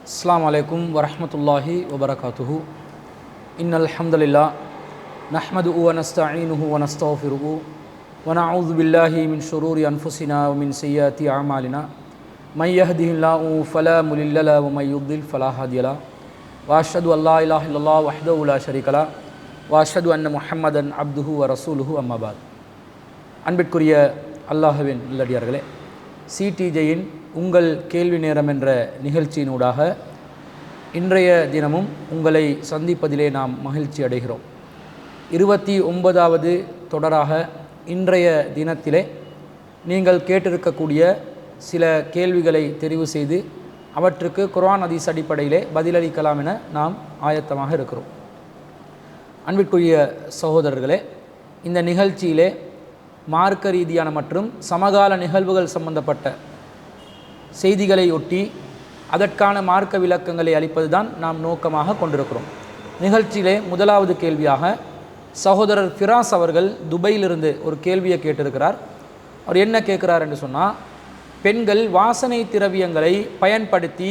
அஸ்ஸலாமு அலைக்கும் வரஹ்மத்துல்லாஹி வபரகாத்துஹு. இன்னல் ஹம்துலில்லாஹ் நஹ்மதுஹு வ நஸ்தஈனுஹு வ நஸ்தக்ஃபிருஹு வ நஊது பில்லாஹி மின் ஷுரூரி அன்ஃபுஸினா வ மின் ஸய்யிஆத்தி அஅமாலினா மை யஹ்திஹில்லாஹு ஃபலா முலில்ல லஹு வ மை யுض்லில் ஃபலா ஹாதிய லஹு வ அஷ்ஹது அல்லா இலாஹ இல்லல்லாஹ் வஹ்தஹு லா ஷரீக லஹு வ அஷ்ஹது அன்ன முஹம்மதன் அப்துஹு வ ரசூலுஹு அம்மா பாத். அன்பிற்குரிய அல்லாஹ்வின் நல்லடியார்களே, சிடிஜேயின் உங்கள் கேள்வி நேரம் என்ற நிகழ்ச்சியினூடாக இன்றைய தினமும் உங்களை சந்திப்பதிலே நாம் மகிழ்ச்சி அடைகிறோம். 29வது தொடராக இன்றைய தினத்திலே நீங்கள் கேட்டிருக்கக்கூடிய சில கேள்விகளை தெரிவு செய்து அவற்றுக்கு குர்ஆன் ஹதீஸ் அடிப்படையிலே பதிலளிக்கலாம் என நாம் ஆயத்தமாக இருக்கிறோம். அன்பிற்குரிய சகோதரர்களே, இந்த நிகழ்ச்சியிலே மார்க்க ரீதியான மற்றும் சமகால நிகழ்வுகள் சம்பந்தப்பட்ட செய்திகளை ஒட்டி அதற்கான மார்க்க விளக்கங்களை அளிப்பது தான் நாம் நோக்கமாக கொண்டிருக்கிறோம். நிகழ்ச்சியிலே முதலாவது கேள்வியாக சகோதரர் ஃபிராஸ் அவர்கள் துபையிலிருந்து ஒரு கேள்வியை கேட்டிருக்கிறார். அவர் என்ன கேட்குறார் என்று சொன்னால், பெண்கள் வாசனை திரவியங்களை பயன்படுத்தி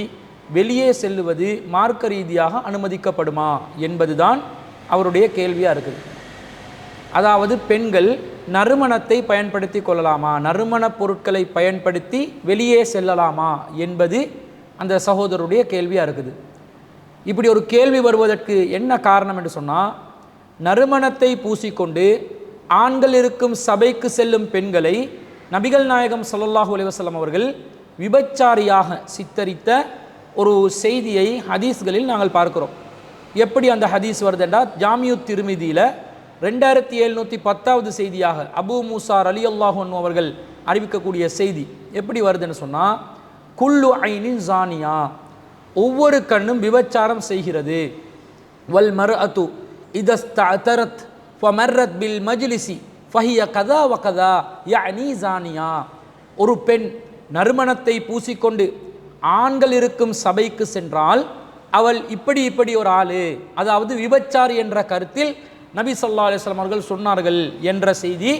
வெளியே செல்லுவது மார்க்க ரீதியாக அனுமதிக்கப்படுமா என்பது தான் அவருடைய கேள்வியாக இருக்குது. அதாவது பெண்கள் நறுமணத்தை பயன்படுத்தி கொள்ளலாமா, நறுமணப் பொருட்களை பயன்படுத்தி வெளியே செல்லலாமா என்பது அந்த சகோதரருடைய கேள்வியாக இருக்குது. இப்படி ஒரு கேள்வி வருவதற்கு என்ன காரணம் என்று சொன்னால், நறுமணத்தை பூசிக்கொண்டு ஆண்கள் இருக்கும் சபைக்கு செல்லும் பெண்களை நபிகள் நாயகம் ஸல்லல்லாஹு அலைஹி வஸல்லம் அவர்கள் விபச்சாரியாக சித்தரித்த ஒரு செய்தியை ஹதீஸ்களில் நாங்கள் பார்க்கிறோம். எப்படி அந்த ஹதீஸ் வருது என்றால், ஜாமியு திர்மிதியில் 2710வது செய்தியாக அபூ மூசா ரலியல்லாஹு அன்ஹு அவர்கள் அறிவிக்கக்கூடிய செய்தி எப்படி வருதுன்னு சொன்னால், குல்லு ஐனின் ஜானியா, ஒவ்வொரு கண்ணும் விபச்சாரம் செய்கிறது. வல் மர்அத்து இதஸ்தஅதரத் ஃபமர்ரத் பில் மஜ்லிஸி ஃபஹிய கதா வ கதா யஅனி ஜானியா, ஒரு பெண் நறுமணத்தை பூசிக்கொண்டு ஆண்கள் இருக்கும் சபைக்கு சென்றால் அவள் இப்படி ஒரு ஆளு, அதாவது விபச்சாரி என்ற கருத்தில் நபி ஸல்லல்லாஹு அலைஹி வஸல்லம் அவர்கள் சொன்னார்கள் என்ற செய்தி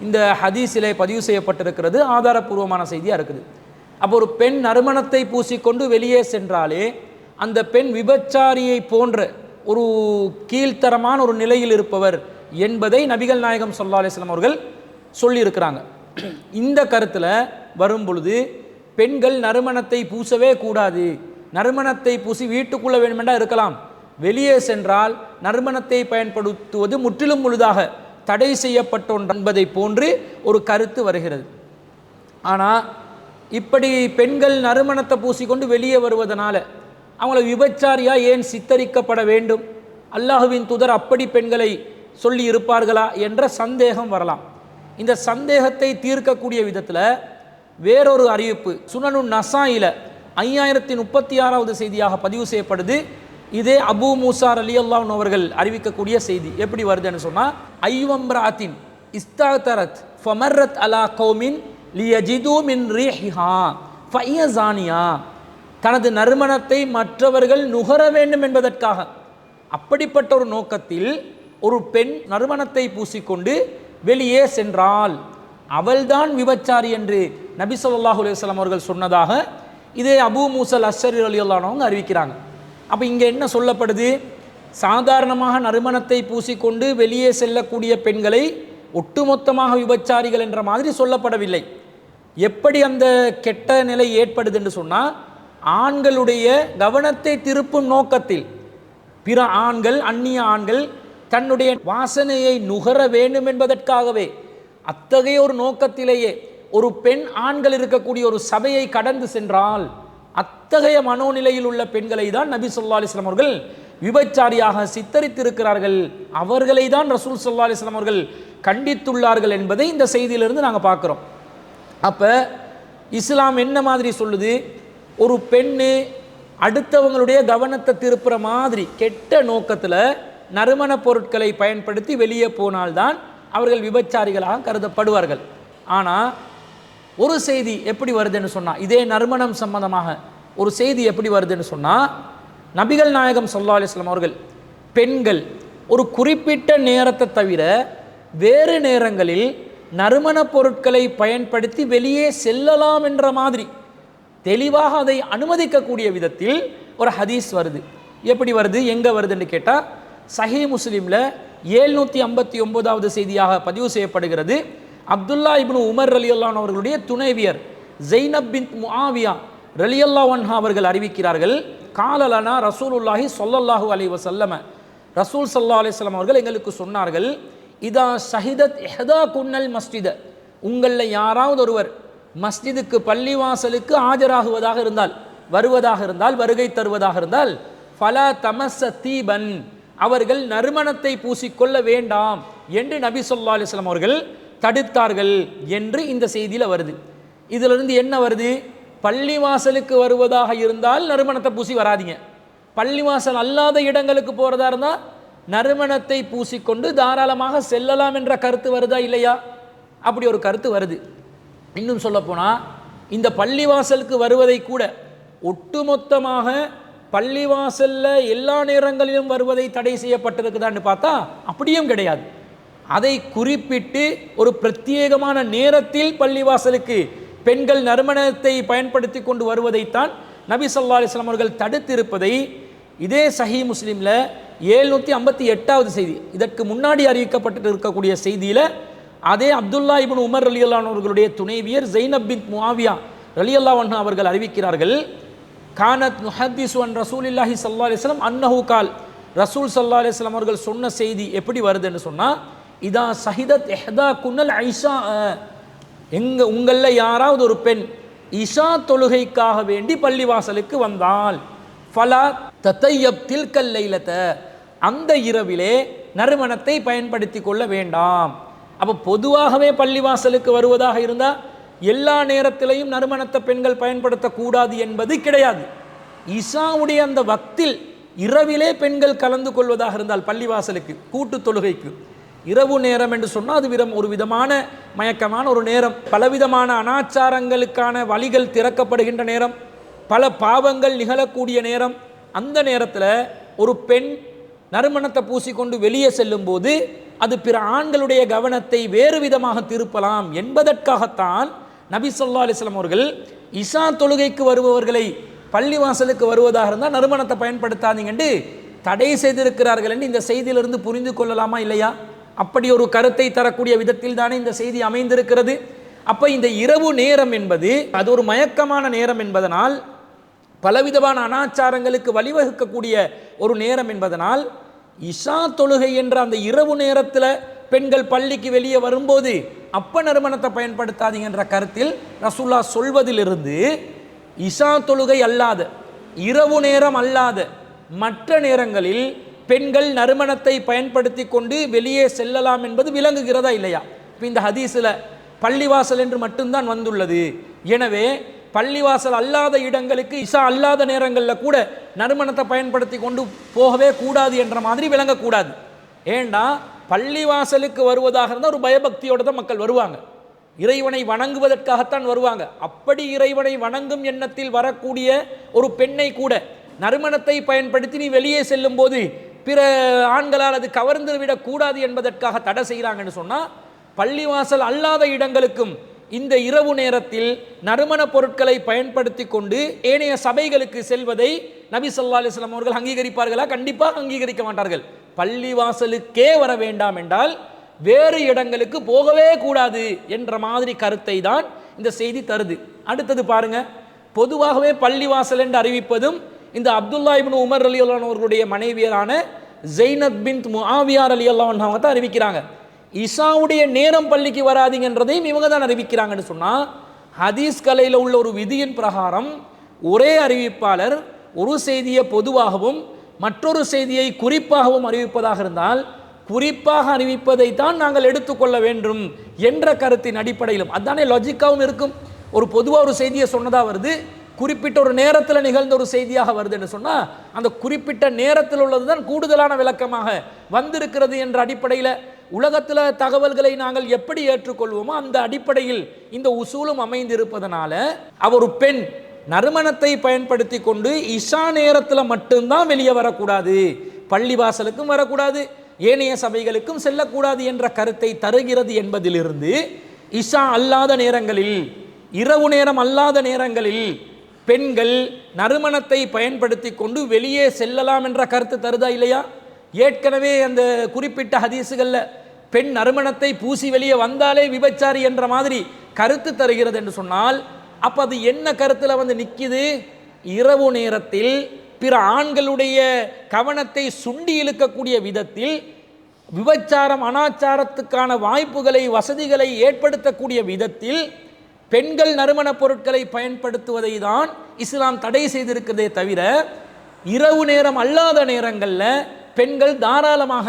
இந்த ஹதீஸிலே பதிவு செய்யப்பட்டிருக்கிறது. ஆதாரபூர்வமான செய்தியாக இருக்குது. அப்போ ஒரு பெண் நறுமணத்தை பூசிக்கொண்டு வெளியே சென்றாலே அந்த பெண் விபச்சாரியை போன்ற ஒரு கீழ்த்தரமான ஒரு நிலையில் இருப்பவர் என்பதை நபிகள் நாயகம் ஸல்லல்லாஹு அலைஹி வஸல்லம் அவர்கள் சொல்லியிருக்கிறாங்க. இந்த கருத்தில் வரும் பொழுது பெண்கள் நறுமணத்தை பூசவே கூடாது, நறுமணத்தை பூசி வீட்டுக்குள்ளே வேணுமெண்டா இருக்கலாம், வெளியே சென்றால் நறுமணத்தை பயன்படுத்துவது முற்றிலும் முழுதாக தடை செய்யப்பட்ட ஒன்று என்பதை போன்று ஒரு கருத்து வருகிறது. ஆனால் இப்படி பெண்கள் நறுமணத்தை பூசிக்கொண்டு வெளியே வருவதனால அவங்கள விபச்சாரியாக ஏன் சித்தரிக்கப்பட வேண்டும்? அல்லாஹுவின் தூதர் அப்படி பெண்களை சொல்லி இருப்பார்களா என்ற சந்தேகம் வரலாம். இந்த சந்தேகத்தை தீர்க்கக்கூடிய விதத்தில் வேறொரு அறிவிப்பு சுனனுன் நசாயில 5036வது செய்தியாக பதிவு செய்யப்படுது. இதே அபூ மூசா ரலியல்லாஹு அன்ஹு அவர்கள் அறிவிக்கக்கூடிய செய்தி எப்படி வருதுன்னு சொன்னால், ஐவம்ராத்தின் இஸ்தஅதரத் ஃபமர்ரத் அலா கௌமின் லியஜிது மின் ரீஹிஹா ஃபஹிய ஜானியா, தனது நறுமணத்தை மற்றவர்கள் நுகர வேண்டும் என்பதற்காக அப்படிப்பட்ட ஒரு நோக்கத்தில் ஒரு பெண் நறுமணத்தை பூசிக்கொண்டு வெளியே சென்றால் அவள்தான் விபச்சாரி என்று நபி ஸல்லல்லாஹு அலைஹி வஸல்லம் அவர்கள் சொன்னதாக இதே அபூ மூசா அஷ்அரி ரலியல்லாஹு அன்ஹு அவங்க அறிவிக்கிறாங்க. அப்போ இங்கே என்ன சொல்லப்படுது? சாதாரணமாக நறுமணத்தை பூசிக்கொண்டு வெளியே செல்லக்கூடிய பெண்களை ஒட்டுமொத்தமாக விபச்சாரிகள் என்ற மாதிரி சொல்லப்படவில்லை. எப்படி அந்த கெட்ட நிலை ஏற்படுது என்று சொன்னால், ஆண்களுடைய கவனத்தை திருப்பும் நோக்கத்தில் பிற ஆண்கள், அந்நிய ஆண்கள் தன்னுடைய வாசனையை நுகர வேண்டும் என்பதற்காகவே அத்தகைய ஒரு நோக்கத்திலேயே ஒரு பெண் ஆண்கள் இருக்கக்கூடிய ஒரு சபையை கடந்து சென்றால் அத்தகைய மனோநிலையில் உள்ள பெண்களை தான் நபி ஸல்லல்லாஹு அலைஹி வஸல்லம் அவர்கள் விபச்சாரியாக சித்தரித்திருக்கிறார்கள். அவர்களை தான் ரசூல் ஸல்லல்லாஹு அலைஹி வஸல்லம் அவர்கள் கண்டித்துள்ளார்கள் என்பதை இந்த செய்தியிலிருந்து நாங்கள் பார்க்குறோம். அப்போ இஸ்லாம் என்ன மாதிரி சொல்லுது? ஒரு பெண்ணு அடுத்தவங்களுடைய கவனத்தை திருப்புற மாதிரி கெட்ட நோக்கத்தில் நறுமணப் பொருட்களை பயன்படுத்தி வெளியே போனால்தான் அவர்கள் விபச்சாரிகளாக கருதப்படுவார்கள். ஆனால் ஒரு செய்தி எப்படி வருதுன்னு சொன்னால், இதே நறுமணம் சம்பந்தமாக ஒரு செய்தி எப்படி வருதுன்னு சொன்னால், நபிகள் நாயகம் ஸல்லல்லாஹு அலைஹி வஸல்லம் அவர்கள் பெண்கள் ஒரு குறிப்பிட்ட நேரத்தை தவிர வேறு நேரங்களில் நறுமணப் பொருட்களை பயன்படுத்தி வெளியே செல்லலாம் என்ற மாதிரி தெளிவாக அதை அனுமதிக்கக்கூடிய விதத்தில் ஒரு ஹதீஸ் வருது. எப்படி வருது, எங்கே வருதுன்னு கேட்டால் சஹீஹ் முஸ்லிமில் 759வது செய்தியாக பதிவு செய்யப்படுகிறது. அப்துல்லா இப்னு உமர் ரலியல்லாஹு அவர்களுடைய துணைவியர் ஜைனப் பின்த் முஆவியா ரலியல்லாஹு அன்ஹா அவர்கள் அறிவிக்கிறார்கள், காலலனா ரசூலுல்லாஹி ஸல்லல்லாஹு அலைஹி வஸல்லம், ரசூல் ஸல்லல்லாஹு அலைஹி வஸல்லம் அவர்கள் எங்களுக்கு சொன்னார்கள், இதா ஷஹிதத் இஹ்தா குன்னல் மஸ்ஜித, உங்களில் யாராவது ஒருவர் மஸ்ஜிதுக்கு பள்ளிவாசலுக்கு ஆஜராகுவதாக இருந்தால், வருகை தருவதாக இருந்தால், ஃபலா தமஸ்ஸ தீபன், அவர்கள் நறுமணத்தை பூசிக்கொள்ள வேண்டாம் என்று நபி ஸல்லல்லாஹு அலைஹி வஸல்லம் அவர்கள் தடுத்தார்கள் என்று இந்த செய்தியில் வருது. இதிலிருந்து என்ன வருது, பள்ளிவாசலுக்கு வருவதாக இருந்தால் நறுமணத்தை பூசி வராதிங்க, பள்ளிவாசல் அல்லாத இடங்களுக்கு போகிறதா இருந்தால் நறுமணத்தை பூசிக்கொண்டு தாராளமாக செல்லலாம் என்ற கருத்து வருதா இல்லையா? அப்படி ஒரு கருத்து வருது. இன்னும் சொல்லப்போனால் இந்த பள்ளிவாசலுக்கு வருவதை கூட ஒட்டுமொத்தமாக பள்ளிவாசலில் எல்லா நேரங்களிலும் வருவதை தடை செய்யப்பட்டிருக்குதான்னு பார்த்தா அப்படியும் கிடையாது. அதை குறிப்பிட்டு ஒரு பிரத்யேகமான நேரத்தில் பள்ளிவாசலுக்கு பெண்கள் நறுமணத்தை பயன்படுத்தி கொண்டு வருவதைத்தான் நபி ஸல்லல்லாஹு அலைஹி வஸல்லம் அவர்கள் தடுத்திருப்பதை இதே சஹீஹ் முஸ்லிமில் 758வது செய்தி, இதற்கு முன்னாடி அறிவிக்கப்பட்டு இருக்கக்கூடிய செய்தியில் அதே அப்துல்லா இப்னு உமர் ரலியல்லாஹு அவர்களுடைய துணைவியர் ஜைனப் பின்த் முஆவியா ரலியல்லாஹு அன்ஹா அவர்கள் அறிவிக்கிறார்கள், கானத் முஹத்திஸு அன் ரசூலில்லாஹி ஸல்லல்லாஹு அலைஹி வஸல்லம் அன்னஹு கால், ரசூல் ஸல்லல்லாஹு அலைஹி வஸல்லம் அவர்கள் சொன்ன செய்தி எப்படி வருதுன்னு சொன்னால், இதா ஷஹிதத் இஹ்தா குன்னல் ஐஷா, உங்களில் யாராவது ஒரு பெண் இஷா தொழுகைக்காக வேண்டி பள்ளிவாசலுக்கு வந்தால், ஃபலா தத்தையப் தில்கல் லைலத, அந்த இரவிலே நறுமணத்தை பயன்படுத்தி கொள்ள வேண்டாம். அப்போ பொதுவாகவே பள்ளிவாசலுக்கு வருவதாக இருந்தால் எல்லா நேரத்திலையும் நறுமணத்தை பெண்கள் பயன்படுத்தக்கூடாது என்பது கிடையாது. இஷாவுடைய அந்த வக்தில் இரவிலே பெண்கள் கலந்து கொள்வதாக இருந்தால் பள்ளிவாசலுக்கு கூட்டு தொழுகைக்கு, இரவு நேரம் என்று சொன்னால் அது ஒரு விதமான மயக்கமான ஒரு நேரம், பலவிதமான அனாச்சாரங்களுக்கான வழிகள் திறக்கப்படுகின்ற நேரம், பல பாவங்கள் நிகழக்கூடிய நேரம். அந்த நேரத்தில் ஒரு பெண் நறுமணத்தை பூசிக்கொண்டு வெளியே செல்லும் போது அது பிற ஆண்களுடைய கவனத்தை வேறு விதமாக திருப்பலாம் என்பதற்காகத்தான் நபி ஸல்லல்லாஹு அலைஹி வஸல்லம் அவர்கள் இஷா தொழுகைக்கு வருபவர்களை பள்ளிவாசலுக்கு வருவதாக இருந்தால் நறுமணத்தை பயன்படுத்தாதீங்கன்னு தடை செய்திருக்கிறார்கள் என்று இந்த செய்தியிலிருந்து புரிந்து கொள்ளலாமா இல்லையா? அப்படி ஒரு கருத்தை தரக்கூடிய விதத்தில் தானே இந்த செய்தி அமைந்திருக்கிறது. அப்போ இந்த இரவு நேரம் என்பது அது ஒரு மயக்கமான நேரம் என்பதனால், பலவிதமான அனாச்சாரங்களுக்கு வழிவகுக்கக்கூடிய ஒரு நேரம் என்பதனால், இஷா தொழுகை என்ற அந்த இரவு நேரத்தில் பெண்கள் பள்ளிக்கு வெளியே வரும்போது அப்ப நறுமணத்தை பயன்படுத்தாதீங்க என்ற கருத்தில் ரசூலுல்லாஹ் சொல்வதிலிருந்து இஷா தொழுகை அல்லாத, இரவு நேரம் அல்லாத மற்ற நேரங்களில் பெண்கள் நறுமணத்தை பயன்படுத்தி கொண்டு வெளியே செல்லலாம் என்பது விளங்குகிறதா இல்லையா? இப்போ இந்த ஹதீஸில் பள்ளிவாசல் என்று மட்டும்தான் வந்துள்ளது. எனவே பள்ளிவாசல் அல்லாத இடங்களுக்கு இஷா அல்லாத நேரங்களில் கூட நறுமணத்தை பயன்படுத்தி கொண்டு போகவே கூடாது என்ற மாதிரி விளங்கக்கூடாது. ஏண்டா பள்ளிவாசலுக்கு வருவதாக இருந்தால் ஒரு பயபக்தியோடு தான் மக்கள் வருவாங்க, இறைவனை வணங்குவதற்காகத்தான் வருவாங்க. அப்படி இறைவனை வணங்கும் எண்ணத்தில் வரக்கூடிய ஒரு பெண்ணை கூட நறுமணத்தை பயன்படுத்தி நீ வெளியே செல்லும் போது பிற ஆண்களால் அது கவர்ந்து விடக்கூடாது என்பதற்காக தடை செய்கிறாங்கன்னு சொன்னால், பள்ளிவாசல் அல்லாத இடங்களுக்கும் இந்த இரவு நேரத்தில் நறுமண பொருட்களை பயன்படுத்தி கொண்டு ஏனைய சபைகளுக்கு செல்வதை நபி ஸல்லல்லாஹு அலைஹி வஸல்லம் அவர்கள் அங்கீகரிப்பார்களா? கண்டிப்பாக அங்கீகரிக்க மாட்டார்கள். பள்ளிவாசலுக்கே வர வேண்டாம் என்றால் வேறு இடங்களுக்கு போகவே கூடாது என்ற மாதிரி கருத்தை தான் இந்த செய்தி தருது. அடுத்தது பாருங்க, பொதுவாகவே பள்ளிவாசல் என்று அறிவிப்பதும் இந்த அப்துல்லா இப்னு உமர் ரலியல்லாஹு அன்ஹு அவர்களுடைய மனைவியரான ஜைனப் பின்த் முஆவியா ரலியல்லாஹு அன்ஹா அவங்க தான் அறிவிக்கிறாங்க. இஷாவுடைய நேரம் பள்ளிக்கு வராதிங்கன்றதையும் இவங்க தான் அறிவிக்கிறாங்கன்னு சொன்னால், ஹதீஸ் கலையில் உள்ள ஒரு விதியின் பிரகாரம் ஒரே அறிவிப்பாளர் ஒரு செய்தியை பொதுவாகவும் மற்றொரு செய்தியை குறிப்பாகவும் அறிவிப்பதாக இருந்தால், குறிப்பாக அறிவிப்பதை தான் நாங்கள் எடுத்துக்கொள்ள வேண்டும் என்ற கருத்தின் அடிப்படையிலும் அதுதானே லாஜிக்காகவும் இருக்கும். ஒரு பொதுவாக ஒரு செய்தியை சொன்னதாக வருது, குறிப்பிட்ட ஒரு நேரத்தில் நிகழ்ந்த ஒரு செய்தியாக வருதுன்னு சொன்னால் அந்த குறிப்பிட்ட நேரத்தில் உள்ளது தான் கூடுதலான விளக்கமாக வந்திருக்கிறது என்ற அடிப்படையில் உலகத்தில் தகவல்களை நாங்கள் எப்படி ஏற்றுக்கொள்வோமோ அந்த அடிப்படையில் இந்த உசூலும் அமைந்திருப்பதனால அவர் பெண் நறுமணத்தை பயன்படுத்தி கொண்டு இஷா நேரத்தில் மட்டும்தான் வெளியே வரக்கூடாது, பள்ளிவாசலுக்கும் வரக்கூடாது, ஏனைய சபைகளுக்கும் செல்லக்கூடாது என்ற கருத்தை தருகிறது என்பதிலிருந்து இஷா அல்லாத நேரங்களில், இரவு நேரம் அல்லாத நேரங்களில் பெண்கள் நறுமணத்தை பயன்படுத்தி கொண்டு வெளியே செல்லலாம் என்ற கருத்து தருதா இல்லையா? ஏற்கனவே அந்த குறிப்பிட்ட ஹதீஸுகளில் பெண் நறுமணத்தை பூசி வெளியே வந்தாலே விபச்சாரி என்ற மாதிரி கருத்து தருகிறது என்று சொன்னால், அப்போ அது என்ன கருத்தில் வந்து நிற்கிது? இரவு நேரத்தில் பிற ஆண்களுடைய கவனத்தை சுண்டி இழுக்கக்கூடிய விதத்தில் விபச்சாரம் அனாச்சாரத்துக்கான வாய்ப்புகளை வசதிகளை ஏற்படுத்தக்கூடிய விதத்தில் பெண்கள் நறுமணப் பொருட்களை பயன்படுத்துவதை தான் இஸ்லாம் தடை செய்திருக்கிறதே தவிர, இரவு நேரம் அல்லாத நேரங்களில் பெண்கள் தாராளமாக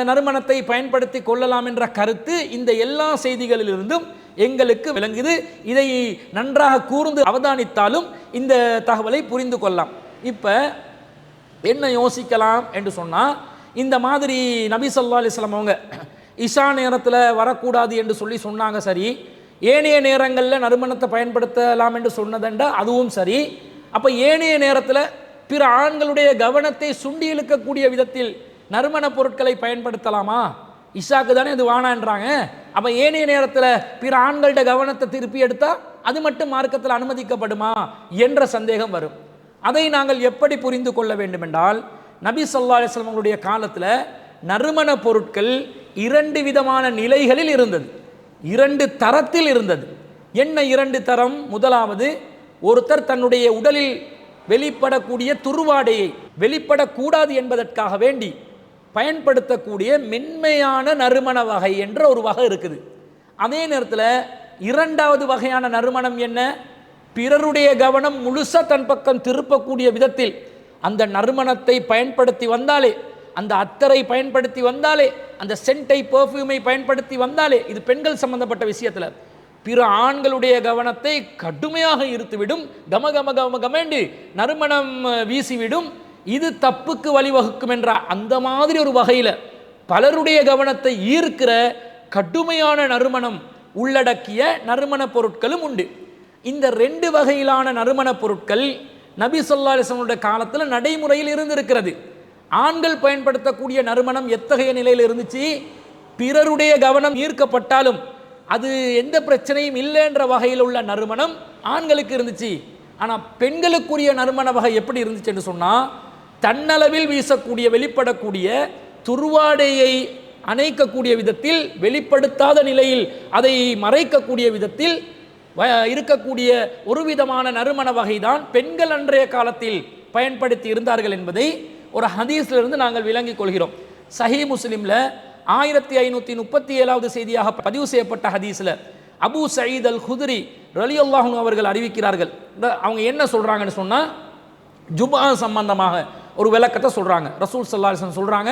நறுமணத்தை பயன்படுத்தி கொள்ளலாம் என்ற கருத்து இந்த எல்லா செய்திகளிலிருந்தும் எங்களுக்கு விளங்குது. இதை நன்றாக கூர்ந்து அவதானித்தாலும் இந்த தகவலை புரிந்து கொள்ளலாம். இப்போ என்ன யோசிக்கலாம் என்று சொன்னால், இந்த மாதிரி நபி ஸல்லல்லாஹு அலைஹி வஸல்லம் அவங்க இஷா நேரத்தில் வரக்கூடாது என்று சொன்னாங்க சரி, ஏனைய நேரங்களில் நறுமணத்தை பயன்படுத்தலாம் என்று சொன்னதண்டா அதுவும் சரி. அப்போ ஏனைய நேரத்தில் பிற ஆண்களுடைய கவனத்தை சுண்டி இழுக்கக்கூடிய விதத்தில் நறுமண பொருட்களை பயன்படுத்தலாமா? இஷாக்கு தானே இது வானான்றாங்க. அப்போ ஏனைய நேரத்தில் பிற ஆண்கள்ட கவனத்தை திருப்பி எடுத்தால் அது மட்டும் மார்க்கத்தில் அனுமதிக்கப்படுமா என்ற சந்தேகம் வரும். அதை நாங்கள் எப்படி புரிந்து கொள்ள வேண்டும் என்றால், நபி ஸல்லல்லாஹு அலைஹி வஸல்லம் அவங்களுடைய காலத்தில் நறுமண பொருட்கள் 2 விதமான நிலைகளில் இருந்தது, 2 தரத்தில் இருந்தது. என்ன 2 தரம்? முதலாவது, ஒருத்தர் தன்னுடைய உடலில் வெளிப்படக்கூடிய துர்வாடையை வெளிப்படக்கூடாது என்பதற்காக வேண்டி பயன்படுத்தக்கூடிய மென்மையான நறுமண வகை என்ற ஒரு வகை இருக்குது. அதே நேரத்தில் 2வது வகையான நறுமணம் என்ன? பிறருடைய கவனம் முழுசா தன் பக்கம் திருப்பக்கூடிய விதத்தில் அந்த நறுமணத்தை பயன்படுத்தி வந்தாலே, அந்த அத்தரை பயன்படுத்தி வந்தாலே, அந்த சென்ட்டை பெர்ஃப்யூமை பயன்படுத்தி வந்தாலே, இது பெண்கள் சம்பந்தப்பட்ட விஷயத்தில் பிற ஆண்களுடைய கவனத்தை கடுமையாக ஈர்த்துவிடும், கமகமகமகமென்று நறுமணம் வீசிவிடும். இது தப்புக்கு வழிவகுக்கும் என்ற அந்த மாதிரி ஒரு வகையில் பலருடைய கவனத்தை ஈர்க்கிற கடுமையான நறுமணம் உள்ளடக்கிய நறுமண பொருட்களும் உண்டு. இந்த 2 வகையிலான நறுமண பொருட்கள் நபி ஸல்லல்லாஹு அலைஹி வஸல்லம் காலத்தில் நடைமுறையில் இருந்திருக்கிறது. ஆண்கள் பயன்படுத்தக்கூடிய நறுமணம் எத்தகைய நிலையில் இருந்துச்சு? பிறருடைய கவனம் ஈர்க்கப்பட்டாலும் அது எந்த பிரச்சனையும் இல்லைன்ற வகையில் உள்ள நறுமணம் ஆண்களுக்கு இருந்துச்சு. ஆனால் பெண்களுக்குரிய நறுமண வகை எப்படி இருந்துச்சு என்று சொன்னால், தன்னளவில் வீசக்கூடிய வெளிப்படக்கூடிய துர்வாடையை அணைக்கக்கூடிய விதத்தில், வெளிப்படுத்தாத நிலையில் அதை மறைக்கக்கூடிய விதத்தில் இருக்கக்கூடிய ஒரு விதமான நறுமண வகை தான் பெண்கள் அன்றைய காலத்தில் பயன்படுத்தி இருந்தார்கள் என்பதை ஒரு ஹதீஸிலிருந்து நாங்கள் விளங்கிக் கொள்கிறோம். சஹீஹ் முஸ்லிமில் 1537வது செய்தியாக பதிவு செய்யப்பட்ட ஹதீஸில் அபூ சயீத் அல் குத்ரி ரலியல்லாஹு அன்ஹு அவர்கள் அறிவிக்கிறார்கள். அவங்க என்ன சொல்கிறாங்கன்னு சொன்னால், ஜும்ஆ சம்பந்தமாக ஒரு விளக்கத்தை சொல்கிறாங்க. ரசூல் ஸல்லல்லாஹு அலைஹி வஸல்லம் சொல்கிறாங்க,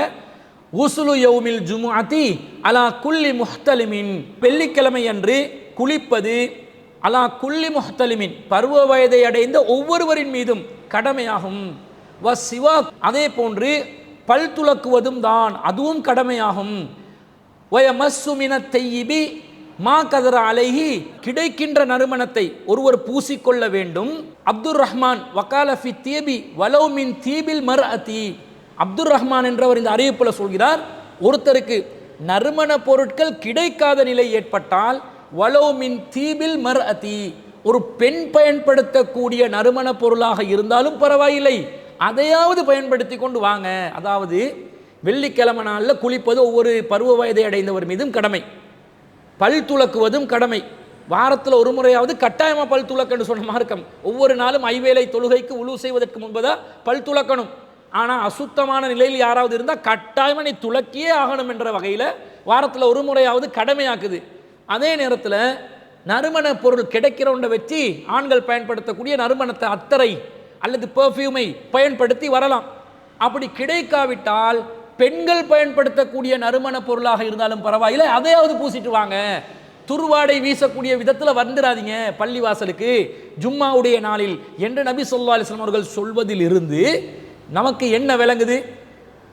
உஸ்லு யௌமில் ஜும்ஆத்தி அலா குல்லி முஹ்தலிமின், வெள்ளிக்கிழமை அன்று குளிப்பது அலா குல்லி முஹ்தலிமின், பருவ வயதை அடைந்த ஒவ்வொருவரின் மீதும் கடமையாகும். வசிவாக், அதே போன்று பல் துலக்குவதும் தான், அதுவும் கடமையாகும். வயமஸ்ஸு மினத் தையிபி மா கதர அலைஹி, கிடைக்கின்ற நறுமணத்தை ஒருவர் பூசிக்கொள்ள வேண்டும். அப்துர் ரஹ்மான் வகால ஃபி தீபி வலவ் மின் தீபில் மர்அதி, அப்துர் ரஹ்மான் என்றவர் இந்த அறிவிப்பில் சொல்கிறார், ஒருத்தருக்கு நறுமண பொருட்கள் கிடைக்காத நிலை ஏற்பட்டால் வலவ் மின் தீபில் மர்அதி, ஒரு பெண் பயன்படுத்தக்கூடிய நறுமண பொருளாக இருந்தாலும் பரவாயில்லை, அதையாவது பயன்படுத்தி கொண்டு வாங்க. அதாவது வெள்ளிக்கிழமை நாளில் குளிப்பது ஒவ்வொரு பருவ வயதை அடைந்தவர் மீதும் கடமை, பல் துலக்குவதும் கடமை, வாரத்தில் ஒரு முறையாவது கட்டாயமாக பல் துலக்கன்னு சொன்ன மார்க்கம். ஒவ்வொரு நாளும் ஐவேளை தொழுகைக்கு உழு செய்வதற்கு முன்பதாக பல் துலக்கணும். ஆனால் அசுத்தமான நிலையில் யாராவது இருந்தால் கட்டாயமாக நீ துலக்கியே ஆகணும் என்ற வகையில் வாரத்தில் ஒரு முறையாவது கடமையாக்குது. அதே நேரத்தில் நறுமண பொருள் கிடைக்கிறவனை வச்சு ஆண்கள் பயன்படுத்தக்கூடிய நறுமணத்தை அத்தரை அல்லது பெர்ஃப்யூமை பயன்படுத்தி வரலாம். அப்படி கிடைக்காவிட்டால் பெண்கள் பயன்படுத்தக்கூடிய நறுமண பொருளாக இருந்தாலும் பரவாயில்லை, அதையாவது பூசிட்டு வாங்க. துர்வாடை வீசக்கூடிய விதத்தில் வந்துடாதீங்க பள்ளிவாசலுக்கு ஜும்மாவுடைய நாளில் என்று நபி ஸல்லல்லாஹு அலைஹி வஸல்லம் அவர்கள் சொல்வதில் இருந்து நமக்கு என்ன விளங்குது?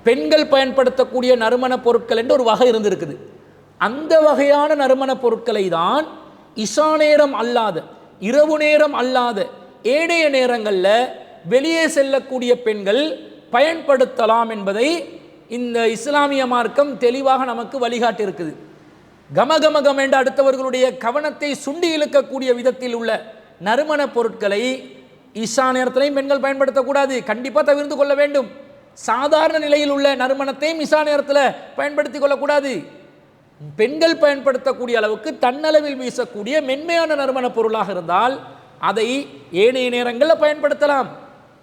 பெண்கள் பயன்படுத்தக்கூடிய நறுமண பொருட்கள் என்று ஒரு வகை இருந்திருக்குது. அந்த வகையான நறுமண பொருட்களை தான் இஷா நேரம் அல்லாத, இரவு நேரம் அல்லாத ஏனைய நேரங்களில் வெளியே செல்லக்கூடிய பெண்கள் பயன்படுத்தலாம் என்பதை இந்த இஸ்லாமிய மார்க்கம் தெளிவாக நமக்கு வழிகாட்டி இருக்குது. கமகமகம் என்ற அடுத்தவர்களுடைய கவனத்தை சுண்டி இழுக்கக்கூடிய விதத்தில் உள்ள நறுமண பொருட்களை இஷா நேரத்திலையும் பெண்கள் பயன்படுத்தக்கூடாது, கண்டிப்பாக தவிர்த்து கொள்ள வேண்டும். சாதாரண நிலையில் உள்ள நறுமணத்தையும் இஷா நேரத்தில் பயன்படுத்தி கொள்ளக்கூடாது. பெண்கள் பயன்படுத்தக்கூடிய அளவுக்கு தன்னளவில் வீசக்கூடிய மென்மையான நறுமண பொருளாக இருந்தால் அதை ஏனைய நேரங்களில் பயன்படுத்தலாம்.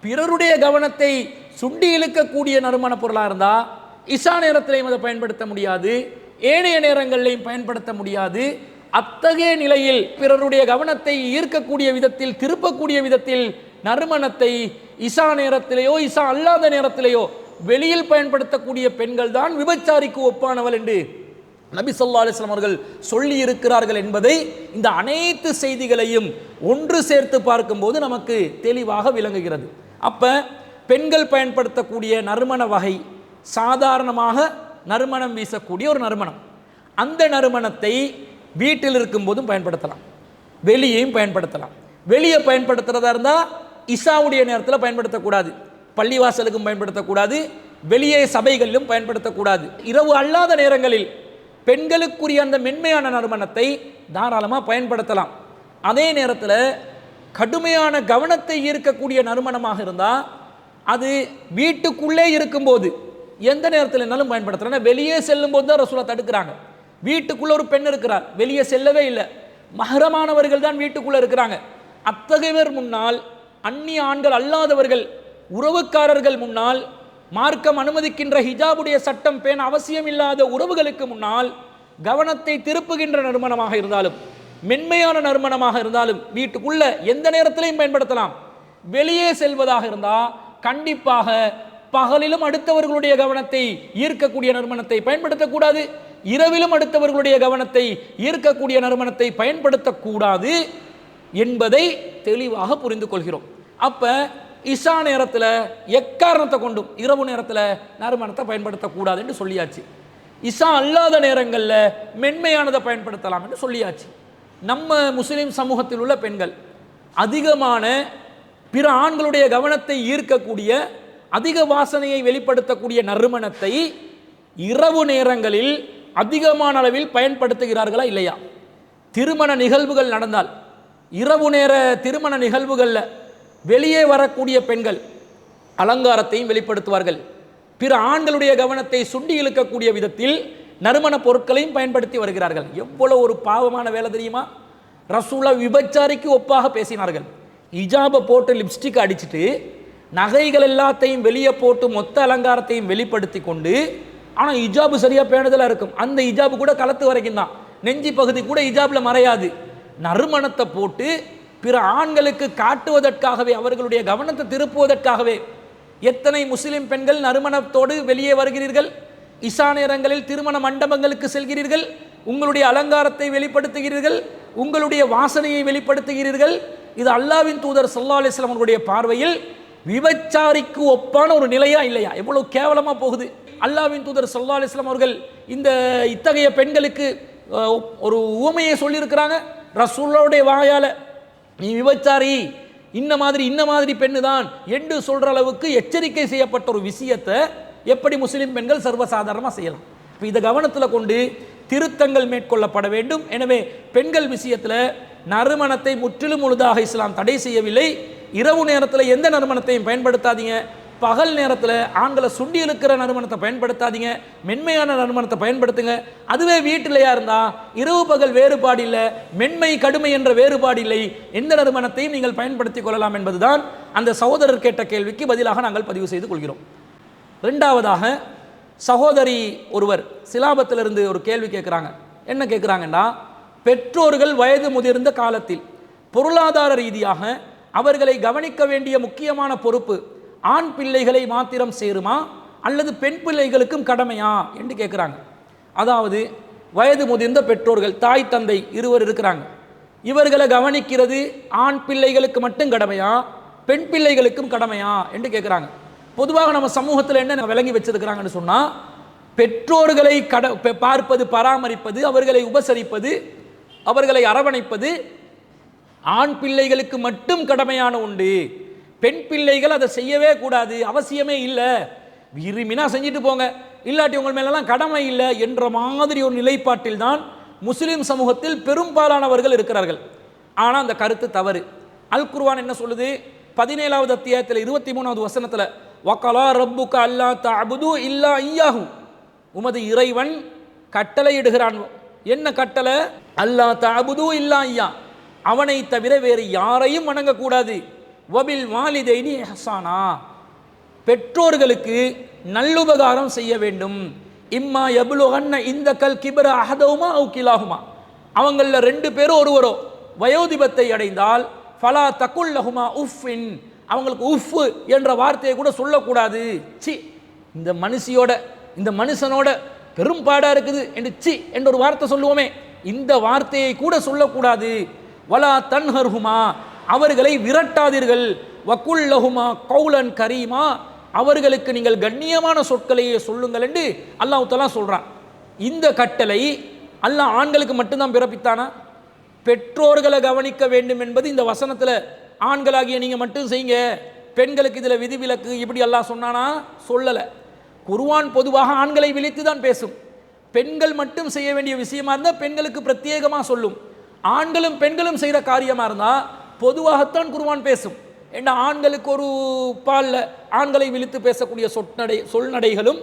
பிறருடைய கவனத்தை சுண்டி இழுக்கக்கூடிய நறுமண பொருளாக இருந்தால் இஷா நேரத்திலையும் அதை பயன்படுத்த முடியாது, ஏனைய நேரங்களிலையும் பயன்படுத்த முடியாது. அத்தகைய நிலையில் பிறருடைய கவனத்தை ஈர்க்கக்கூடிய விதத்தில், திருப்பக்கூடிய விதத்தில் நறுமணத்தை இஷா நேரத்திலேயோ இஷா அல்லாத நேரத்திலேயோ வெளியில் பயன்படுத்தக்கூடிய பெண்கள் தான் விபச்சாரிக்கு ஒப்பானவள் என்று நபி ஸல்லல்லாஹு அலைஹி வஸல்லம் அவர்கள் சொல்லி இருக்கிறார்கள் என்பதை இந்த அனைத்து செய்திகளையும் ஒன்று சேர்த்து பார்க்கும்போது நமக்கு தெளிவாக விளங்குகிறது. அப்ப பெண்கள் பயன்படுத்தக்கூடிய நறுமண வகை சாதாரணமாக நறுமணம் வீசக்கூடிய ஒரு நறுமணம். அந்த நறுமணத்தை வீட்டில் இருக்கும் போதும் பயன்படுத்தலாம், வெளியேயும் பயன்படுத்தலாம். வெளியே பயன்படுத்துறதா இருந்தால் இஷாவுடைய நேரத்தில் பயன்படுத்தக்கூடாது, பள்ளிவாசலுக்கும் பயன்படுத்தக்கூடாது, வெளியே சபைகளிலும் பயன்படுத்தக்கூடாது. இரவு அல்லாத நேரங்களில் பெண்களுக்குரிய அந்த மென்மையான நறுமணத்தை தாராளமாக பயன்படுத்தலாம். அதே நேரத்தில் கடுமையான கவனத்தை ஈர்க்கக்கூடிய நறுமணமாக இருந்தால் அது வீட்டுக்குள்ளே இருக்கும்போது எந்த நேரத்தில் என்னாலும் பயன்படுத்தலாம். வெளியே செல்லும் போது தான் ரசூலா தடுக்கிறாங்க. வீட்டுக்குள்ள ஒரு பெண் இருக்கிறார், வெளியே செல்லவே இல்லை, மஹரமானவர்கள் தான் வீட்டுக்குள்ள இருக்கிறாங்க. அத்தகையவர் முன்னால், அந்நிய ஆண்கள் அல்லாதவர்கள் உறவுக்காரர்கள் முன்னால், மார்க்கம் அனுமதிக்கின்ற ஹிஜாபுடைய சட்டம் பேண அவசியம் இல்லாத உறவுகளுக்கு முன்னால் கவனத்தை திருப்புகின்ற நறுமணமாக இருந்தாலும் மென்மையான நறுமணமாக இருந்தாலும் வீட்டுக்குள்ள எந்த நேரத்திலையும் பயன்படுத்தலாம். வெளியே செல்வதாக இருந்தால் கண்டிப்பாக பகலிலும் அடுத்தவர்களுடைய கவனத்தை ஈர்க்கக்கூடிய நறுமணத்தை பயன்படுத்தக்கூடாது, இரவிலும் அடுத்தவர்களுடைய கவனத்தை ஈர்க்கக்கூடிய நறுமணத்தை பயன்படுத்தக்கூடாது என்பதை தெளிவாக புரிந்து கொள்கிறோம். அப்ப இஷா நேரத்தில் எக்காரணத்தை கொண்டும் இரவு நேரத்தில் நறுமணத்தை பயன்படுத்தக்கூடாது என்று சொல்லியாச்சு. இஷா அல்லாத நேரங்களில் மென்மையானதை பயன்படுத்தலாம் என்று சொல்லியாச்சு. நம்ம முஸ்லிம் சமூகத்தில் உள்ள பெண்கள் அதிகமான பிற ஆண்களுடைய கவனத்தை ஈர்க்கக்கூடிய அதிக வாசனையை வெளிப்படுத்தக்கூடிய நறுமணத்தை இரவு நேரங்களில் அதிகமான அளவில் பயன்படுத்துகிறார்களா இல்லையா? திருமண நிகழ்வுகள் நடந்தால் இரவு நேர திருமண நிகழ்வுகளில் வெளியே வரக்கூடிய பெண்கள் அலங்காரத்தையும் வெளிப்படுத்துவார்கள், பிற ஆண்களுடைய கவனத்தை சுண்டி இழுக்கக்கூடிய விதத்தில் நறுமண பொருட்களையும் பயன்படுத்தி வருகிறார்கள். எவ்வளவு ஒரு பாவமான வேலை தெரியுமா? ரசூலா விபச்சாரிக்கு ஒப்பாக பேசினார்கள். ஹிஜாபை போட்டு லிப்ஸ்டிக் அடிச்சுட்டு நகைகள் எல்லாத்தையும் வெளியே போட்டு மொத்த அலங்காரத்தையும் வெளிப்படுத்தி கொண்டு, ஆனால் ஹிஜாபு சரியாக பேணுதலாக இருக்கும், அந்த ஹிஜாபு கூட களத்து வரைக்கும் தான், நெஞ்சி பகுதி கூட ஹிஜாபில் மறையாது. நறுமணத்தை போட்டு பிற ஆண்களுக்கு காட்டுவதற்காகவே, அவர்களுடைய கவனத்தை திருப்புவதற்காகவே எத்தனை முஸ்லிம் பெண்கள் நறுமணத்தோடு வெளியே வருகிறீர்கள், இஷா நேரங்களில் திருமண மண்டபங்களுக்கு செல்கிறீர்கள், உங்களுடைய அலங்காரத்தை வெளிப்படுத்துகிறீர்கள், உங்களுடைய வாசனையை வெளிப்படுத்துகிறீர்கள். இது அல்லாஹ்வின் தூதர் ஸல்லல்லாஹு அலைஹி வஸல்லம் அவர்களுடைய பார்வையில் விபச்சாரிக்கு ஒப்பான ஒரு நிலையா இல்லையா? எவ்வளவு கேவலமா போகுது. அல்லாஹ்வின் தூதர் ஸல்லல்லாஹு அலைஹி வஸல்லம் அவர்கள் இத்தகைய பெண்களுக்கு ஒரு உவமையை சொல்லியிருக்கிறாங்க. ரசூலுல்லாஹ்வுடைய வாயால நீ விபச்சாரி, இன்ன மாதிரி பெண்ணு தான் என்று சொல்ற அளவுக்கு எச்சரிக்கை செய்யப்பட்ட ஒரு விஷயத்தை எப்படி முஸ்லிம் பெண்கள் சர்வசாதாரணமாக செய்யலாம்? இப்போ இதை கவனத்தில் கொண்டு திருத்தங்கள் மேற்கொள்ளப்பட வேண்டும். எனவே பெண்கள் விஷயத்தில் நறுமணத்தை முற்றிலும் முழுதாக இஸ்லாம் தடை செய்யவில்லை. இரவு நேரத்தில் எந்த நறுமணத்தையும் பயன்படுத்தாதீங்க, பகல் நேரத்தில் ஆண்களை சுண்டி இழுக்கிற நறுமணத்தை பயன்படுத்தாதீங்க, மென்மையான நறுமணத்தை பயன்படுத்துங்க. அதுவே வீட்டிலையா இருந்தால் இரவு பகல் வேறுபாடு இல்லை, மென்மை கடுமை என்ற வேறுபாடு இல்லை, எந்த நறுமணத்தையும் நீங்கள் பயன்படுத்திக் கொள்ளலாம் என்பதுதான் அந்த சகோதரர் கேட்ட கேள்விக்கு பதிலாக நாங்கள் பதிவு செய்து கொள்கிறோம். ரெண்டாவதாக சகோதரி ஒருவர் சிலாபத்திலிருந்து ஒரு கேள்வி கேட்குறாங்க. என்ன கேட்குறாங்கன்னா, பெற்றோர்கள் வயது முதிர்ந்த காலத்தில் பொருளாதார ரீதியாக அவர்களை கவனிக்க வேண்டிய முக்கியமான பொறுப்பு ஆண் பிள்ளைகளை மாத்திரம் சேருமா அல்லது பெண் பிள்ளைகளுக்கும் கடமையா என்று கேட்குறாங்க. அதாவது வயது முதிர்ந்த பெற்றோர்கள், தாய் தந்தை இருவர் இருக்கிறாங்க, இவர்களை கவனிக்கிறது ஆண் பிள்ளைகளுக்கு மட்டும் கடமையா பெண் பிள்ளைகளுக்கும் கடமையா என்று கேட்குறாங்க. பொதுவாக நம்ம சமூகத்தில் என்ன விளங்கி வச்சிருக்கிறாங்கன்னு சொன்னால், பெற்றோர்களை பார்ப்பது, பராமரிப்பது, அவர்களை உபசரிப்பது, அவர்களை அரவணைப்பது ஆண் பிள்ளைகளுக்கு மட்டும் கடமையான உண்டு, பெண் பிள்ளைகள் அதை செய்யவே கூடாது, அவசியமே இல்லை, விரும்பினா செஞ்சுட்டு போங்க, இல்லாட்டி உங்கள் மேலெல்லாம் கடமை இல்லை என்ற மாதிரி ஒரு நிலைப்பாட்டில் தான் முஸ்லிம் சமூகத்தில் பெரும்பாலானவர்கள் இருக்கிறார்கள். ஆனால் அந்த கருத்து தவறு. அல் குர்ஆன் என்ன சொல்லுது? 17வது அத்தியாயத்தில் 23வது வசனத்தில் வகலா ரப்புக அல்லா தஅபுது இல்லா இய்யாஹு, உமது இறைவன் கட்டளையிடுகிறான். என்ன கட்டளை? அல்லா தஅபுது இல்லா இய்யா, அவனை தவிர வேறு யாரையும் வணங்கக்கூடாது. வபில் வாலிதைனி இஹ்சானா, பெற்றோர்களுக்கு நல்லுபகாரம் செய்ய வேண்டும். இம்மா யபுலுகன்ன இந்த கல் கிபர அஹதவுமா அவு கிலாகுமா, அவங்களில் 2 பேரும் ஒருவரோ வயோதிபத்தை அடைந்தால் ஃபலா தகுல் லஹுமா உஃபின், அவங்களுக்கு உஃப் என்ற வார்த்தையை கூட சொல்லக்கூடாது. சி, இந்த மனுஷியோட இந்த மனுஷனோட பெரும்பாடா இருக்குது என்று சி என்ற ஒரு வார்த்தை சொல்லுவோமே, இந்த வார்த்தையை கூட சொல்லக்கூடாது. வலா தன்ஹர்ஹுமா, அவர்களை விரட்டாதீர்கள். வகுல் லஹுமா கௌலன் கரீமா, அவர்களுக்கு நீங்கள் கண்ணியமான சொற்களையே சொல்லுங்கள் என்று அல்லாஹ் தஆலா சொல்றான். இந்த கட்டளை அல்லாஹ் ஆண்களுக்கு மட்டும்தான் பிறப்பித்தானா? பெற்றோர்களை கவனிக்க வேண்டும் என்பது இந்த வசனத்தில் ஆண்களாகிய நீங்கள் மட்டும் செய்யுங்க, பெண்களுக்கு இதில் விதிவிலக்கு இப்படி அல்லாஹ் சொன்னானா? சொல்லலை. குர்ஆன் பொதுவாக ஆண்களை விழித்து தான் பேசும். பெண்கள் மட்டும் செய்ய வேண்டிய விஷயமா இருந்தால் பெண்களுக்கு பிரத்யேகமாக சொல்லும். ஆண்களும் பெண்களும் செய்கிற காரியமாக இருந்தால் பொதுவாகத்தான் குர்ஆன் பேசும். ஏன்னா ஆண்களுக்கு ஒரு பாலில் ஆண்களை விழித்து பேசக்கூடிய சொல்நடைகளும்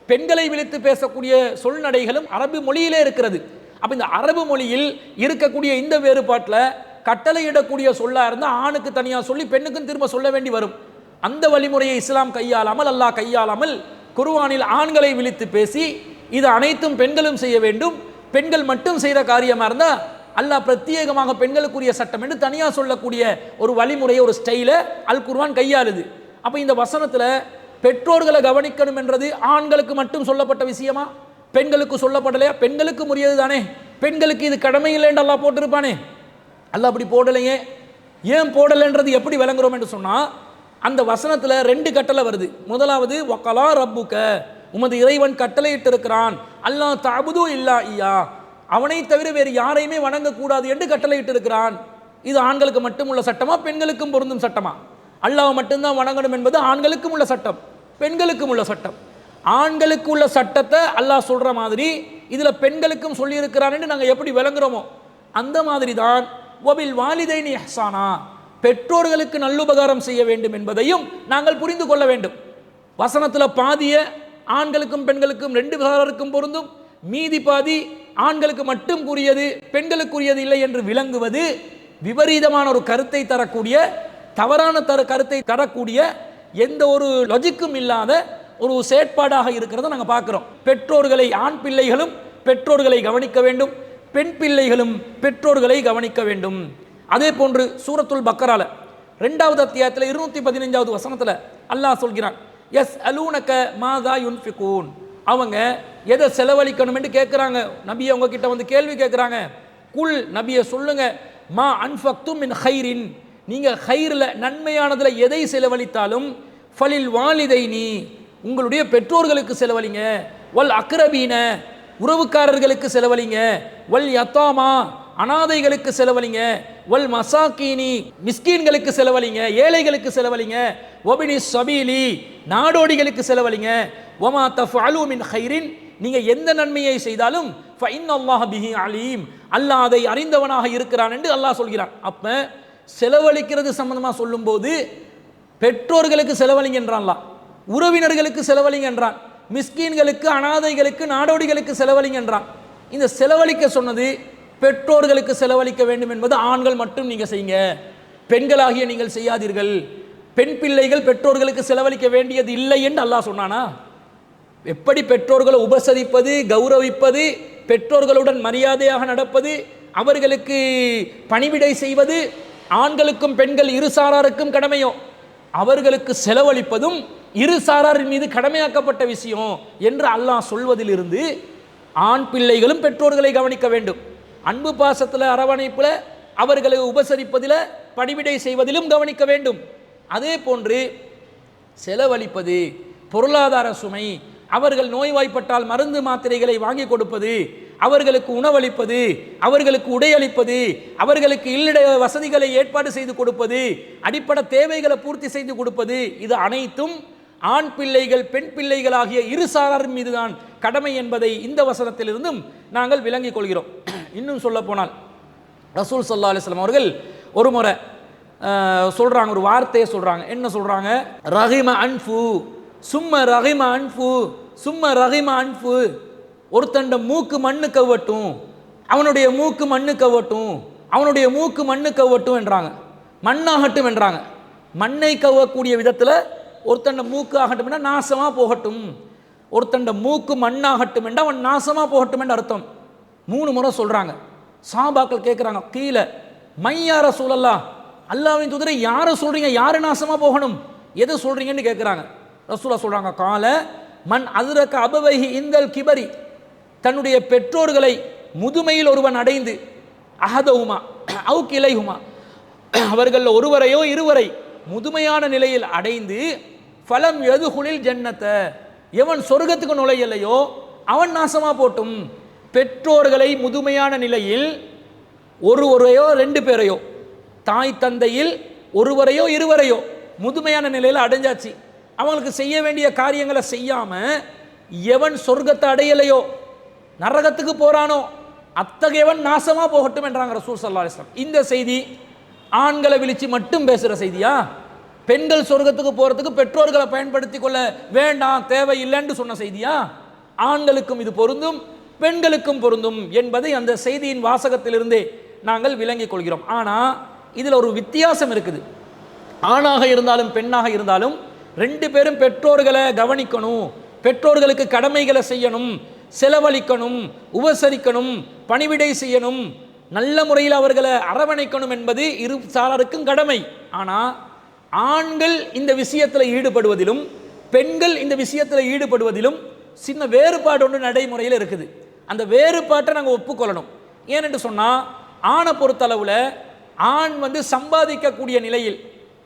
பெண்களை விழித்து பேசக்கூடிய சொல்நடைகளும் அரபு மொழியிலே இருக்கிறது. அப்போ இந்த அரபு மொழியில் இருக்கக்கூடிய இந்த வேறுபாட்டில் கட்டளையிடக்கூடிய சொல்லா இருந்தால் ஆணுக்கு தனியாக சொல்லி பெண்ணுக்கும் திரும்ப சொல்ல வேண்டி வரும். அந்த வழிமுறையை இஸ்லாம் கையாளாமல், அல்லாஹ் கையாளாமல் குர்ஆனில் ஆண்களை விழித்து பேசி இது அனைத்தும் பெண்களும் செய்ய வேண்டும், பெண்கள் மட்டும் செய்கிற காரியமாக இருந்தால் அல்லாஹ் பிரத்யேகமாக பெண்களுக்குரிய சட்டம் என்று தனியாக சொல்லக்கூடிய ஒரு வழிமுறையை, ஒரு ஸ்டைலை அல் குர்ஆன் கையாளுது. அப்போ இந்த வசனத்தில் பெற்றோர்களை கவனிக்கணும் என்றது ஆண்களுக்கு மட்டும் சொல்லப்பட்ட விஷயமா? பெண்களுக்கு சொல்லப்படலையா? பெண்களுக்கு உரியது தானே, பெண்களுக்கு இது கடமை இல்லைன்னு அல்லாஹ் போட்டிருப்பானே. அல்லாஹ் அப்படி போடலையே. ஏன் போடலைன்றது எப்படி விளங்குறோம் என்று சொன்னால், அந்த வசனத்தில் 2 கட்டளை வருது. முதலாவது வகலா ரப்புக, உமது இறைவன் கட்டளையிட்டு இருக்கிறான். அல்லாஹ் தஅபுது இல்லா இய்யா, அவனை தவிர வேறு யாரையுமே வணங்கக்கூடாது என்று கட்டளையிட்டு இருக்கிறான். இது ஆண்களுக்கு மட்டும் உள்ள சட்டமா, பெண்களுக்கும் பொருந்தும் சட்டமா? அல்லாஹ் மட்டும்தான் வணங்கணும் என்பது ஆண்களுக்கும் உள்ள சட்டம், பெண்களுக்கும் உள்ள சட்டம். ஆண்களுக்கு உள்ள சட்டத்தை அல்லாஹ் சொல்ற மாதிரி இதில் பெண்களுக்கும் சொல்லியிருக்கிறான்னு நாங்கள் எப்படி விளங்குறோமோ அந்த மாதிரி தான் வபில் வாலிதைனி இஹ்சானா, பெற்றோர்களுக்கு நல்லுபகாரம் செய்ய வேண்டும் என்பதையும் நாங்கள் புரிந்து கொள்ள வேண்டும். வசனத்தில் பாதிய ஆண்களுக்கும் பெண்களுக்கும் 2 பேருக்கும் பொருந்தும், மீதி பாதி ஆண்களுக்கு மட்டும் கூறியது பெண்களுக்குரியது இல்லை என்று விளங்குவது விபரீதமான ஒரு கருத்தை தரக்கூடிய, தவறான கருத்தை தரக்கூடிய, எந்த ஒரு லாஜிக்கும் இல்லாத ஒரு செயற்பாடாக இருக்கிறத நாங்கள் பார்க்குறோம். பெற்றோர்களை, ஆண் பிள்ளைகளும் பெற்றோர்களை கவனிக்க வேண்டும், பெண் பிள்ளைகளும் பெற்றோர்களை கவனிக்க வேண்டும். அதே போன்று சூரத்துல் பக்கரால 2வது அத்தியாயத்தில் 215வது வசனத்தில் அல்லாஹ் சொல்கிறான், எஸ் அலூனக மாதா யுன்ஃபிகூன், அவங்க எதை செலவழிக்கணும் என்று கேட்குறாங்க. நபியை அவங்க கிட்ட வந்து கேள்வி கேட்குறாங்க. குல், நபியை சொல்லுங்க, மா அன்ஃபக்தும் மின் ஹைரின், நீங்கள் ஹைரில் நன்மையானதில் எதை செலவழித்தாலும் ஃபலில் வாலிதைனி, உங்களுடைய பெற்றோர்களுக்கு செலவழிங்க, வல் அக்ரபீன, உறவுக்காரர்களுக்கு செலவழிங்க, வல் யத்தாமா, அனாதைகளுக்கு செலவழிங்க, வல் மசாக்கீனி, மிஸ்கீன்களுக்கு செலவழிங்க, ஏழைகளுக்கு செலவழிங்க, வபினி சபீலி, நாடோடிகளுக்கு செலவழிங்க, வமா தஃஅலு மின் ஹைரின், நீங்க எந்த நன்மையை செய்தாலும் ஃபஇன்னல்லாஹ பிஹி அலீம், அல்லாஹ் அதை அறிந்தவனாக இருக்கிறான் என்று அல்லாஹ் சொல்கிறான். அப்ப செலவழிக்கிறது சம்பந்தமாக சொல்லும்போது பெற்றோர்களுக்கு செலவழிங்க என்றான்லாம், உறவினர்களுக்கு செலவழிங்க என்றான், மிஸ்கீன்களுக்கு, அனாதைகளுக்கு, நாடோடிகளுக்கு செலவழிங்க என்றான். இந்த செலவழிக்க சொன்னது பெற்றோர்களுக்கு செலவழிக்க வேண்டும் என்பது ஆண்கள் மட்டும் நீங்கள் செய்யுங்க, பெண்களாகிய நீங்கள் செய்யாதீர்கள். பெண் பிள்ளைகள் பெற்றோர்களுக்கு செலவழிக்க வேண்டியது இல்லை என்று அல்லாஹ் சொன்னானா? எப்படி பெற்றோர்களை உபசரிப்பது, கௌரவிப்பது, பெற்றோர்களுடன் மரியாதையாக நடப்பது, அவர்களுக்கு பணிவிடை செய்வது ஆண்களுக்கும் பெண்கள் இரு சாராருக்கும் கடமையோ, அவர்களுக்கு செலவழிப்பதும் இரு சாராரின் மீது கடமையாக்கப்பட்ட விஷயம் என்று அல்லாஹ் சொல்வதிலிருந்து ஆண் பிள்ளைகளும் பெற்றோர்களை கவனிக்க வேண்டும். அன்பு பாசத்தில், அரவணைப்பில், அவர்களை உபசரிப்பதில், பணிவிடை செய்வதிலும் கவனிக்க வேண்டும். அதே போன்று செலவழிப்பது, பொருளாதார சுமை, அவர்கள் நோய்வாய்ப்பட்டால் மருந்து மாத்திரைகளை வாங்கி கொடுப்பது, அவர்களுக்கு உணவளிப்பது, அவர்களுக்கு உடையளிப்பது, அவர்களுக்கு இல்லிட வசதிகளை ஏற்பாடு செய்து கொடுப்பது, அடிப்படை தேவைகளை பூர்த்தி செய்து கொடுப்பது, இது அனைத்தும் ஆண் பிள்ளைகள் பெண் பிள்ளைகள் ஆகிய இரு சாராரின் மீதுதான் கடமை என்பதை இந்த வசனத்திலிருந்தும் நாங்கள் விளங்கிக் கொள்கிறோம். இன்னும் சொல்ல போனால் ரசூல் ஸல்லல்லாஹு அலைஹி வஸல்லம் அவர்கள் ஒரு முறை சொல்கிறாங்க, ஒரு வார்த்தையை சொல்கிறாங்க. என்ன சொல்கிறாங்க? ரஹிம அன்ஃபு சும்ம ரஹிம அன்ஃபு சும்ம ரஹிம அன்ஃபு. ஒருத்தண்ட மூக்கு மண்ணு கவ்வட்டும், அவனுடைய மூக்கு மண்ணு கவ்வட்டும், அவனுடைய மூக்கு மண்ணு கவ்வட்டும் என்றாங்க. மண்ணாகட்டும் என்றாங்க. மண்ணை கவ்வக்கூடிய விதத்தில் ஒருத்தண்ட மூக்கு ஆகட்டும் என்றால் நாசமாக போகட்டும், ஒருத்தண்ட மூக்கு மண்ணாகட்டும் என்றால் அவன் நாசமாக போகட்டும் என்று அர்த்தம். 3 முறை சொல்கிறாங்க. சஹாபாக்கள் கேட்குறாங்க, கீழே மையா ரசூலல்லாஹ், அல்லாஹ்வின் தூதரை யாரை சொல்கிறீங்க, யார் நாசமாக போகணும், எது சொல்கிறீங்கன்னு கேட்குறாங்க. ரசூலுல்லாஹ் சொல்கிறாங்க, கால மன் அதுரக்க அபவைஹி இந்தல் கிபரி, தன்னுடைய பெற்றோர்களை முதுமையில் ஒருவன் அடைந்து, அஹதஹுமா அவு கிளைஹுமா, அவர்கள் ஒருவரையோ இருவரை முதுமையான நிலையில் அடைந்து, ஃபலம் யதுகுலில் ஜன்னத்தை, எவன் சொர்க்கத்துக்கு நுழையலையோ அவன் நாசமாக போட்டும். பெற்றோர்களை முதுமையான நிலையில் ஒருவரையோ 2 பேரையோ, தாய் தந்தையில் ஒருவரையோ இருவரையோ முதுமையான நிலையில் அடைஞ்சாச்சு, அவங்களுக்கு செய்ய வேண்டிய காரியங்களை செய்யாம எவன் சொர்க்கத்தை அடையலையோ நரகத்துக்கு போறானோ அத்தகையவன் நாசமா போகட்டும் என்றாங்க ரசூல் ஸல்லல்லாஹு அலைஹி வஸல்லம். இந்த செய்தி ஆண்களை விழிச்சு மட்டும் பேசுற செய்தியா? பெண்கள் சொர்க்கத்துக்கு போறதுக்கு பெற்றோர்களை பயன்படுத்தி கொள்ள வேண்டாம், தேவையில்லைன்னு சொன்ன செய்தியா? ஆண்களுக்கும் இது பொருந்தும், பெண்களுக்கும் பொருந்தும் என்பதை அந்த செய்தியின் வாசகத்திலிருந்தே நாங்கள் விளங்கிக் கொள்கிறோம். ஆனால் இதில் ஒரு வித்தியாசம் இருக்குது. ஆணாக இருந்தாலும் பெண்ணாக இருந்தாலும் 2 பேரும் பெற்றோர்களை கவனிக்கணும், பெற்றோர்களுக்கு கடமைகளை செய்யணும், செலவழிக்கணும், உபசரிக்கணும், பணிவிடை செய்யணும், நல்ல முறையில் அவர்களை அரவணைக்கணும் என்பது இரு சாராருக்கும் கடமை. ஆனால் ஆண்கள் இந்த விஷயத்தில் ஈடுபடுவதிலும் பெண்கள் இந்த விஷயத்தில் ஈடுபடுவதிலும் சின்ன வேறுபாடு ஒன்று நடைமுறையில் இருக்குது. அந்த வேறுபாட்டை நாங்கள் ஒப்புக்கொள்ளணும். ஏனென்று சொன்னால், ஆணை பொறுத்தளவில் ஆண் சம்பாதிக்கக்கூடிய நிலையில்,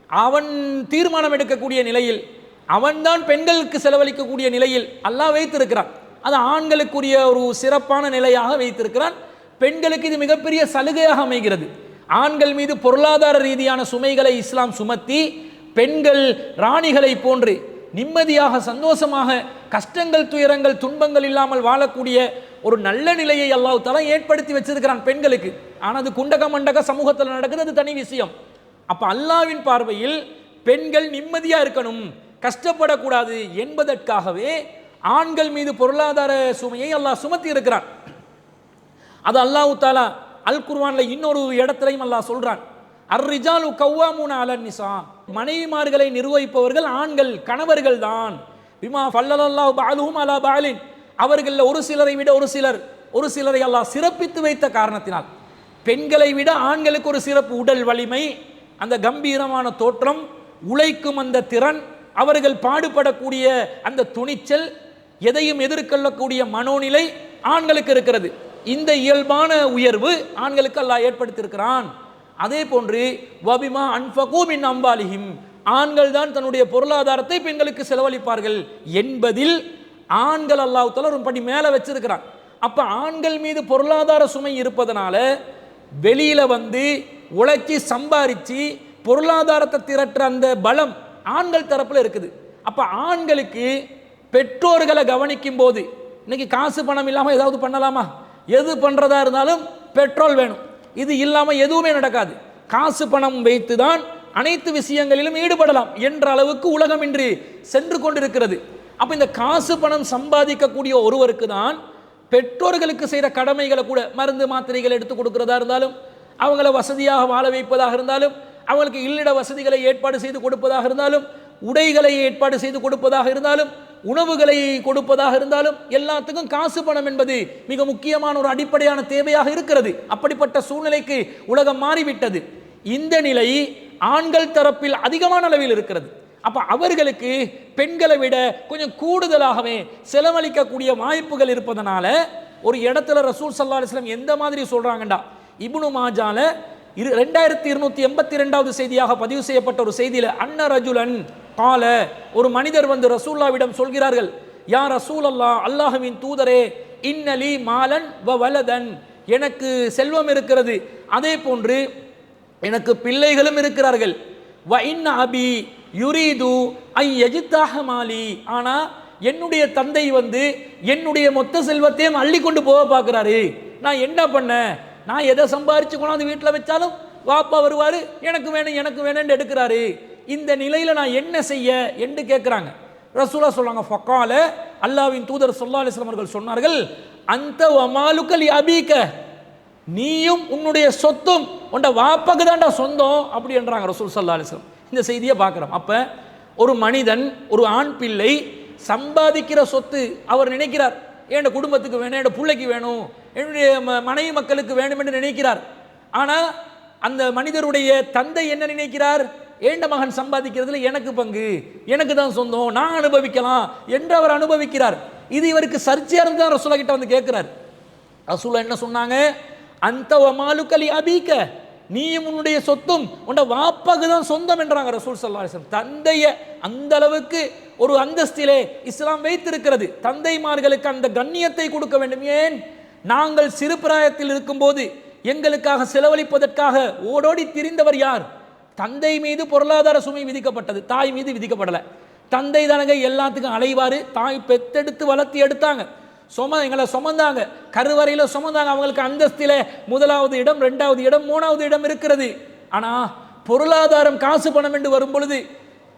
அவன் தீர்மானம் எடுக்கக்கூடிய நிலையில், அவன்தான் பெண்களுக்கு செலவழிக்கக்கூடிய நிலையில் அல்லாஹ் வைத்திருக்கிறான். அது ஆண்களுக்குரிய ஒரு சிறப்பான நிலையாக வைத்திருக்கிறான். பெண்களுக்கு இது மிகப்பெரிய சலுகையாக அமைகிறது. ஆண்கள் மீது பொருளாதார ரீதியான சுமைகளை இஸ்லாம் சுமத்தி பெண்கள் ராணிகளை போன்று நிம்மதியாக சந்தோஷமாக கஷ்டங்கள் துயரங்கள் துன்பங்கள் இல்லாமல் வாழக்கூடிய ஒரு நல்ல நிலையை அல்லாஹ் தஆலா ஏற்படுத்தி வச்சிருக்கிறான் பெண்களுக்கு. ஆனால் அது குண்டக மண்டக சமூகத்தில் நடக்குது, அது தனி விஷயம். அப்போ அல்லாஹ்வின் பார்வையில் பெண்கள் நிம்மதியாக இருக்கணும், கஷ்டப்படக்கூடாது என்பதற்காகவே ஆண்கள் மீது பொருளாதார சுமையை அல்லாஹ் சுமத்தி இருக்கிறான். அது அல்லாஹ் தஆலா அல் குர்ஆன்ல இன்னொரு இடத்திலையும் அல்லாஹ் சொல்றான், அர்ரிஜாலு கவ்வாமூன அலன் நிசா, மனைவிமார்களை நிர்வகிப்பவர்கள் ஆண்கள், கணவர்கள் தான். பிமா ஃபல்லல்லாஹு பஅலுஹும் அலா பஅலின், அவர்கள் ஒரு சிலரை விட ஒரு சிலரை அல்லாஹ் சிறப்பித்து வைத்த காரணத்தினால் பெண்களை விட ஆண்களுக்கு ஒரு சிறப்பு, உடல் வலிமை, அந்த கம்பீரமான தோற்றம், உழைக்கும் அந்த திறன், அவர்கள் பாடுபடக்கூடிய அந்த துணிச்சல், எதையும் எதிர்கொள்ளக்கூடிய மனோநிலை ஆண்களுக்கு இருக்கிறது. இந்த இயல்பான உயர்வு ஆண்களுக்கு அல்லாஹ் ஏற்படுத்தியிருக்கிறான். அதே போன்று வபிமா அன்ஃபகு மின் அம்வாலிஹிம், ஆண்கள் தான் தன்னுடைய பொருளாதாரத்தை பெண்களுக்கு செலவழிப்பார்கள் என்பதில் ஆண்கள் அல்லாஹ் தஆலா ஒரு படி மேலே வச்சிருக்கிறான். அப்ப ஆண்கள் மீது பொருளாதார சுமை இருப்பதனால வெளியில உழைச்சி சம்பாரிச்சு பொருளாதாரத்தை திரட்டுற அந்த பலம் ஆண்கள் தரப்புல இருக்குது. அப்ப ஆண்களுக்கு பெற்றோர்களை கவனிக்கும் போது, இன்னைக்கு காசு பணம் இல்லாமல் ஏதாவது பண்ணலாமா? எது பண்றதா இருந்தாலும் பெட்ரோல் வேணும், இது இல்லாமல் எதுவுமே நடக்காது. காசு பணம் வைத்து தான் அனைத்து விஷயங்களிலும் ஈடுபடலாம் என்ற அளவுக்கு உலகம் இன்று சென்று கொண்டிருக்கிறது. அப்ப இந்த காசு பணம் சம்பாதிக்கக்கூடிய ஒருவருக்கு தான் பெற்றோர்களுக்கு செய்கிற கடமைகளை கூட, மருந்து மாத்திரைகள் எடுத்து கொடுக்கிறதா இருந்தாலும், அவங்கள வசதியாக வாழ வைப்பதாக இருந்தாலும், அவங்களுக்கு இல்லிட வசதிகளை ஏற்பாடு செய்து கொடுப்பதாக இருந்தாலும், உடைகளை ஏற்பாடு செய்து கொடுப்பதாக இருந்தாலும், உணவுகளை கொடுப்பதாக இருந்தாலும், எல்லாத்துக்கும் காசு பணம் என்பது மிக முக்கியமான ஒரு அடிப்படையான தேவையாக இருக்கிறது. அப்படிப்பட்ட சூழ்நிலைக்கு உலகம் மாறிவிட்டது. இந்த நிலை ஆண்கள் தரப்பில் அதிகமான அளவில் இருக்கிறது. அப்ப அவர்களுக்கு பெண்களை விட கொஞ்சம் கூடுதலாகவே செலவழிக்கக்கூடிய வாய்ப்புகள் இருப்பதனால ஒரு இடத்துல ரசூல் ஸல்லல்லாஹு அலைஹி வஸல்லம் எந்த மாதிரி சொல்றாங்கடா, இப்னு மாஜால 2282வது செய்தியாக பதிவு செய்யப்பட்ட ஒரு செய்தியில, அன்ன ரஜுலன் கால, ஒரு மனிதர் ரசூலுல்லாஹ்விடம் சொல்கிறார்கள், யா ரசூலல்லாஹ், அல்லாஹ்வின் தூதரே, இன்னலி மாலன் வ வலதன், எனக்கு செல்வம் இருக்கிறது, அதே போன்று எனக்கு பிள்ளைகளும் இருக்கிறார்கள். வ இன்ன அபி யுரீது ஐ யஜ்தாக மாலி, ஆனா என்னுடைய தந்தை என்னுடைய மொத்த செல்வத்தையும் அள்ளி கொண்டு போக பார்க்கிறாரு. நான் என்ன பண்ண? நான் எதை சம்பாரிச்சு கொண்டாந்து வீட்டில் வச்சாலும் வாப்பா வருவார், எனக்கு வேணும் எனக்கு வேணும்னு எடுக்கிறாரு, இந்த நிலையில் நான் என்ன செய்ய என்று கேட்குறாங்க. ரசூலா சொல்றாங்க, ஃபகால, அல்லாஹ்வின் தூதர் ஸல்லல்லாஹு அலைஹி வஸல்லம் அவர்கள் சொன்னார்கள், அந்த வமாலுக லி அபீக, நீயும் உன்னுடைய சொத்தும் உண்ட வாப்பாக்கு தான்டா சொந்தம் அப்படி என்றாங்க ரசூல் ஸல்லல்லாஹு அலைஹி வஸல்லம். இந்த செய்தியை பார்க்குறோம். அப்போ ஒரு மனிதன், ஒரு ஆண் பிள்ளை சம்பாதிக்கிற சொத்து அவர் நினைக்கிறார், என் குடும்பத்துக்கு வேணும், என் பிள்ளைக்கு வேணும், என்னுடைய மனைவி மக்களுக்கு வேணும் என்று நினைக்கிறார். ஆனால் அந்த மனிதருடைய தந்தை என்ன நினைக்கிறார், ஏண்ட மகன் சம்பாதிக்கிறதுல எனக்கு பங்கு, எனக்கு தான் சொந்தம், நான் அனுபவிக்கலாம் என்று அவர் அனுபவிக்கிறார். இது இவருக்கு சர்ச்சையா இருந்து தான் ரசூலா கிட்ட வந்து கேட்கிறார். ரசூலா என்ன சொன்னாங்க, அந்த வமாலுக லி அபீக, நீயும் உன்னுடைய சொத்தும் உண்ட வாப்பாக்கு தான் சொந்தம் என்றாங்க ரசூல் ஸல்லல்லாஹு அலைஹி வஸல்லம். தந்தையை அந்த அளவுக்கு ஒரு அந்தஸ்திலே இஸ்லாம் வைத்திருக்கிறது. தந்தைமார்களுக்கு அந்த கண்ணியத்தை கொடுக்க வேண்டும். ஏன், நாங்கள் சிறு பிராயத்தில் இருக்கும்போது எங்களுக்காக செலவழிப்பதற்காக ஓடோடி திரிந்தவர் யார்? தந்தை மீது பொருளாதார சுமை விதிக்கப்பட்டது, தாய் மீது விதிக்கப்படலை. தந்தை தானங்க எல்லாத்துக்கும் அலைவாரு, தாய் பெத்தெடுத்து வளர்த்தி எடுத்தாங்க, எங்களை சுமந்தாங்க, கருவறையில் சுமந்தாங்க. அவங்களுக்கு அந்தஸ்தில முதலாவது இடம், ரெண்டாவது இடம், மூணாவது இடம் இருக்கிறது. ஆனால் பொருளாதாரம், காசு பணம் என்று வரும் பொழுது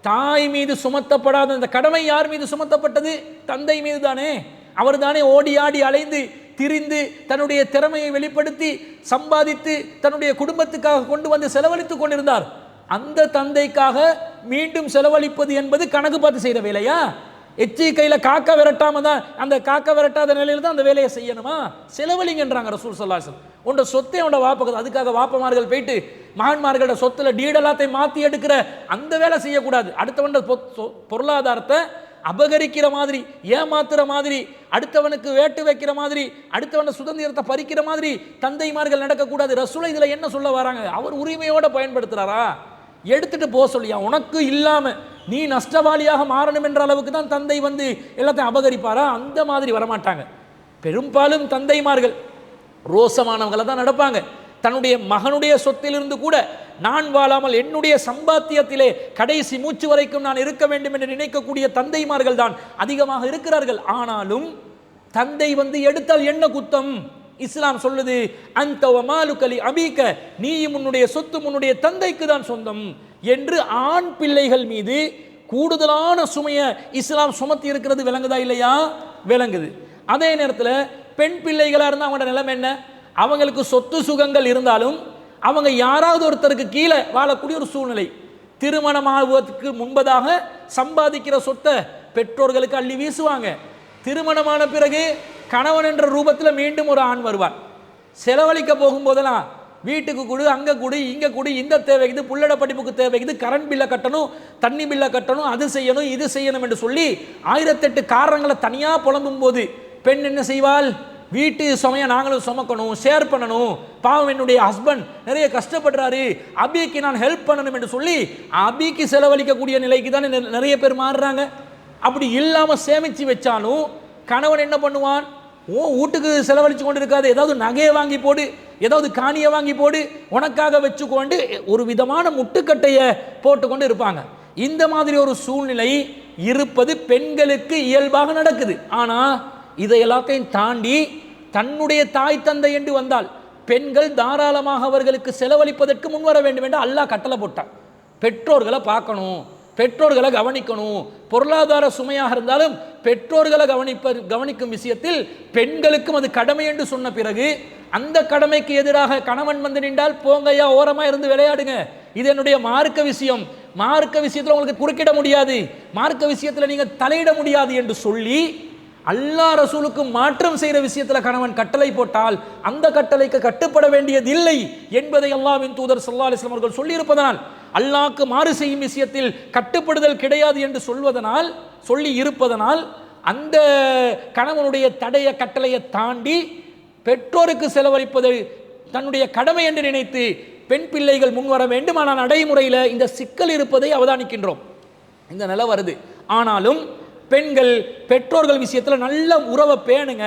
தாய் மீது சுமத்தப்படாத இந்த கடமை யார் மீது சுமத்தப்பட்டது? தந்தை மீது தானே. அவர் தானே ஓடி ஆடி அலைந்து திரிந்து தன்னுடைய திறமையை வெளிப்படுத்தி சம்பாதித்து தன்னுடைய குடும்பத்துக்காக கொண்டு வந்து செலவழித்துக் கொண்டிருந்தார். அந்த தந்தைக்காக மீண்டும் செலவழிப்பது என்பது கணக்கு பார்த்து செய்கிற வேலையா? எச்சி கையில் காக்கா விரட்டாம தான், அந்த காக்கா விரட்டாத நிலையில் தான் அந்த வேலையை செய்யணுமா? செலவழிங்கன்றாங்க ரசூல் ஸல்லல்லாஹு அலைஹி வஸல்லம். உன்னோட சொத்தை உன்னோட வாப்பக்கு, அதுக்காக வாப்பமார்கள் போயிட்டு மகன்மார்களோட சொத்துல டீடலாத்தையும் மாற்றி எடுக்கிற அந்த வேலை செய்யக்கூடாது. அடுத்தவன் பொருளாதாரத்தை அபகரிக்கிற மாதிரி, ஏமாத்துற மாதிரி, அடுத்தவனுக்கு வேட்டு வைக்கிற மாதிரி, அடுத்தவன சுதந்திரத்தை பறிக்கிற மாதிரி தந்தைமார்கள் நடக்கக்கூடாது. ரசூல் இதில் என்ன சொல்ல வராங்க? அவர் உரிமையோட பயன்படுத்துறாரா? எடுத்துட்டு போக சொல்லியா? உனக்கு இல்லாம நீ நஷ்டவாளியாக மாறணும் என்ற அளவுக்கு தான் தந்தை வந்து எல்லாத்தையும் அபகரிப்பாரா? அந்த மாதிரி வரமாட்டாங்க. பெரும்பாலும் தந்தைமார்கள் ரோசமானவங்களை தான் நடப்பாங்க. தன்னுடைய மகனுடைய சொத்திலிருந்து கூட நான் வாழாமல் என்னுடைய சம்பாத்தியத்திலே கடைசி மூச்சு வரைக்கும் நான் இருக்க வேண்டும் என்று நினைக்கக்கூடிய தந்தைமார்கள் தான் அதிகமாக இருக்கிறார்கள். ஆனாலும் தந்தை வந்து எடுத்தால் என்ன குத்தம்? இஸ்லாம் சொல்லுது, அந்த வமாலுக லி அபீக, நீயும் உன்னுடைய சொத்து உன்னுடைய தந்தைக்கு தான் சொந்தம் என்று ஆண் பிள்ளைகள் மீது கூடுதலான சுமையை இஸ்லாம் சுமத்தி இருக்கிறது. விளங்குதா இல்லையா? விளங்குது. அதே நேரத்தில் பெண் பிள்ளைகளாக இருந்தால் அவங்களோட நிலைமை என்ன? அவங்களுக்கு சொத்து சுகங்கள் இருந்தாலும் அவங்க யாராவது ஒருத்தருக்கு கீழே வாழக்கூடிய ஒரு சூழ்நிலை. திருமணமாகுவதற்கு முன்பதாக சம்பாதிக்கிற சொத்தை பெற்றோர்களுக்கு அள்ளி வீசுவாங்க. திருமணமான பிறகு கணவன் என்ற ரூபத்தில் மீண்டும் ஒரு ஆண் வருவார். செலவழிக்க போகும்போதெல்லாம் வீட்டுக்கு கொடு, அங்கே கொடு, இங்கே கொடு, இந்த தேவைக்குது, புள்ளட படிப்புக்கு தேவைக்குது, கரண்ட் பில்லை கட்டணும், தண்ணி பில்லை கட்டணும், அது செய்யணும், இது செய்யணும் என்று சொல்லி 1008 காரணங்களை தனியாக புலம்பும் போது பெண் என்ன செய்வாள்? வீட்டு சுமையை நாங்களும் சுமக்கணும், ஷேர் பண்ணணும், பாவம் என்னுடைய ஹஸ்பண்ட் நிறைய கஷ்டப்படுறாரு, அபிக்கு நான் ஹெல்ப் பண்ணணும் என்று சொல்லி அபிக்கு செலவழிக்கக்கூடிய நிலைக்கு தானே நிறைய பேர் மாறுறாங்க. அப்படி இல்லாமல் சேமித்து வச்சாலும் கணவன் என்ன பண்ணுவான்? வீட்டுக்கு செலவழித்து கொண்டு இருக்காது, ஏதாவது நகையை வாங்கி போடு, ஏதாவது காணியை வாங்கி போடு, உனக்காக வச்சுக்கொண்டு ஒரு விதமான முட்டுக்கட்டையை போட்டுக்கொண்டு இருப்பாங்க. இந்த மாதிரி ஒரு சூழ்நிலை இருப்பது பெண்களுக்கு இயல்பாக நடக்குது. ஆனால் இதை எல்லாத்தையும் தாண்டி தன்னுடைய தாய் தந்தை என்று வந்தால் பெண்கள் தாராளமாக அவர்களுக்கு செலவழிப்பதற்கு முன்வர வேண்டும் என்று அல்லாஹ் கட்டளை போட்டான். பெற்றோர்களை பார்க்கணும், பெற்றோர்களை கவனிக்கணும். பொருளாதார சுமையாக இருந்தாலும் பெற்றோர்களை கவனிக்கும் விஷயத்தில் பெண்களுக்கும் அது கடமை என்று சொன்ன பிறகு அந்த கடமைக்கு எதிராக கணவன் வந்து நின்றால் போங்கய்யா, ஓரமா இருந்து விளையாடுங்க, இது என்னுடைய மார்க்க விஷயம், மார்க்க விஷயத்தில் உங்களுக்கு குறுக்கிட முடியாது, மார்க்க விஷயத்தில் நீங்க தலையிட முடியாது என்று சொல்லி அல்லாஹ் ரசூலுக்கு மாற்றம் செய்கிற விஷயத்தில் கணவன் கட்டளை போட்டால் அந்த கட்டளைக்கு கட்டுப்பட வேண்டியதில்லை என்பதை அல்லாஹ்வின் தூதர் ஸல்லல்லாஹு அலைஹி வஸல்லம் அவர்கள் சொல்லியிருப்பதனால், அல்லாஹ்க்கு மாறு செய்யும் விஷயத்தில் கட்டுப்படுதல் கிடையாது என்று சொல்லி இருப்பதனால் அந்த கணவனுடைய தடைய கட்டளையை தாண்டி பெற்றோருக்கு செலவழிப்பது தன்னுடைய கடமை என்று நினைத்து பெண் பிள்ளைகள் முன்வர வேண்டும். ஆனால் நடைமுறையில் இந்த சிக்கல் இருப்பதை அவதானிக்கின்றோம். இந்த நிலை வருது. ஆனாலும் பெண்கள் பெற்றோர்கள் விஷயத்தில் நல்ல உறவை பேணுங்க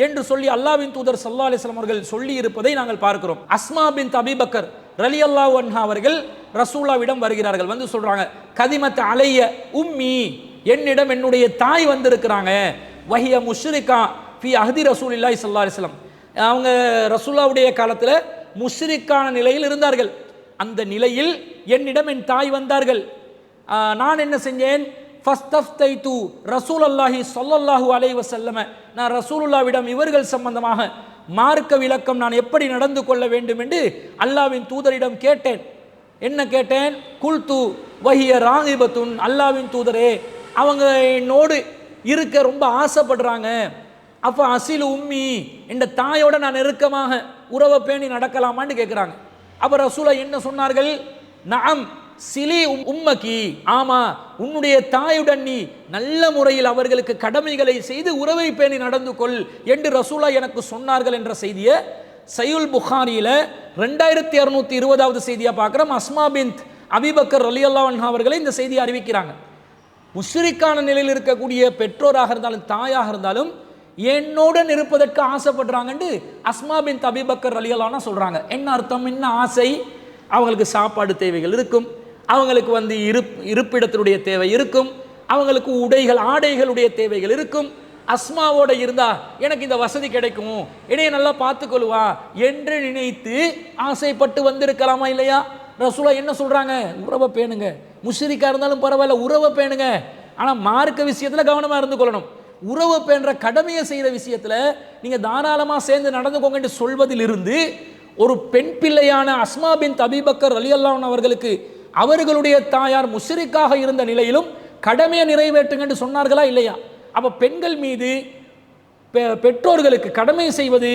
என்று சொல்லி அல்லாஹ்வின் தூதர் ஸல்லல்லாஹு அலைஹி வஸல்லம் அவர்கள் சொல்லி இருப்பதை நாங்கள் பார்க்கிறோம். அஸ்மா பின்த் அபீ பக்கர் ரலியல்லாஹு அன்ஹா அவர்கள் ரசூலாவிடம் வருகிறார்கள். வந்து சொல்றாங்க, கதிமத் அலைய உம்மி, என்னிடம் என்னுடைய தாய் வந்திருக்கிறாங்க, வஹிய முஷ்ரிகா ஃபி அஹ்தி ரசூலில்லாஹி ஸல்லல்லாஹு அலைஹி வஸல்லம், அவங்க ரசூலாவுடைய காலத்தில் முஷ்ரிக்கான நிலையில் இருந்தார்கள். அந்த நிலையில் என்னிடம் என் தாய் வந்தார்கள். நான் என்ன செஞ்சேன்? ஃபஸ்தஃப்தைது ரசூலுல்லாஹி ஸல்லல்லாஹு அலைஹி வஸல்லம், நான் ரசூலுல்லாஹ்விடம் இவர்கள் சம்பந்தமாக மார்க்க விளக்கம் நான் எப்படி நடந்து கொள்ள வேண்டும் என்று அல்லாஹ்வின் தூதரிடம் கேட்டேன். என்ன கேட்டேன்? குல்து வஹிய ராகிபத்துன், அல்லாஹ்வின் தூதரே அவங்க என்னோடு இருக்க ரொம்ப ஆசைப்படுறாங்க. அப்ப அசிலு உம்மி, என்ற தாயோட நான் நெருக்கமாக உறவை பேணி நடக்கலாமான்னு கேட்குறாங்க. அப்ப ரசூலா என்ன சொன்னார்கள்? நஅம் சிலி உம்மகி, ஆமா உன்னுடைய தாயுடன் நீ நல்ல முறையில் அவர்களுக்கு கடமைகளை செய்து உறவை பேணி நடந்து கொள் என்று ரசூலா எனக்கு சொன்னார்கள் என்ற செய்தியை சஹீஹுல் புகாரியில 2620வது செய்தியா பார்க்கிறோம். அஸ்மா பின்த் அபீபக்கர் ரலியல்லாஹு அன்ஹா அவர்களே இந்த செய்தியை அறிவிக்கிறாங்க. முஷ்ரிக்கான நிலையில் இருக்கக்கூடிய பெற்றோராக இருந்தாலும் தாயாக இருந்தாலும் என்னோடன் இருப்பதற்கு ஆசைப்படுறாங்கன்னு அஸ்மா பின்த் அபீபக்கர் ரலியல்லாஹு அன்ஹா சொல்றாங்க. என்ன அர்த்தம், என்ன ஆசை? அவங்களுக்கு சாப்பாடு தேவைகள் இருக்கும், அவங்களுக்கு இருப்பிடத்தினுடைய தேவை இருக்கும், அவங்களுக்கு உடைகள் ஆடைகளுடைய தேவைகள் இருக்கும். அஸ்மாவோட இருந்தா எனக்கு இந்த வசதி கிடைக்கும், என்னைய நல்லா பார்த்துக்கொள்வா என்று நினைத்து ஆசைப்பட்டு வந்திருக்கலாமா இல்லையா? ரசூலா என்ன சொல்றாங்க? உறவை பேணுங்க, முஷ்ரிக்கா இருந்தாலும் பரவாயில்ல உறவை பேணுங்க, ஆனா மார்க்க விஷயத்துல கவனமா இருந்து கொள்ளணும். உறவு பேணுற கடமையை செய்யற விஷயத்துல நீங்க தாராளமா சேர்ந்து நடந்துக்கோங்க என்று சொல்வதிலிருந்து ஒரு பெண் பிள்ளையான அஸ்மா பின்த் அபீபக்கர் ரலியல்லாஹு அன்ஹா அவர்களுக்கு அவர்களுடைய தாயார் முஷ்ரிக்காக இருந்த நிலையிலும் கடமையை நிறைவேற்றுங்க என்று சொன்னார்களா இல்லையா? அப்ப பெண்கள் மீது பெற்றோர்களுக்கு கடமை செய்வது